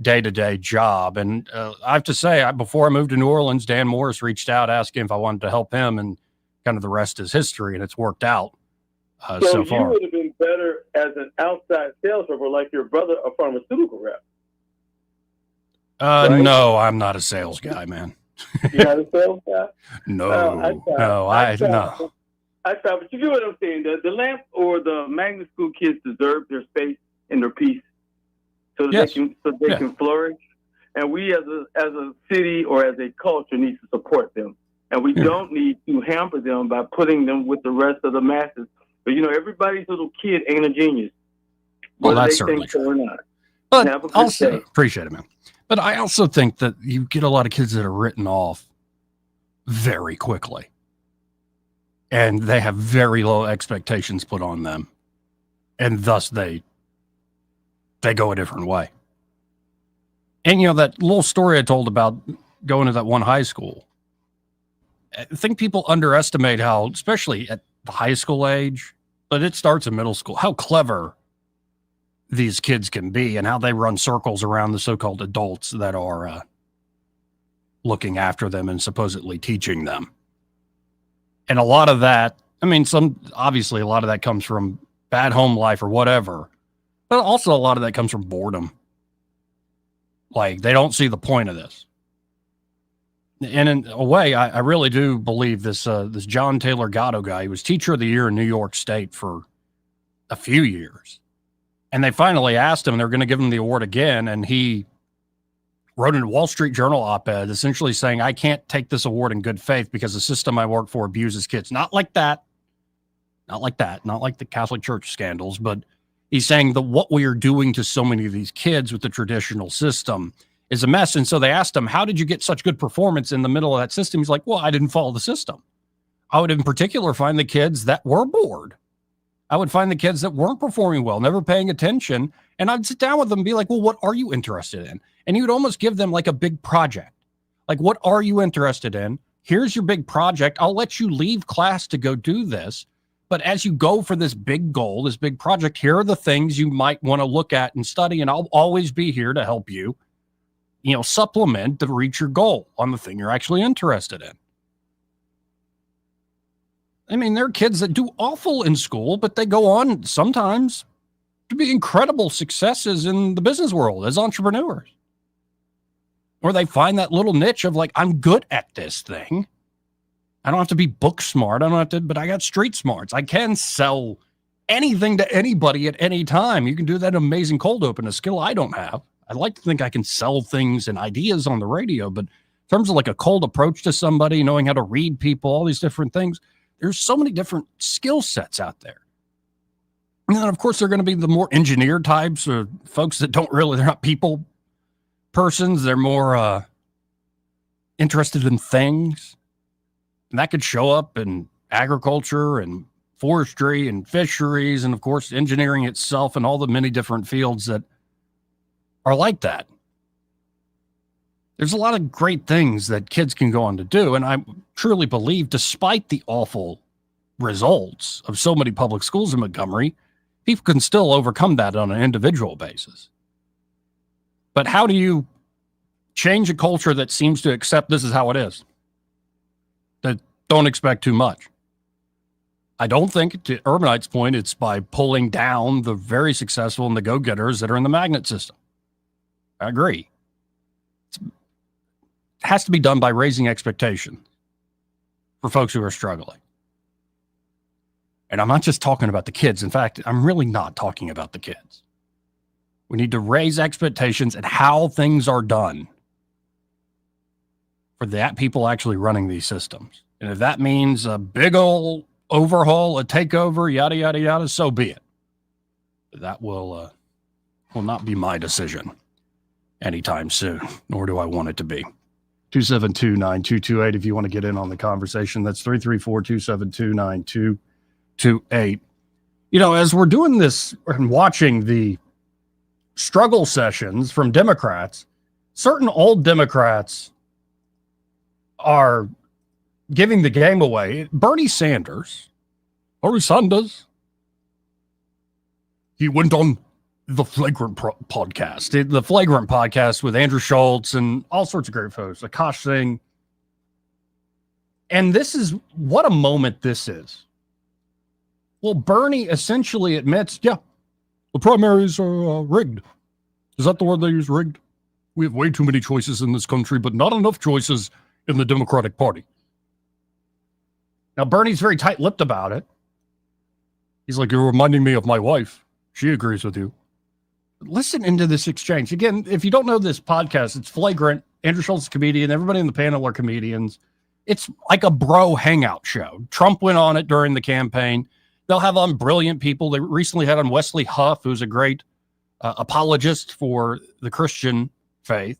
day-to-day job. And I have to say, before I moved to New Orleans, Dan Morris reached out asking if I wanted to help him, and kind of the rest is history, and it's worked out so far.
You would have been better as an outside sales rep, or like your brother, a pharmaceutical rep. Right?
No, I'm not a sales guy, man.
You're not a sales guy?
No. I
try, but you get what I'm saying. The Lamp or the magnet school kids deserve their space and their peace, so that they can flourish. And we as a city or as a culture need to support them. And we don't need to hamper them by putting them with the rest of the masses. But everybody's little kid ain't a genius.
Well, that's certainly true.
Or not.
But also, appreciate it, man. But I also think that you get a lot of kids that are written off very quickly, and they have very low expectations put on them, and thus they go a different way. And that little story I told about going to that one high school, I think people underestimate how, especially at the high school age, but it starts in middle school, how clever these kids can be and how they run circles around the so-called adults that are looking after them and supposedly teaching them. And a lot of that, obviously a lot of that comes from bad home life or whatever, but also a lot of that comes from boredom. Like, they don't see the point of this. And in a way, I really do believe this John Taylor Gatto guy, he was teacher of the year in New York State for a few years. And they finally asked him, and they're going to give him the award again. And he wrote in a Wall Street Journal op-ed essentially saying, I can't take this award in good faith because the system I work for abuses kids. Not like that. Not like the Catholic Church scandals, but he's saying that what we are doing to so many of these kids with the traditional system is a mess. And so they asked him, how did you get such good performance in the middle of that system? He's like, well, I didn't follow the system. I would in particular find the kids that were bored. I would find the kids that weren't performing well, never paying attention. And I'd sit down with them and be like, well, what are you interested in? And he would almost give them like a big project. Like, what are you interested in? Here's your big project. I'll let you leave class to go do this. But as you go for this big goal, this big project, here are the things you might want to look at and study. And I'll always be here to help you, supplement to reach your goal on the thing you're actually interested in. There are kids that do awful in school, but they go on sometimes to be incredible successes in the business world as entrepreneurs. Or they find that little niche of like, I'm good at this thing. I don't have to be book smart. But I got street smarts. I can sell anything to anybody at any time. You can do that amazing cold open, a skill I don't have. I'd like to think I can sell things and ideas on the radio, but in terms of like a cold approach to somebody, knowing how to read people, all these different things, There's so many different skill sets out there. And then, of course, they're going to be the more engineer types or folks that they're not people persons. They're more interested in things. And that could show up in agriculture and forestry and fisheries and, of course, engineering itself and all the many different fields that are like that. There's a lot of great things that kids can go on to do. And I truly believe, despite the awful results of so many public schools in Montgomery, people can still overcome that on an individual basis. But how do you change a culture that seems to accept this is how it is? That don't expect too much. I don't think, to Urbanite's point, it's by pulling down the very successful and the go-getters that are in the magnet system. I agree. It has to be done by raising expectations for folks who are struggling. And I'm not just talking about the kids. In fact, I'm really not talking about the kids. We need to raise expectations at how things are done for that people actually running these systems. And if that means a big old overhaul, a takeover, yada, yada, yada, so be it. That will not be my decision anytime soon, nor do I want it to be. 272-9228 if you want to get in on the conversation. That's 334-272-9228. You know, as we're doing this and watching the struggle sessions from Democrats, certain old Democrats are giving the game away. Bernie Sanders, he went on the Flagrant podcast with Andrew Schultz and all sorts of great folks, Akash Singh. And this is what a moment this is. Well, Bernie essentially admits, yeah, the primaries are rigged. Is that the word they use, rigged? We have way too many choices in this country, but not enough choices in the Democratic Party. Now, Bernie's very tight-lipped about it. He's like, you're reminding me of my wife. She agrees with you. Listen into this exchange. Again, if you don't know this podcast, it's Flagrant. Andrew Schultz is a comedian. Everybody in the panel are comedians. It's like a bro hangout show. Trump went on it during the campaign. They'll have on brilliant people. They recently had on Wesley Huff, who's a great apologist for the Christian faith.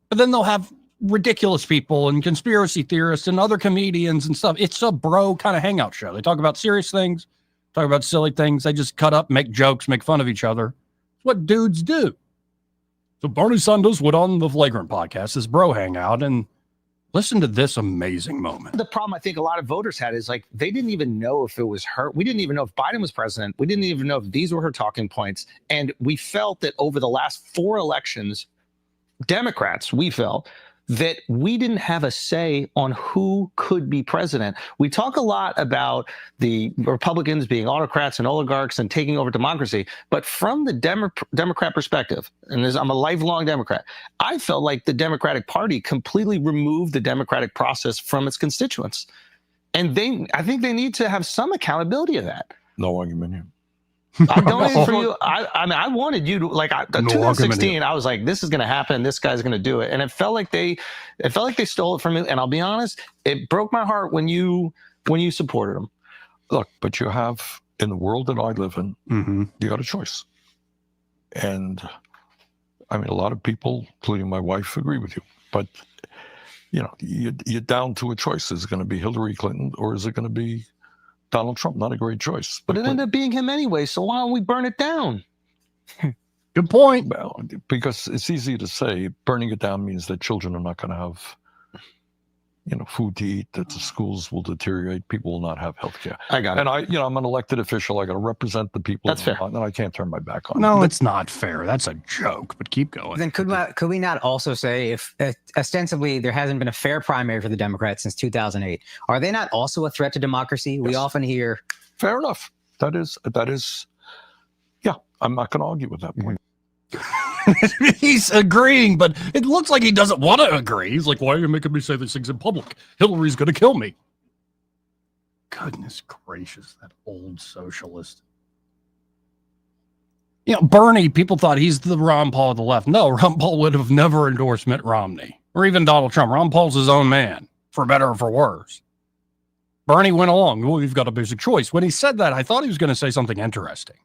But then they'll have ridiculous people and conspiracy theorists and other comedians and stuff. It's a bro kind of hangout show. They talk about serious things, talk about silly things. They just cut up, make jokes, make fun of each other. It's what dudes do. So Bernie Sanders went on the Flagrant podcast, this bro hangout, and listen to this amazing moment.
The problem I think a lot of voters had is like they didn't even know if it was her. We didn't even know if Biden was president. We didn't even know if these were her talking points. And we felt that over the last 4 elections, Democrats, we felt that we didn't have a say on who could be president. We talk a lot about the Republicans being autocrats and oligarchs and taking over democracy, but from the Democrat perspective, and I'm a lifelong Democrat, I felt like the Democratic Party completely removed the democratic process from its constituents. And I think they need to have some accountability of that.
No argument here.
I donated for you. I mean, I wanted you to like. 2016, I was like, "This is going to happen. This guy's going to do it," and it felt like they stole it from me. And I'll be honest, it broke my heart when you supported him.
Look, but you have in the world that I live in, you got a choice, and I mean, a lot of people, including my wife, agree with you. But you know, you're down to a choice: is it going to be Hillary Clinton or is it going to be Donald Trump? Not a great choice.
But it ended up being him anyway, so why don't we burn it down?
Good point.
Well, because it's easy to say burning it down means that children are not going to have, food to eat, that the schools will deteriorate, people will not have health care.
I got it.
And I'm an elected official. I got to represent the people.
That's fair.
And I can't turn my back on
No,
it.
it's not fair. That's a joke, but keep going.
Then could we not also say if ostensibly there hasn't been a fair primary for the Democrats since 2008, are they not also a threat to democracy? Yes. We often hear.
Fair enough. That is, yeah, I'm not going to argue with that point.
He's agreeing, but it looks like he doesn't want to agree. He's like, why are you making me say these things in public? Hillary's going to kill me. Goodness gracious, that old socialist. Bernie, people thought he's the Ron Paul of the left. No, Ron Paul would have never endorsed Mitt Romney or even Donald Trump. Ron Paul's his own man, for better or for worse. Bernie went along. Well, you've got a basic choice. When he said that, I thought he was going to say something interesting.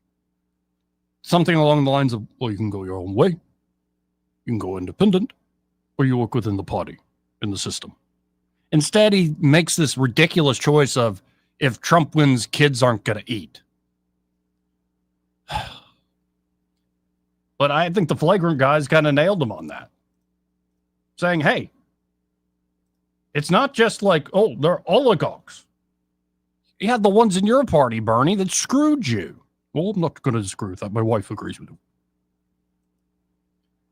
Something along the lines of, well, you can go your own way. You can go independent, or you work within the party in the system. Instead, he makes this ridiculous choice of, if Trump wins, kids aren't going to eat. But I think the flagrant guys kind of nailed him on that. Saying, hey, it's not just like, oh, they're oligarchs. You had the ones in your party, Bernie, that screwed you. Well, I'm not going to disagree with that. My wife agrees with you.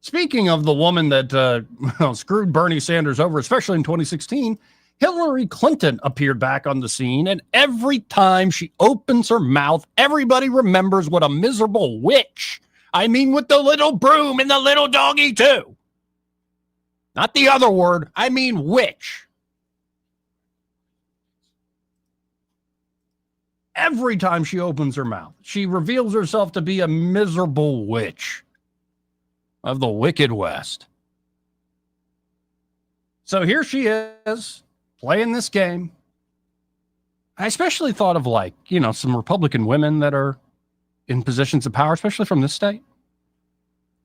Speaking of the woman that screwed Bernie Sanders over, especially in 2016, Hillary Clinton appeared back on the scene, and every time she opens her mouth, everybody remembers what a miserable witch. I mean, with the little broom and the little doggy, too. Not the other word. I mean witch. Every time she opens her mouth, she reveals herself to be a miserable witch of the Wicked West. So here she is, playing this game. I especially thought of, like, you know, some Republican women that are in positions of power, especially from this state.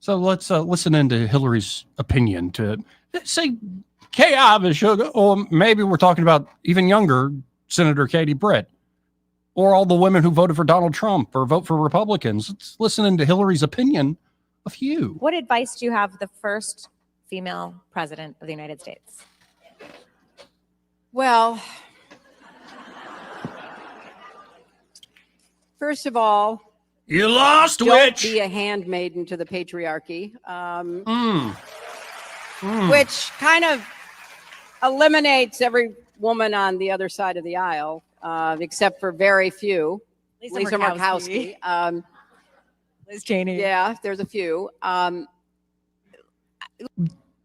So let's listen into Hillary's opinion to, say, Kay Ivey, or maybe we're talking about even younger Senator Katie Britt, or all the women who voted for Donald Trump or vote for Republicans. Let's listen into Hillary's opinion of you.
What advice do you have for the first female president of the United States?
Well, first of all,
you lost,
don't
witch.
Be a handmaiden to the patriarchy, which kind of eliminates every woman on the other side of the aisle, except for very few. Lisa Murkowski.
Liz Cheney.
Yeah, there's a few.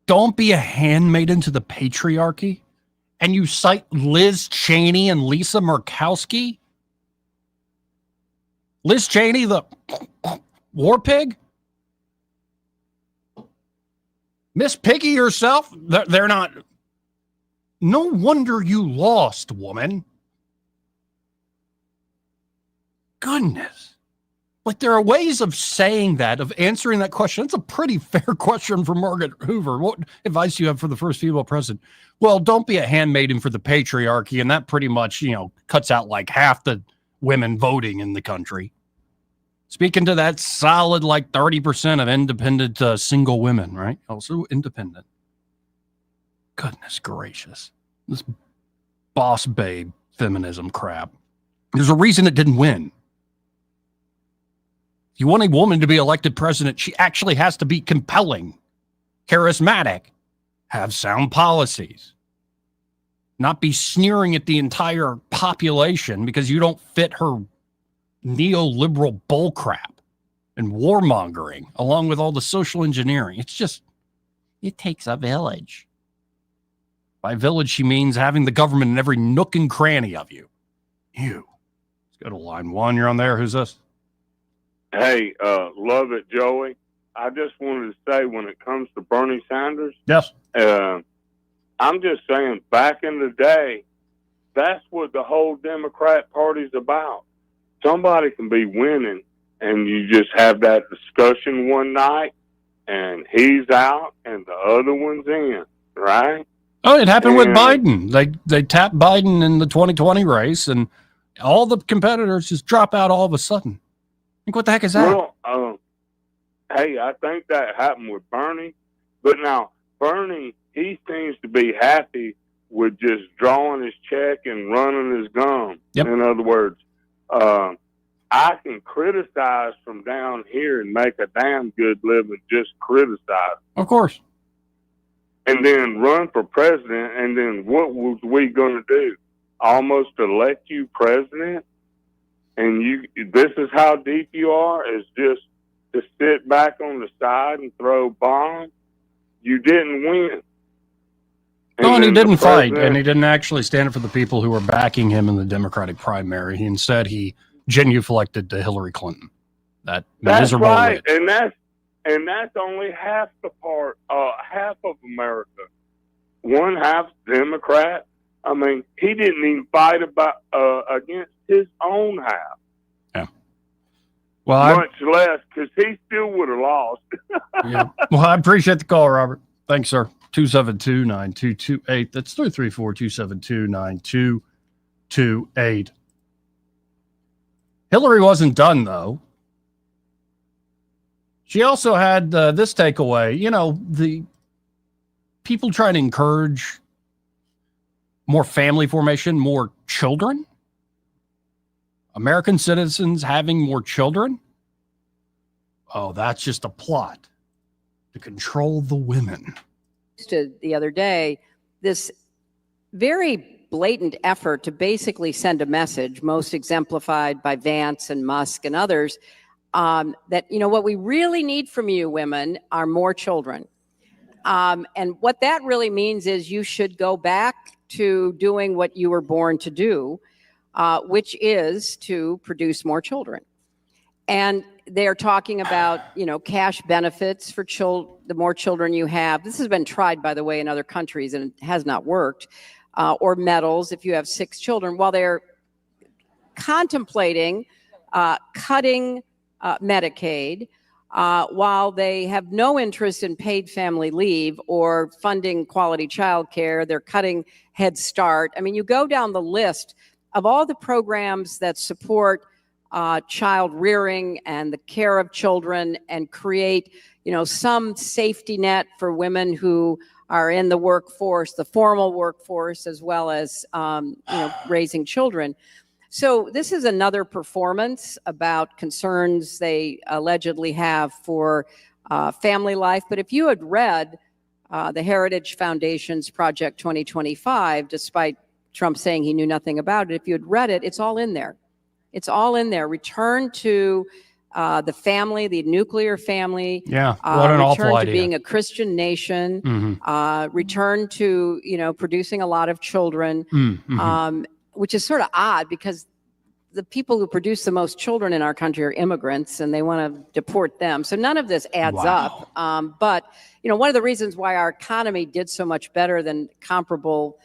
Don't be a handmaiden to the patriarchy, and you cite Liz Cheney and Lisa Murkowski? Liz Cheney, the war pig? Miss Piggy herself? They're not. No wonder you lost, woman. Goodness. Like, there are ways of saying that, of answering that question. That's a pretty fair question from Margaret Hoover. What advice do you have for the first female president? Well, don't be a handmaiden for the patriarchy, and that pretty much, you know, cuts out like half the women voting in the country. Speaking to that solid, like 30% of independent single women, right? Also independent. Goodness gracious. This boss babe feminism crap. There's a reason it didn't win. If you want a woman to be elected president, she actually has to be compelling, charismatic, have sound policies, not be sneering at the entire population because you don't fit her neoliberal bullcrap and warmongering, along with all the social engineering. It's just, it takes a village. By village, she means having the government in every nook and cranny of you. You. Let's go to line one. You're on there. Who's this?
Hey, love it, Joey. I just wanted to say, when it comes to Bernie Sanders,
yes,
I'm just saying, back in the day, that's what the whole Democrat Party's about. Somebody can be winning, and you just have that discussion one night, and he's out, and the other one's in, right?
Oh, it happened with Biden. They tapped Biden in the 2020 race, and all the competitors just drop out all of a sudden. Think, what the heck is that?
Well, hey, I think that happened with Bernie, but now Bernie, he seems to be happy with just drawing his check and running his gum.
Yep.
In other words, I can criticize from down here and make a damn good living just criticize.
Of course.
And then run for president, and then what was we going to do? Almost elect you president? And this is how deep you are, is just to sit back on the side and throw bombs? You didn't win.
No, and he didn't fight, and he didn't actually stand up for the people who were backing him in the Democratic primary. Instead, he genuflected to Hillary Clinton. That's miserable
right,
witch.
and that's only half the part, half of America. One half Democrat, I mean, he didn't even fight against his own house.
Yeah. Well,
much less because he still would have lost.
Yeah. Well, I appreciate the call, Robert. Thanks, sir. 272-9228. That's 334-272-9228. Hillary wasn't done, though. She also had this takeaway. You know, the people trying to encourage more family formation, more children. American citizens having more children. Oh, that's just a plot to control the women.
The other day, this very blatant effort to basically send a message, most exemplified by Vance and Musk and others, that, you know, what we really need from you women are more children. And what that really means is you should go back to doing what you were born to do, which is to produce more children. And they're talking about, you know, cash benefits for the more children you have. This has been tried, by the way, in other countries, and it has not worked. Or medals if you have 6 children, while they're contemplating cutting Medicaid, while they have no interest in paid family leave or funding quality child care. They're cutting Head Start. I mean, you go down the list of all the programs that support child rearing and the care of children and create, you know, some safety net for women who are in the workforce, the formal workforce, as well as, you know, raising children. So this is another performance about concerns they allegedly have for family life. But if you had read the Heritage Foundation's Project 2025, despite Trump saying he knew nothing about it, if you had read it, it's all in there. It's all in there. Return to the family, the nuclear family.
Yeah, what an awful
idea. Return to being a Christian nation.
Mm-hmm.
Return to, you know, producing a lot of children, which is sort of odd because the people who produce the most children in our country are immigrants and they want to deport them. So none of this adds up. But, you know, one of the reasons why our economy did so much better than comparable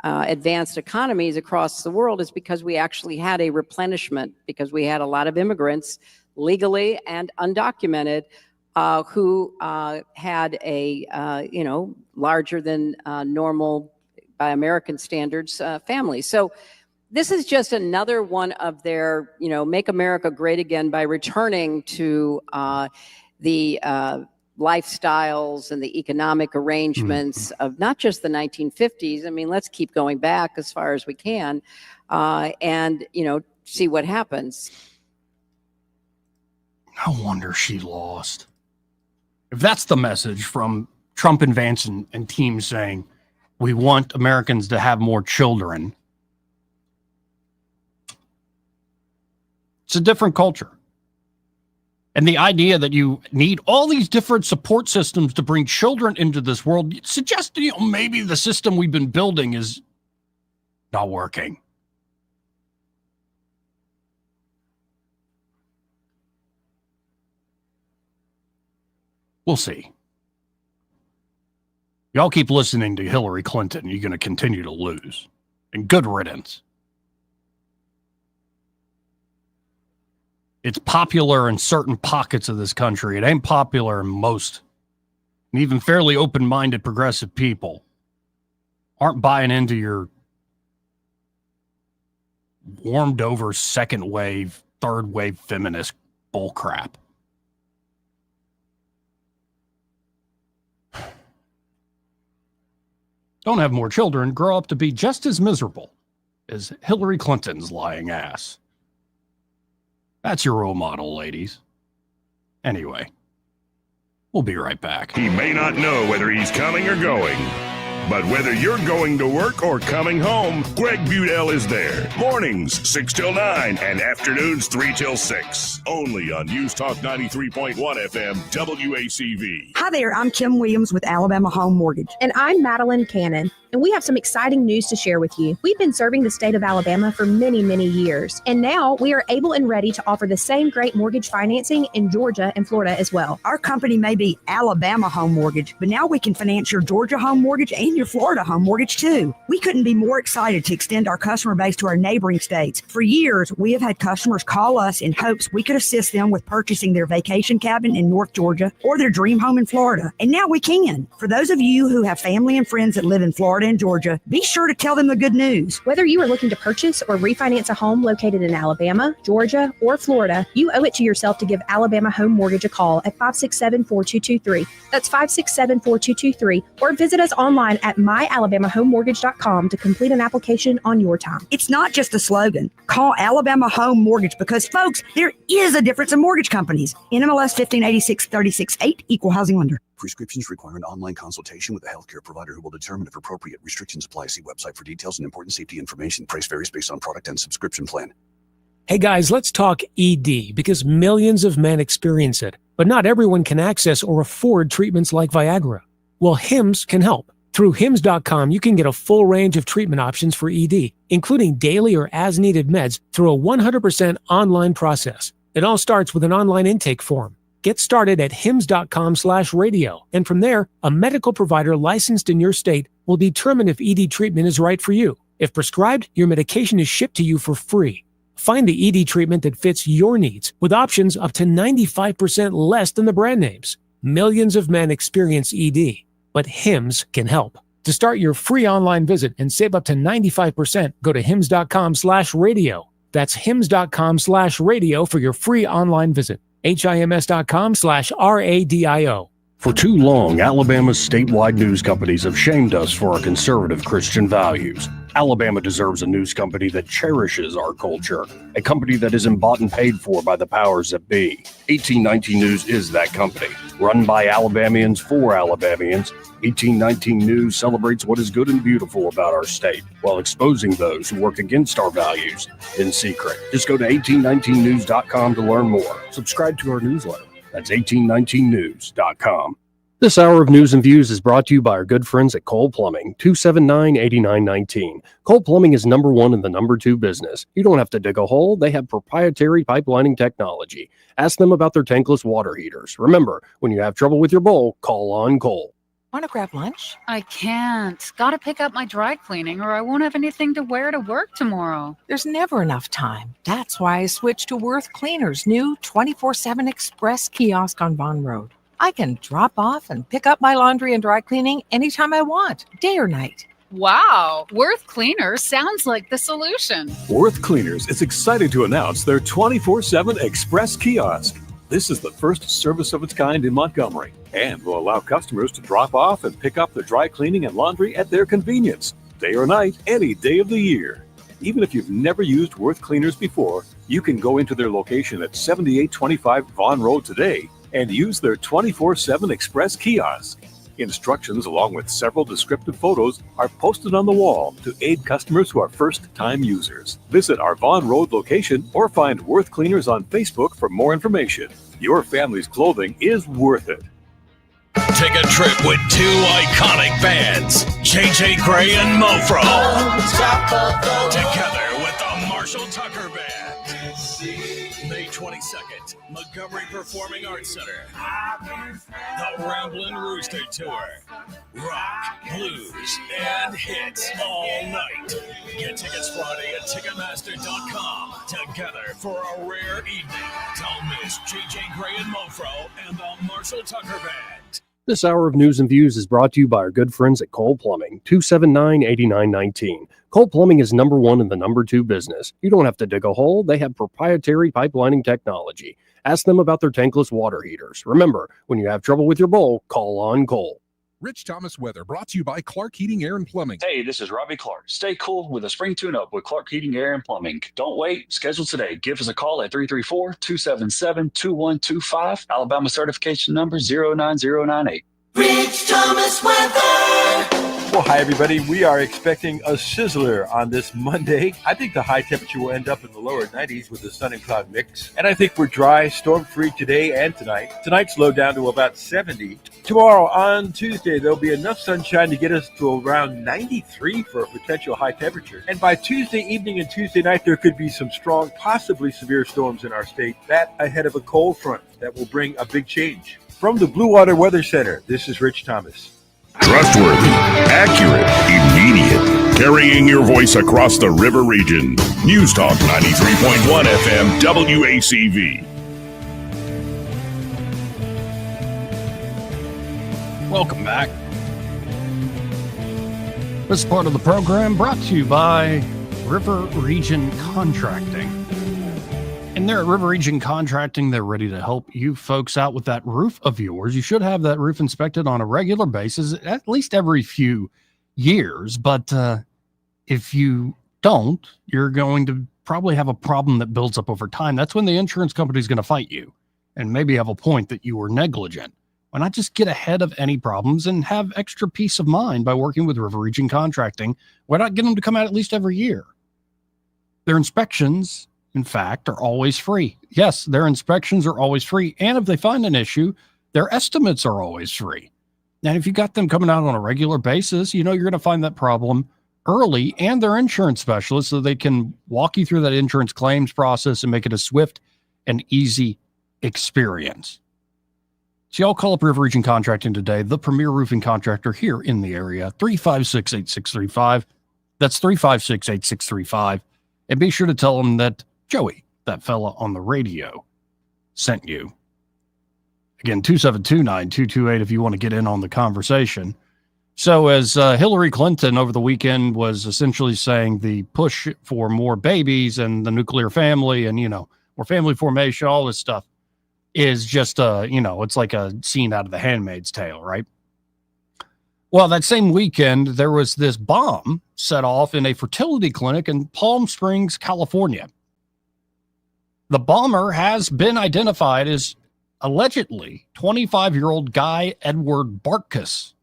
advanced economies across the world is because we actually had a replenishment, because we had a lot of immigrants legally and undocumented who had a, you know, larger than normal by American standards family. So this is just another one of their, you know, make America great again by returning to the lifestyles and the economic arrangements of not just the 1950s. I mean, let's keep going back as far as we can and, you know, see what happens.
No wonder she lost. If that's the message from Trump and Vance and team saying, we want Americans to have more children, it's a different culture. And the idea that you need all these different support systems to bring children into this world suggests, you know, maybe the system we've been building is not working. We'll see. Y'all keep listening to Hillary Clinton, you're going to continue to lose. And good riddance. It's popular in certain pockets of this country. It ain't popular in most. And even fairly open-minded progressive people aren't buying into your warmed over second wave, third wave feminist bullcrap. Don't have more children, grow up to be just as miserable as Hillary Clinton's lying ass. That's your role model, ladies. Anyway, we'll be right back.
He may not know whether he's coming or going, but whether you're going to work or coming home, Greg Budell is there. Mornings, 6 till 9, and afternoons, 3 till 6. Only on News Talk 93.1 FM, WACV.
Hi there, I'm Kim Williams with Alabama Home Mortgage.
And I'm Madeline Cannon. And we have some exciting news to share with you. We've been serving the state of Alabama for many, many years. And now we are able and ready to offer the same great mortgage financing in Georgia and Florida as well.
Our company may be Alabama Home Mortgage, but now we can finance your Georgia home mortgage and your Florida home mortgage too. We couldn't be more excited to extend our customer base to our neighboring states. For years, we have had customers call us in hopes we could assist them with purchasing their vacation cabin in North Georgia or their dream home in Florida. And now we can. For those of you who have family and friends that live in Florida and Georgia, be sure to tell them the good news.
Whether you are looking to purchase or refinance a home located in Alabama, Georgia, or Florida, you owe it to yourself to give Alabama Home Mortgage a call at 567-4223. That's 567-4223, or visit us online at myalabamahomemortgage.com to complete an application on your time.
It's not just a slogan. Call Alabama Home Mortgage because, folks, there is a difference in mortgage companies. NMLS 1586-36-8, Equal Housing Lender.
Prescriptions require an online consultation with a healthcare provider who will determine if appropriate. Restrictions apply. See website for details and important safety information. Price varies based on product and subscription plan.
Hey guys, let's talk ED because millions of men experience it, but not everyone can access or afford treatments like Viagra. Well, Hims can help. Through Hims.com, you can get a full range of treatment options for ED, including daily or as-needed meds through a 100% online process. It all starts with an online intake form. Get started at hims.com/radio, and from there, a medical provider licensed in your state will determine if ED treatment is right for you. If prescribed, your medication is shipped to you for free. Find the ED treatment that fits your needs with options up to 95% less than the brand names. Millions of men experience ED, but Hims can help. To start your free online visit and save up to 95%, go to hims.com/radio. That's hims.com/radio for your free online visit. HIMS.com/RADIO.
For too long, Alabama's statewide news companies have shamed us for our conservative Christian values. Alabama deserves a news company that cherishes our culture, a company that isn't bought and paid for by the powers that be. 1819 News is that company. Run by Alabamians for Alabamians, 1819 News celebrates what is good and beautiful about our state, while exposing those who work against our values in secret. Just go to 1819news.com to learn more. Subscribe to our newsletter. That's 1819news.com. This hour of News and Views is brought to you by our good friends at Cole Plumbing, 279-8919. Cole Plumbing is number one in the number two business. You don't have to dig a hole. They have proprietary pipelining technology. Ask them about their tankless water heaters. Remember, when you have trouble with your bowl, call on Cole.
Want to grab lunch? I can't. Gotta pick up my dry cleaning or I won't have anything to wear to work tomorrow.
There's never enough time. That's why I switched to Worth Cleaner's new 24/7 Express kiosk on Vaughn Road. I can drop off and pick up my laundry and dry cleaning anytime I want, day or night.
Wow, Worth Cleaners sounds like the solution.
Worth Cleaners is excited to announce their 24/7 Express kiosk. This is the first service of its kind in Montgomery and will allow customers to drop off and pick up their dry cleaning and laundry at their convenience, day or night, any day of the year. Even if you've never used Worth Cleaners before, you can go into their location at 7825 Vaughn Road today and use their 24/7 Express kiosk. Instructions along with several descriptive photos are posted on the wall to aid customers who are first-time users. Visit our Vaughn Road location or find Worth Cleaners on Facebook for more information. Your family's clothing is worth it.
Take a trip with two iconic bands, JJ Gray and Mofro. Together with the Marshall Tucker Band. May 22nd, Montgomery Performing Arts Center. The Ramblin' Rooster Tour. Rock, blues, and hits all night. Get tickets Friday at Ticketmaster.com. Together for a rare evening. Don't miss JJ Gray and Mofro and the Marshall Tucker Band.
This hour of News and Views is brought to you by our good friends at Cole Plumbing, 279-8919. Cole Plumbing is number one in the number two business. You don't have to dig a hole. They have proprietary pipelining technology. Ask them about their tankless water heaters. Remember, when you have trouble with your bowl, call on Cole.
Rich Thomas Weather brought to you by Clark Heating, Air and Plumbing.
Hey, this is Robbie Clark. Stay cool with a spring tune-up with Clark Heating, Air and Plumbing. Don't wait. Schedule today. Give us a call at 334-277-2125. Alabama certification number 09098.
Rich Thomas Weather.
Well, hi, everybody. We are expecting a sizzler on this Monday. I think the high temperature will end up in the lower 90s with the sun and cloud mix. And I think we're dry, storm-free today and tonight. Tonight's low down to about 70. Tomorrow on Tuesday, there'll be enough sunshine to get us to around 93 for a potential high temperature. And by Tuesday evening and Tuesday night, there could be some strong, possibly severe storms in our state. That ahead of a cold front that will bring a big change. From the Blue Water Weather Center, this is Rich Thomas.
Trustworthy, accurate, immediate. Carrying your voice across the river region. News Talk 93.1 FM WACV.
Welcome back. This part of the program brought to you by River Region Contracting. And there at River Region Contracting, they're ready to help you folks out with that roof of yours. You should have that roof inspected on a regular basis, at least every few years. But if you don't, you're going to probably have a problem that builds up over time. That's when the insurance company is going to fight you and maybe have a point that you were negligent. Why not just get ahead of any problems and have extra peace of mind by working with River Region Contracting? Why not get them to come out at least every year? Their inspections, in fact, are always free. Yes, their inspections are always free. And if they find an issue, their estimates are always free. And if you got them coming out on a regular basis, you know you're going to find that problem early, and their insurance specialists, so they can walk you through that insurance claims process and make it a swift and easy experience. So y'all call up River Region Contracting today, the premier roofing contractor here in the area, 356-8635. That's 356-8635. And be sure to tell them that Joey, that fella on the radio, sent you. Again, 272-9228 if you want to get in on the conversation. So as Hillary Clinton over the weekend was essentially saying the push for more babies and the nuclear family and, you know, more family formation, all this stuff is just, you know, it's like a scene out of The Handmaid's Tale, right? Well, that same weekend, there was this bomb set off in a fertility clinic in Palm Springs, California. The bomber has been identified as allegedly 25-year-old Guy Edward Bartkus.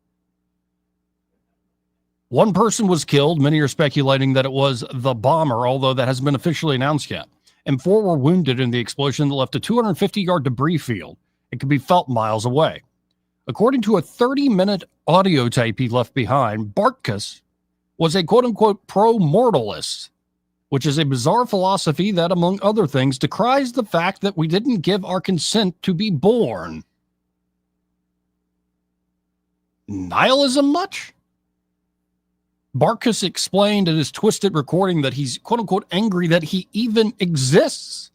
One person was killed. Many are speculating that it was the bomber, although that hasn't been officially announced yet. And 4 were wounded in the explosion that left a 250-yard debris field. It could be felt miles away. According to a 30-minute audio tape he left behind, Bartkus was a quote-unquote pro-mortalist, which is a bizarre philosophy that, among other things, decries the fact that we didn't give our consent to be born. Nihilism much? Bartkus explained in his twisted recording that he's quote-unquote angry that he even exists.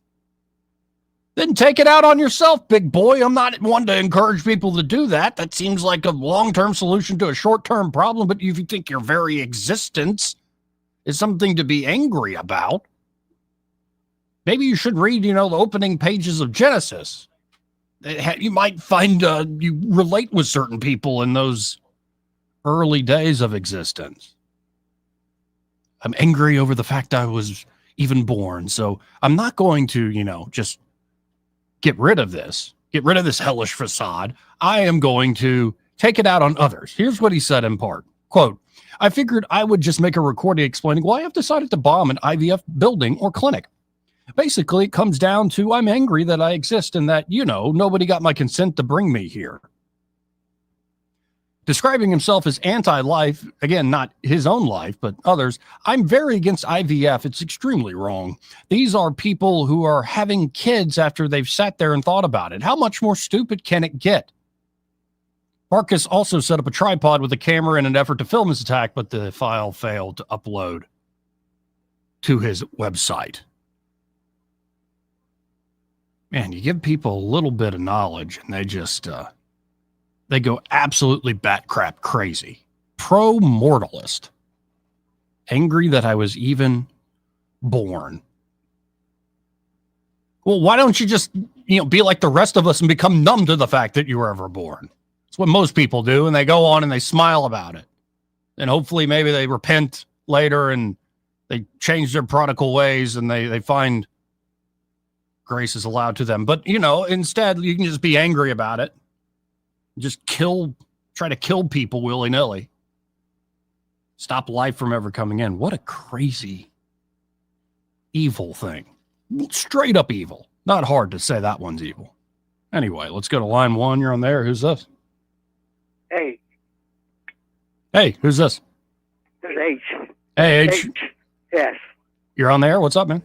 Then take it out on yourself, big boy. I'm not one to encourage people to do that. That seems like a long-term solution to a short-term problem, but if you think your very existence is something to be angry about, maybe you should read, you know, the opening pages of Genesis. You might find you relate with certain people in those early days of existence. I'm angry over the fact I was even born, so I'm not going to, you know, just get rid of this hellish facade. I am going to take it out on others. Here's what he said in part. Quote, I figured I would just make a recording explaining why I've decided to bomb an IVF building or clinic. Basically, it comes down to I'm angry that I exist and that, you know, nobody got my consent to bring me here. Describing himself as anti-life, again, not his own life, but others, I'm very against IVF. It's extremely wrong. These are people who are having kids after they've sat there and thought about it. How much more stupid can it get? Bartkus also set up a tripod with a camera in an effort to film his attack, but the file failed to upload to his website. Man, you give people a little bit of knowledge and they just... they go absolutely bat crap crazy. Pro-mortalist. Angry that I was even born. Well, why don't you just, you know, be like the rest of us and become numb to the fact that you were ever born? It's what most people do, and they go on and they smile about it. And hopefully maybe they repent later and they change their prodigal ways and they find grace is allowed to them. But, you know, instead you can just be angry about it. Just try to kill people willy-nilly. Stop life from ever coming in. What a crazy, evil thing. Straight up evil. Not hard to say that one's evil. Anyway, let's go to line 1. You're on there. Who's this?
Hey.
Hey, who's this?
This is H.
Hey, H.
Yes.
You're on there? What's up, man?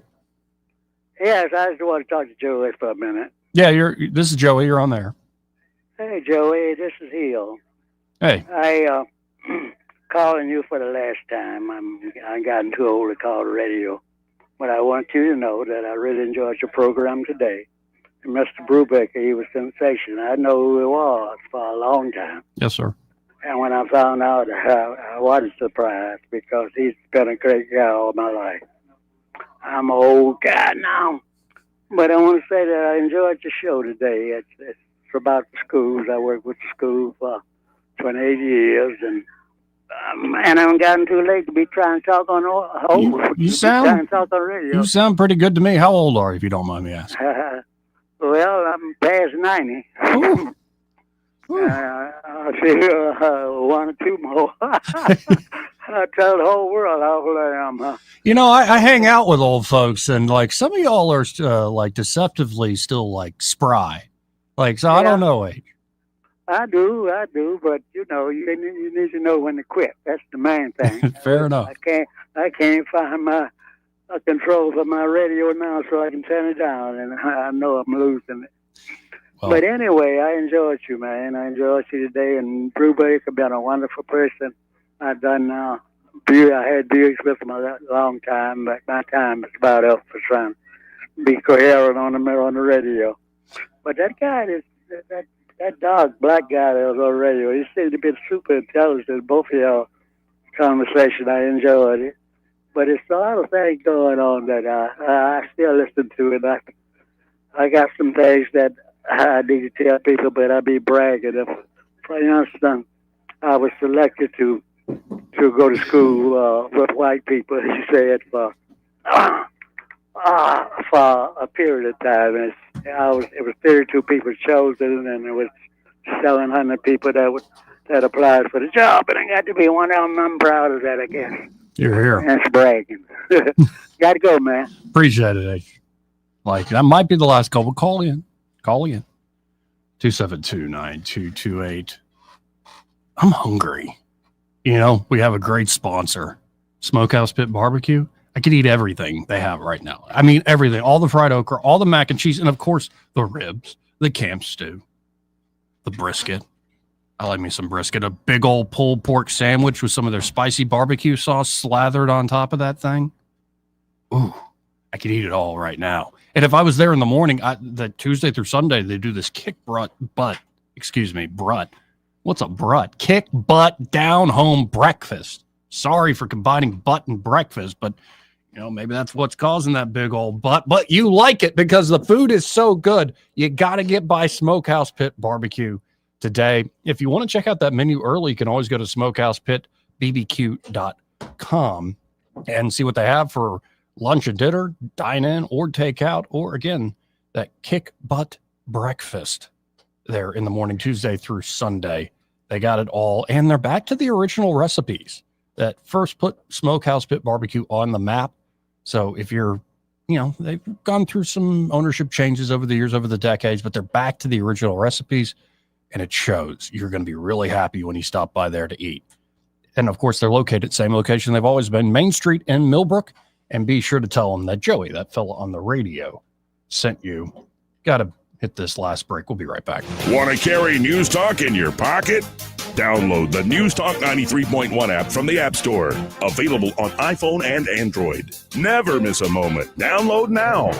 Yes, I just want to talk to Joey for a minute.
Yeah, this is Joey. You're on there.
Hey, Joey, this is Heel.
Hey.
I calling you for the last time. I gotten too old to call the radio, but I want you to know that I really enjoyed your program today. And Mr. Brubaker, he was sensational. I know who he was for a long time.
Yes, sir.
And when I found out, I wasn't surprised because he's been a great guy all my life. I'm an old guy now, but I want to say that I enjoyed your show today. It's about the schools. I worked with the school for 28 years, and man, I haven't gotten too late to be trying to talk on
You
trying to talk on radio.
You sound pretty good to me. How old are you, if you don't mind me asking?
Well, I'm past 90. I feel one or two more. I tell the whole world how old I am.
You know, I hang out with old folks, and like some of y'all are like deceptively still like spry. Like, so I don't know age.
I do, but you know, you need to know when to quit. That's the main thing.
Fair enough.
I can't find my control for my radio now, so I can turn it down, and I know I'm losing it.
Well,
but anyway, I enjoyed you, man. I enjoyed you today, and Brubaker been a wonderful person. I've done I had beers with him a long time, but my time is about up for trying to be coherent on the radio. But that guy that dog, black guy that was on the radio, he seemed to be super intelligent. Both of y'all conversation, I enjoyed it. But it's a lot of things going on that I still listen to it. I got some things that I need to tell people, but I be bragging. If, for instance, I was selected to go to school with white people, he said, for a period of time. It was 32 people chosen, and there was 700 people that applied for the job, and I got to be one of them. I'm proud of that, I guess.
You're here.
That's bragging. Got to go, man.
Appreciate it. Like, that might be the last call, but call in. 272-9228. I'm hungry. You know, we have a great sponsor, Smokehouse Pit Barbecue. I could eat everything they have right now. I mean, everything, all the fried okra, all the mac and cheese, and of course, the ribs, the camp stew, the brisket. I like me some brisket, a big old pulled pork sandwich with some of their spicy barbecue sauce slathered on top of that thing. Ooh, I could eat it all right now. And if I was there in the morning, the Tuesday through Sunday, they do this brut. What's a brut? Kick butt down home breakfast. Sorry for combining butt and breakfast, but you know, maybe that's what's causing that big old butt. But you like it because the food is so good. You got to get by Smokehouse Pit Barbecue today. If you want to check out that menu early, you can always go to smokehousepitbbq.com and see what they have for lunch and dinner, dine in or take out, or again, that kick butt breakfast there in the morning, Tuesday through Sunday. They got it all. And they're back to the original recipes that first put Smokehouse Pit Barbecue on the map. So if you're, you know, they've gone through some ownership changes over the years, over the decades, but they're back to the original recipes, and it shows. You're going to be really happy when you stop by there to eat. And of course, they're located same location they've always been, Main Street in Millbrook. And be sure to tell them that Joey, that fella on the radio, sent you. Got to hit this last break. We'll be right back.
Want to carry News Talk in your pocket? Download the News Talk 93.1 app from the App Store. Available on iPhone and Android. Never miss a moment. Download now.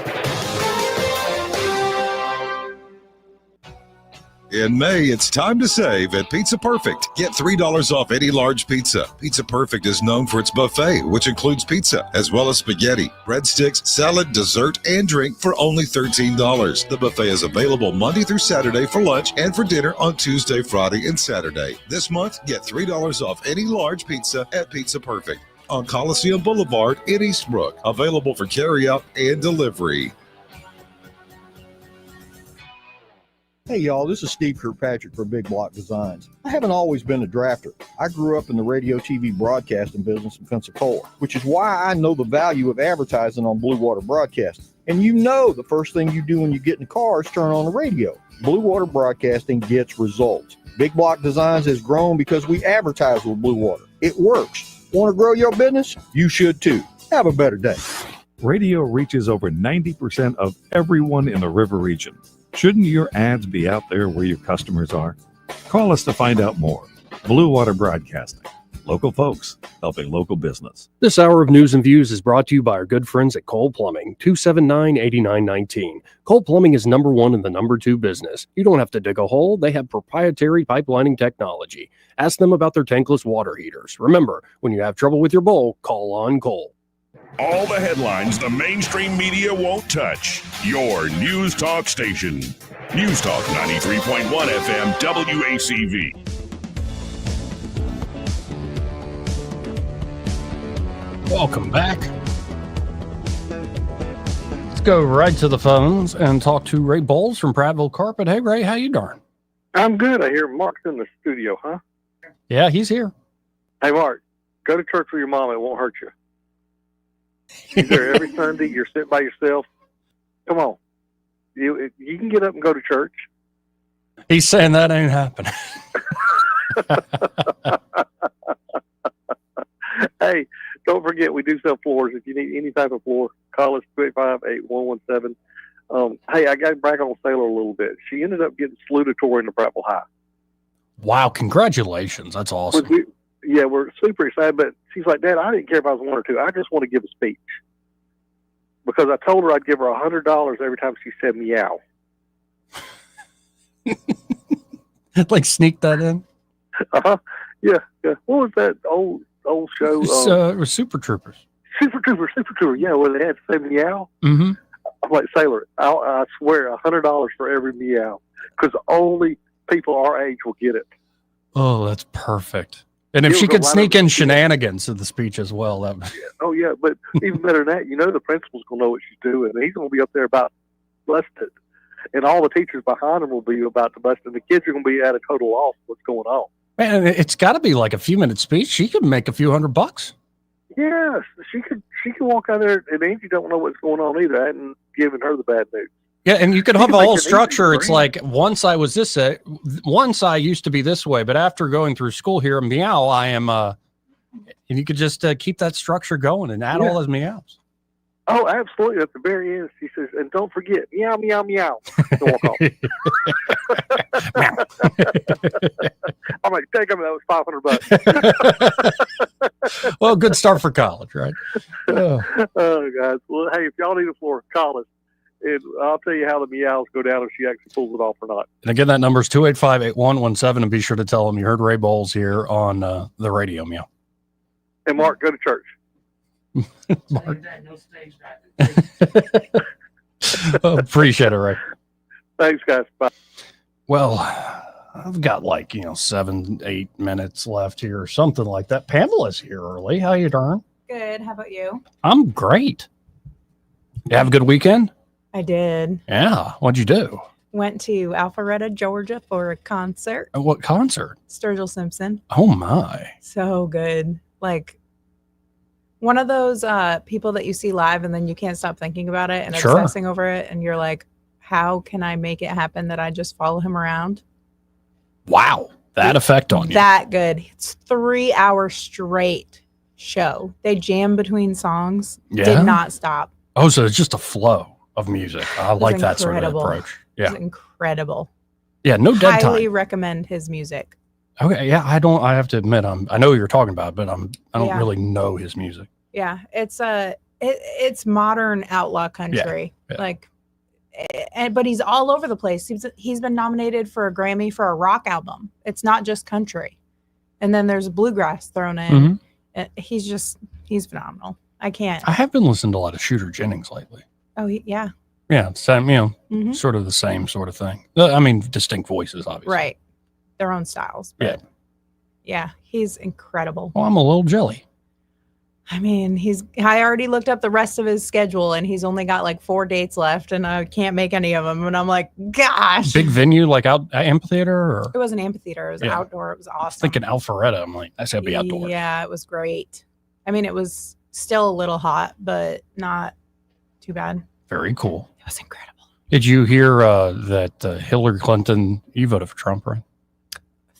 In May, it's time to save at Pizza Perfect. Get $3 off any large pizza. Pizza Perfect is known for its buffet, which includes pizza, as well as spaghetti, breadsticks, salad, dessert, and drink for only $13. The buffet is available Monday through Saturday for lunch and for dinner on Tuesday, Friday, and Saturday. This month, get $3 off any large pizza at Pizza Perfect on Coliseum Boulevard in Eastbrook. Available for carryout and delivery.
Hey y'all, this is Steve Kirkpatrick for Big Block Designs. I haven't always been a drafter. I grew up in the radio, TV broadcasting business in Pensacola, which is why I know the value of advertising on Blue Water Broadcasting. And you know the first thing you do when you get in the car is turn on the radio. Blue Water Broadcasting gets results. Big Block Designs has grown because we advertise with Blue Water. It works. Want to grow your business? You should too. Have a better day.
Radio reaches over 90% of everyone in the river region. Shouldn't your ads be out there where your customers are? Call us to find out more. Blue Water Broadcasting. Local folks helping local business.
This hour of News and Views is brought to you by our good friends at Cole Plumbing, 279-8919. Cole Plumbing is number one in the number two business. You don't have to dig a hole. They have proprietary pipelining technology. Ask them about their tankless water heaters. Remember, when you have trouble with your bowl, call on Cole.
All the headlines the mainstream media won't touch. Your News Talk station. News Talk 93.1 FM WACV.
Welcome back. Let's go right to the phones and talk to Ray Bowles from Prattville Carpet. Hey, Ray, how you doing?
I'm good. I hear Mark's in the studio, huh?
Yeah, he's here.
Hey, Mark, go to church with your mom. It won't hurt you. She's there every Sunday. You're sitting by yourself. Come on. You can get up and go to church.
He's saying that ain't happening.
Hey, don't forget, we do sell floors. If you need any type of floor, call us 285-8117. Hey, I got to brag on Saylor a little bit. She ended up getting salutatorian in the Prattville High.
Wow, congratulations. That's awesome.
We're super excited, but she's like, Dad, I didn't care if I was one or two. I just want to give a speech. Because I told her I'd give her $100 every time she said meow.
Like sneak that in?
Uh-huh. Yeah. What was that old show?
It was Super Troopers.
Super Trooper. Yeah, where they had to say meow.
Mm-hmm.
I'm like, Saylor, I swear, $100 for every meow. Because only people our age will get it.
Oh, that's perfect. And if she could sneak in shenanigans in the speech as well, that would...
Oh, yeah, but even better than that, the principal's going to know what she's doing. And he's going to be up there about busted. And all the teachers behind him will be about to bust. And the kids are going to be at a total loss what's going on.
Man, it's got to be like a few-minute speech. She could make a few $100.
Yes, she could walk out there, and Angie don't know what's going on either. I hadn't given her the bad news.
Yeah, and you could have a whole structure. It's like one side was this, one side used to be this way, but after going through school here in Meow, I am, and you could just keep that structure going and add all those meows.
Oh, absolutely. At the very end, she says, and don't forget, meow, meow, meow. To walk off. I'm like, take him, that was $500.
Well, good start for college, right?
Oh, guys. Well, hey, if y'all need a floor, call us. And I'll tell you how the meows go down if she actually pulls it off or not.
And again, that number is 285-8117, and be sure to tell them you heard Ray Bowles here on the radio, Meow.
And Mark, go to church.
Mark. Appreciate it, Ray.
Thanks, guys. Bye.
Well, I've got 7-8 minutes left here or something like that. Pamela's here early. How you doing?
Good. How about you?
I'm great. You have a good weekend?
I did.
Yeah. What'd you do?
Went to Alpharetta, Georgia for a concert.
What concert?
Sturgill Simpson.
Oh, my.
So good. One of those people that you see live and then you can't stop thinking about it and obsessing over it. And you're like, how can I make it happen that I just follow him around?
Wow. That effect on you.
That good. It's 3 hours straight show. They jam between songs.
Yeah?
Did not stop.
Oh, so it's just a flow of music. I like that sort of approach. Yeah.
It's incredible.
Yeah, no dead time.
Highly recommend his music.
Okay, yeah, I have to admit, I know who you're talking about, but I don't really know his music.
Yeah, it's modern outlaw country.
Yeah.
But he's all over the place. He's been nominated for a Grammy for a rock album. It's not just country. And then there's bluegrass thrown in. Mm-hmm. He's phenomenal. I have
been listening to a lot of Shooter Jennings lately.
Oh, yeah.
Yeah, same, sort of the same sort of thing. I mean, distinct voices, obviously.
Right. Their own styles. But yeah, he's incredible.
Well, I'm a little jelly.
I mean, I already looked up the rest of his schedule and he's only got 4 dates left and I can't make any of them. And I'm like, gosh.
Big venue, out amphitheater? Or?
It was an amphitheater. It was outdoor. It was awesome.
I was thinking Alpharetta. I'm like, that's got to be outdoor.
Yeah, it was great. I mean, it was still a little hot, but not too bad.
Very cool.
It was incredible.
Did you hear that Hillary Clinton, you voted for Trump, right?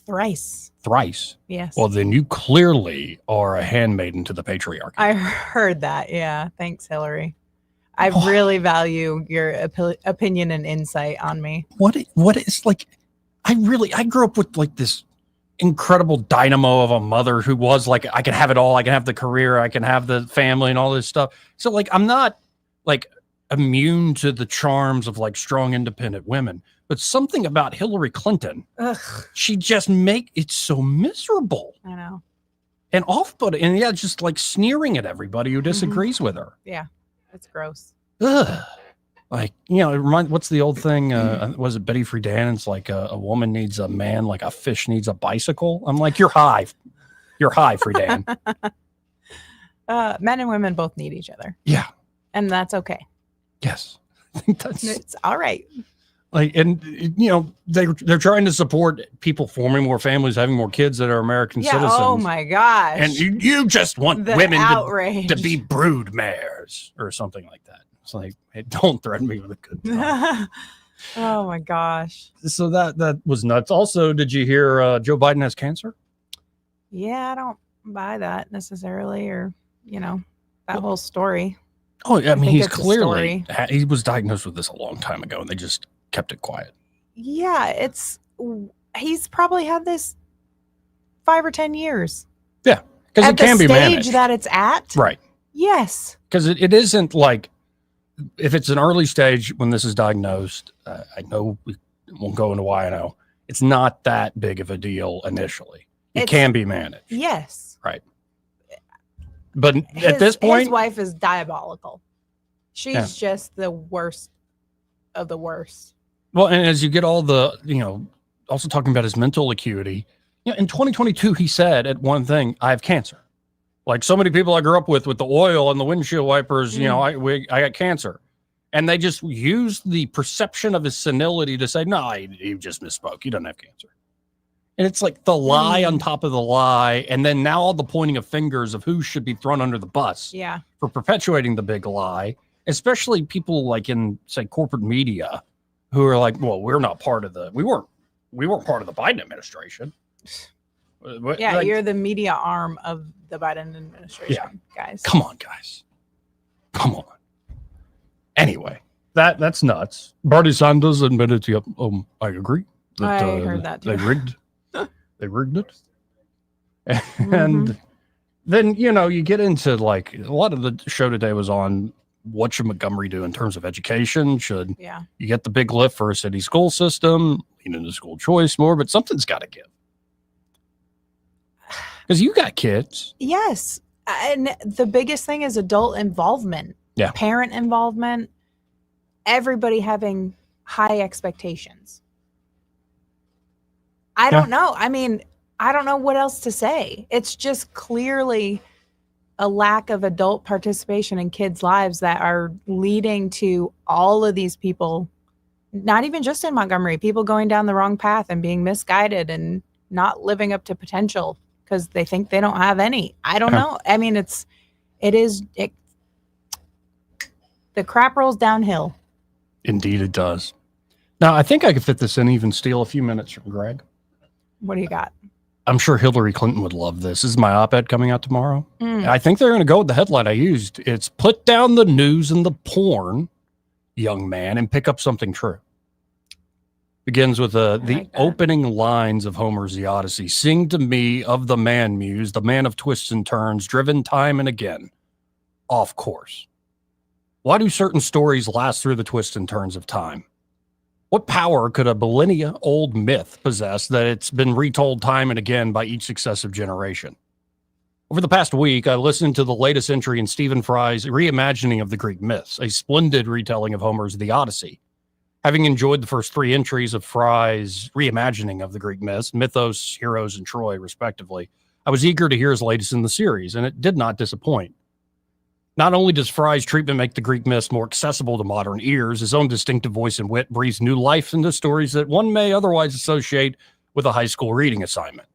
Thrice.
Yes.
Well, then you clearly are a handmaiden to the patriarchy.
I heard that. Yeah. Thanks, Hillary. I really value your opinion and insight on me.
What is I grew up with this incredible dynamo of a mother who was like, I can have it all. I can have the career. I can have the family and all this stuff. So like, I'm not like immune to the charms of like strong, independent women, but something about Hillary Clinton, she just make it so miserable.
I know.
And off-putting, and yeah, just like sneering at everybody who disagrees with her.
Yeah, it's gross.
Ugh. Like, you know, what's the old thing? Was it Betty Friedan? It's like a woman needs a man like a fish needs a bicycle. I'm like, you're high. You're high, Friedan.
Men and women both need each other.
Yeah.
And that's okay.
Yes. I think
It's all right.
Like, and you know, they're trying to support people forming more families, having more kids that are American citizens.
Oh my gosh.
And you just want
The
women
outrage.
to be brood mares or something like that. It's like, hey, don't threaten me with a good time.
Oh my gosh.
So that was nuts. Also, did you hear Joe Biden has cancer?
Yeah, I don't buy that necessarily, or that whole story.
Oh, I mean,
think
he's
it's a
clearly he was diagnosed with this a long time ago, and they just kept it quiet.
Yeah, he's probably had this 5 or 10 years.
Yeah, because it can be managed.
At the stage that it's at.
Right.
Yes.
Because it isn't like, if it's an early stage when this is diagnosed, I know we won't go into why I know, it's not that big of a deal initially. It can be managed.
Yes.
Right. But at this point,
his wife is diabolical. She's just the worst of the worst.
Well, and as you get all the, also talking about his mental acuity, in 2022, he said at one thing, I have cancer. Like so many people I grew up with the oil and the windshield wipers, I got cancer. And they just used the perception of his senility to say, no, he just misspoke. He doesn't have cancer. And it's like the lie on top of the lie. And then now all the pointing of fingers of who should be thrown under the bus for perpetuating the big lie, especially people like in, say, corporate media who are like, well, we're not part of we weren't part of the Biden administration.
Yeah, you're the media arm of the Biden administration, guys.
Come on, guys. Come on. Anyway, that's nuts. Bernie Sanders admitted I agree.
I heard that too.
They rigged it. And then, you get into like a lot of the show today was on what should Montgomery do in terms of education? Should you get the big lift for a city school system, lean into school choice more, but something's got to give. Because you got kids.
Yes. And the biggest thing is adult involvement.
Yeah.
Parent involvement. Everybody having high expectations. I don't know. I mean, I don't know what else to say. It's just clearly a lack of adult participation in kids' lives that are leading to all of these people, not even just in Montgomery, people going down the wrong path and being misguided and not living up to potential because they think they don't have any. I don't know. I mean, the crap rolls downhill.
Indeed it does. Now, I think I could fit this in, even steal a few minutes from Greg.
What do you got?
I'm sure Hillary Clinton would love this. This is my op-ed coming out tomorrow. I think they're going to go with the headline I used. It's put down the news and the porn, young man, and pick up something true. Begins with the opening lines of Homer's The Odyssey. Sing to me of the man muse, the man of twists and turns, driven time and again, off course. Why do certain stories last through the twists and turns of time? What power could a millennia-old myth possess that it's been retold time and again by each successive generation? Over the past week, I listened to the latest entry in Stephen Fry's reimagining of the Greek myths, a splendid retelling of Homer's The Odyssey. Having enjoyed the first 3 entries of Fry's reimagining of the Greek myths, Mythos, Heroes, and Troy, respectively, I was eager to hear his latest in the series, and it did not disappoint. Not only does Fry's treatment make the Greek myths more accessible to modern ears, his own distinctive voice and wit breathes new life into stories that one may otherwise associate with a high school reading assignment.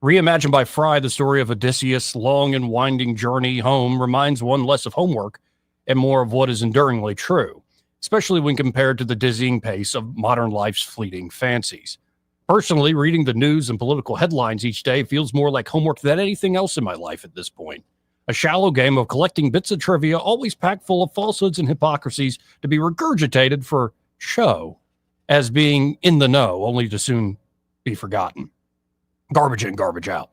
Reimagined by Fry, the story of Odysseus' long and winding journey home reminds one less of homework and more of what is enduringly true, especially when compared to the dizzying pace of modern life's fleeting fancies. Personally, reading the news and political headlines each day feels more like homework than anything else in my life at this point. A shallow game of collecting bits of trivia, always packed full of falsehoods and hypocrisies to be regurgitated for show as being in the know, only to soon be forgotten. Garbage in, garbage out.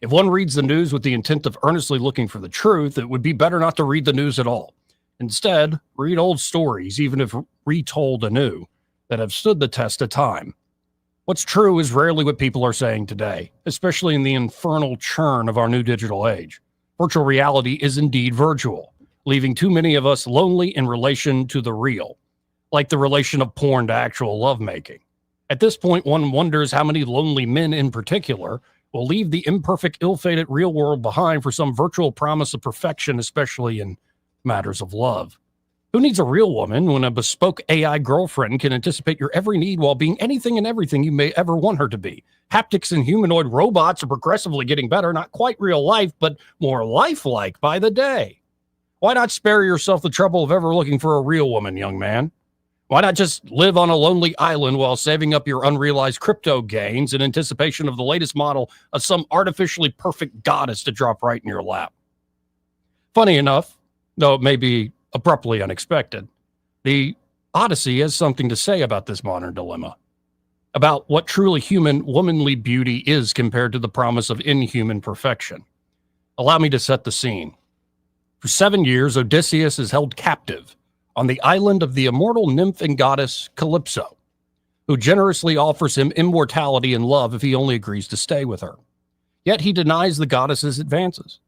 If one reads the news with the intent of earnestly looking for the truth, it would be better not to read the news at all. Instead, read old stories, even if retold anew, that have stood the test of time. What's true is rarely what people are saying today, especially in the infernal churn of our new digital age. Virtual reality is indeed virtual, leaving too many of us lonely in relation to the real, like the relation of porn to actual lovemaking. At this point, one wonders how many lonely men in particular will leave the imperfect, ill-fated real world behind for some virtual promise of perfection, especially in matters of love. Who needs a real woman when a bespoke AI girlfriend can anticipate your every need while being anything and everything you may ever want her to be? Haptics and humanoid robots are progressively getting better, not quite real life, but more lifelike by the day. Why not spare yourself the trouble of ever looking for a real woman, young man? Why not just live on a lonely island while saving up your unrealized crypto gains in anticipation of the latest model of some artificially perfect goddess to drop right in your lap? Funny enough, though it may be abruptly unexpected, the Odyssey has something to say about this modern dilemma, about what truly human, womanly beauty is compared to the promise of inhuman perfection. Allow me to set the scene. For 7 years, Odysseus is held captive on the island of the immortal nymph and goddess Calypso, who generously offers him immortality and love if he only agrees to stay with her. Yet he denies the goddess's advances,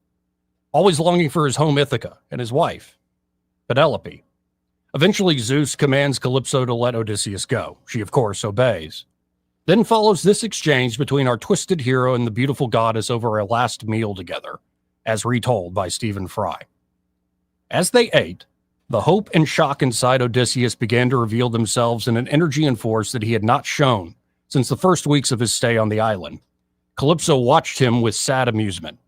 always longing for his home Ithaca and his wife, Penelope. Eventually, Zeus commands Calypso to let Odysseus go. She, of course, obeys. Then follows this exchange between our twisted hero and the beautiful goddess over a last meal together, as retold by Stephen Fry. As they ate, the hope and shock inside Odysseus began to reveal themselves in an energy and force that he had not shown since the first weeks of his stay on the island. Calypso watched him with sad amusement.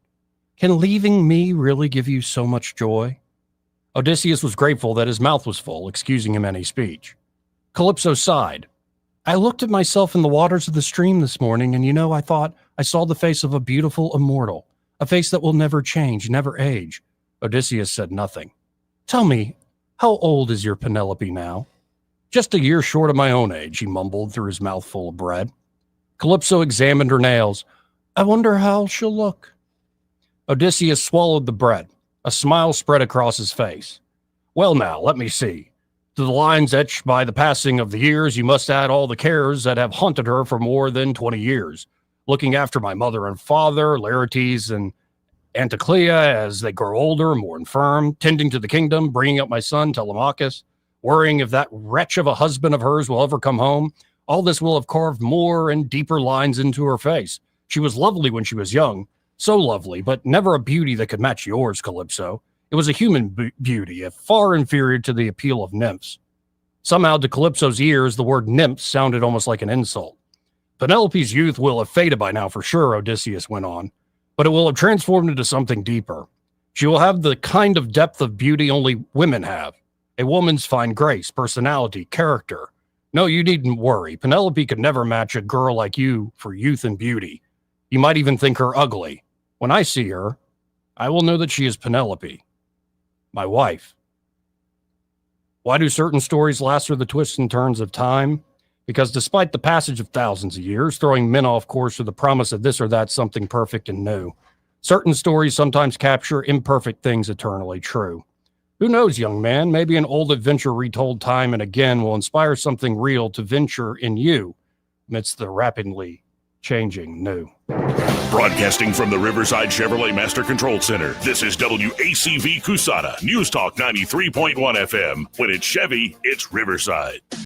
Can leaving me really give you so much joy? Odysseus was grateful that his mouth was full, excusing him any speech. Calypso sighed. I looked at myself in the waters of the stream this morning, and I thought I saw the face of a beautiful immortal, a face that will never change, never age. Odysseus said nothing. Tell me, how old is your Penelope now? Just a year short of my own age, he mumbled through his mouthful of bread. Calypso examined her nails. I wonder how she'll look. Odysseus swallowed the bread. A smile spread across his face. Well now, let me see. To the lines etched by the passing of the years, you must add all the cares that have haunted her for more than 20 years. Looking after my mother and father, Laertes and Anticlea as they grow older, more infirm, tending to the kingdom, bringing up my son Telemachus, worrying if that wretch of a husband of hers will ever come home. All this will have carved more and deeper lines into her face. She was lovely when she was young, so lovely, but never a beauty that could match yours, Calypso. It was a human beauty, far inferior to the appeal of nymphs. Somehow, to Calypso's ears, the word nymph sounded almost like an insult. Penelope's youth will have faded by now for sure, Odysseus went on, but it will have transformed into something deeper. She will have the kind of depth of beauty only women have. A woman's fine grace, personality, character. No, you needn't worry. Penelope could never match a girl like you for youth and beauty. You might even think her ugly. When I see her, I will know that she is Penelope, my wife. Why do certain stories last through the twists and turns of time? Because despite the passage of thousands of years, throwing men off course with the promise of this or that something perfect and new, certain stories sometimes capture imperfect things eternally true. Who knows, young man, maybe an old adventure retold time and again will inspire something real to venture in you amidst the rapidly changing new.
Broadcasting from the Riverside Chevrolet Master Control Center, this is WACV Cusana, News Talk 93.1 FM. When it's Chevy, it's Riverside.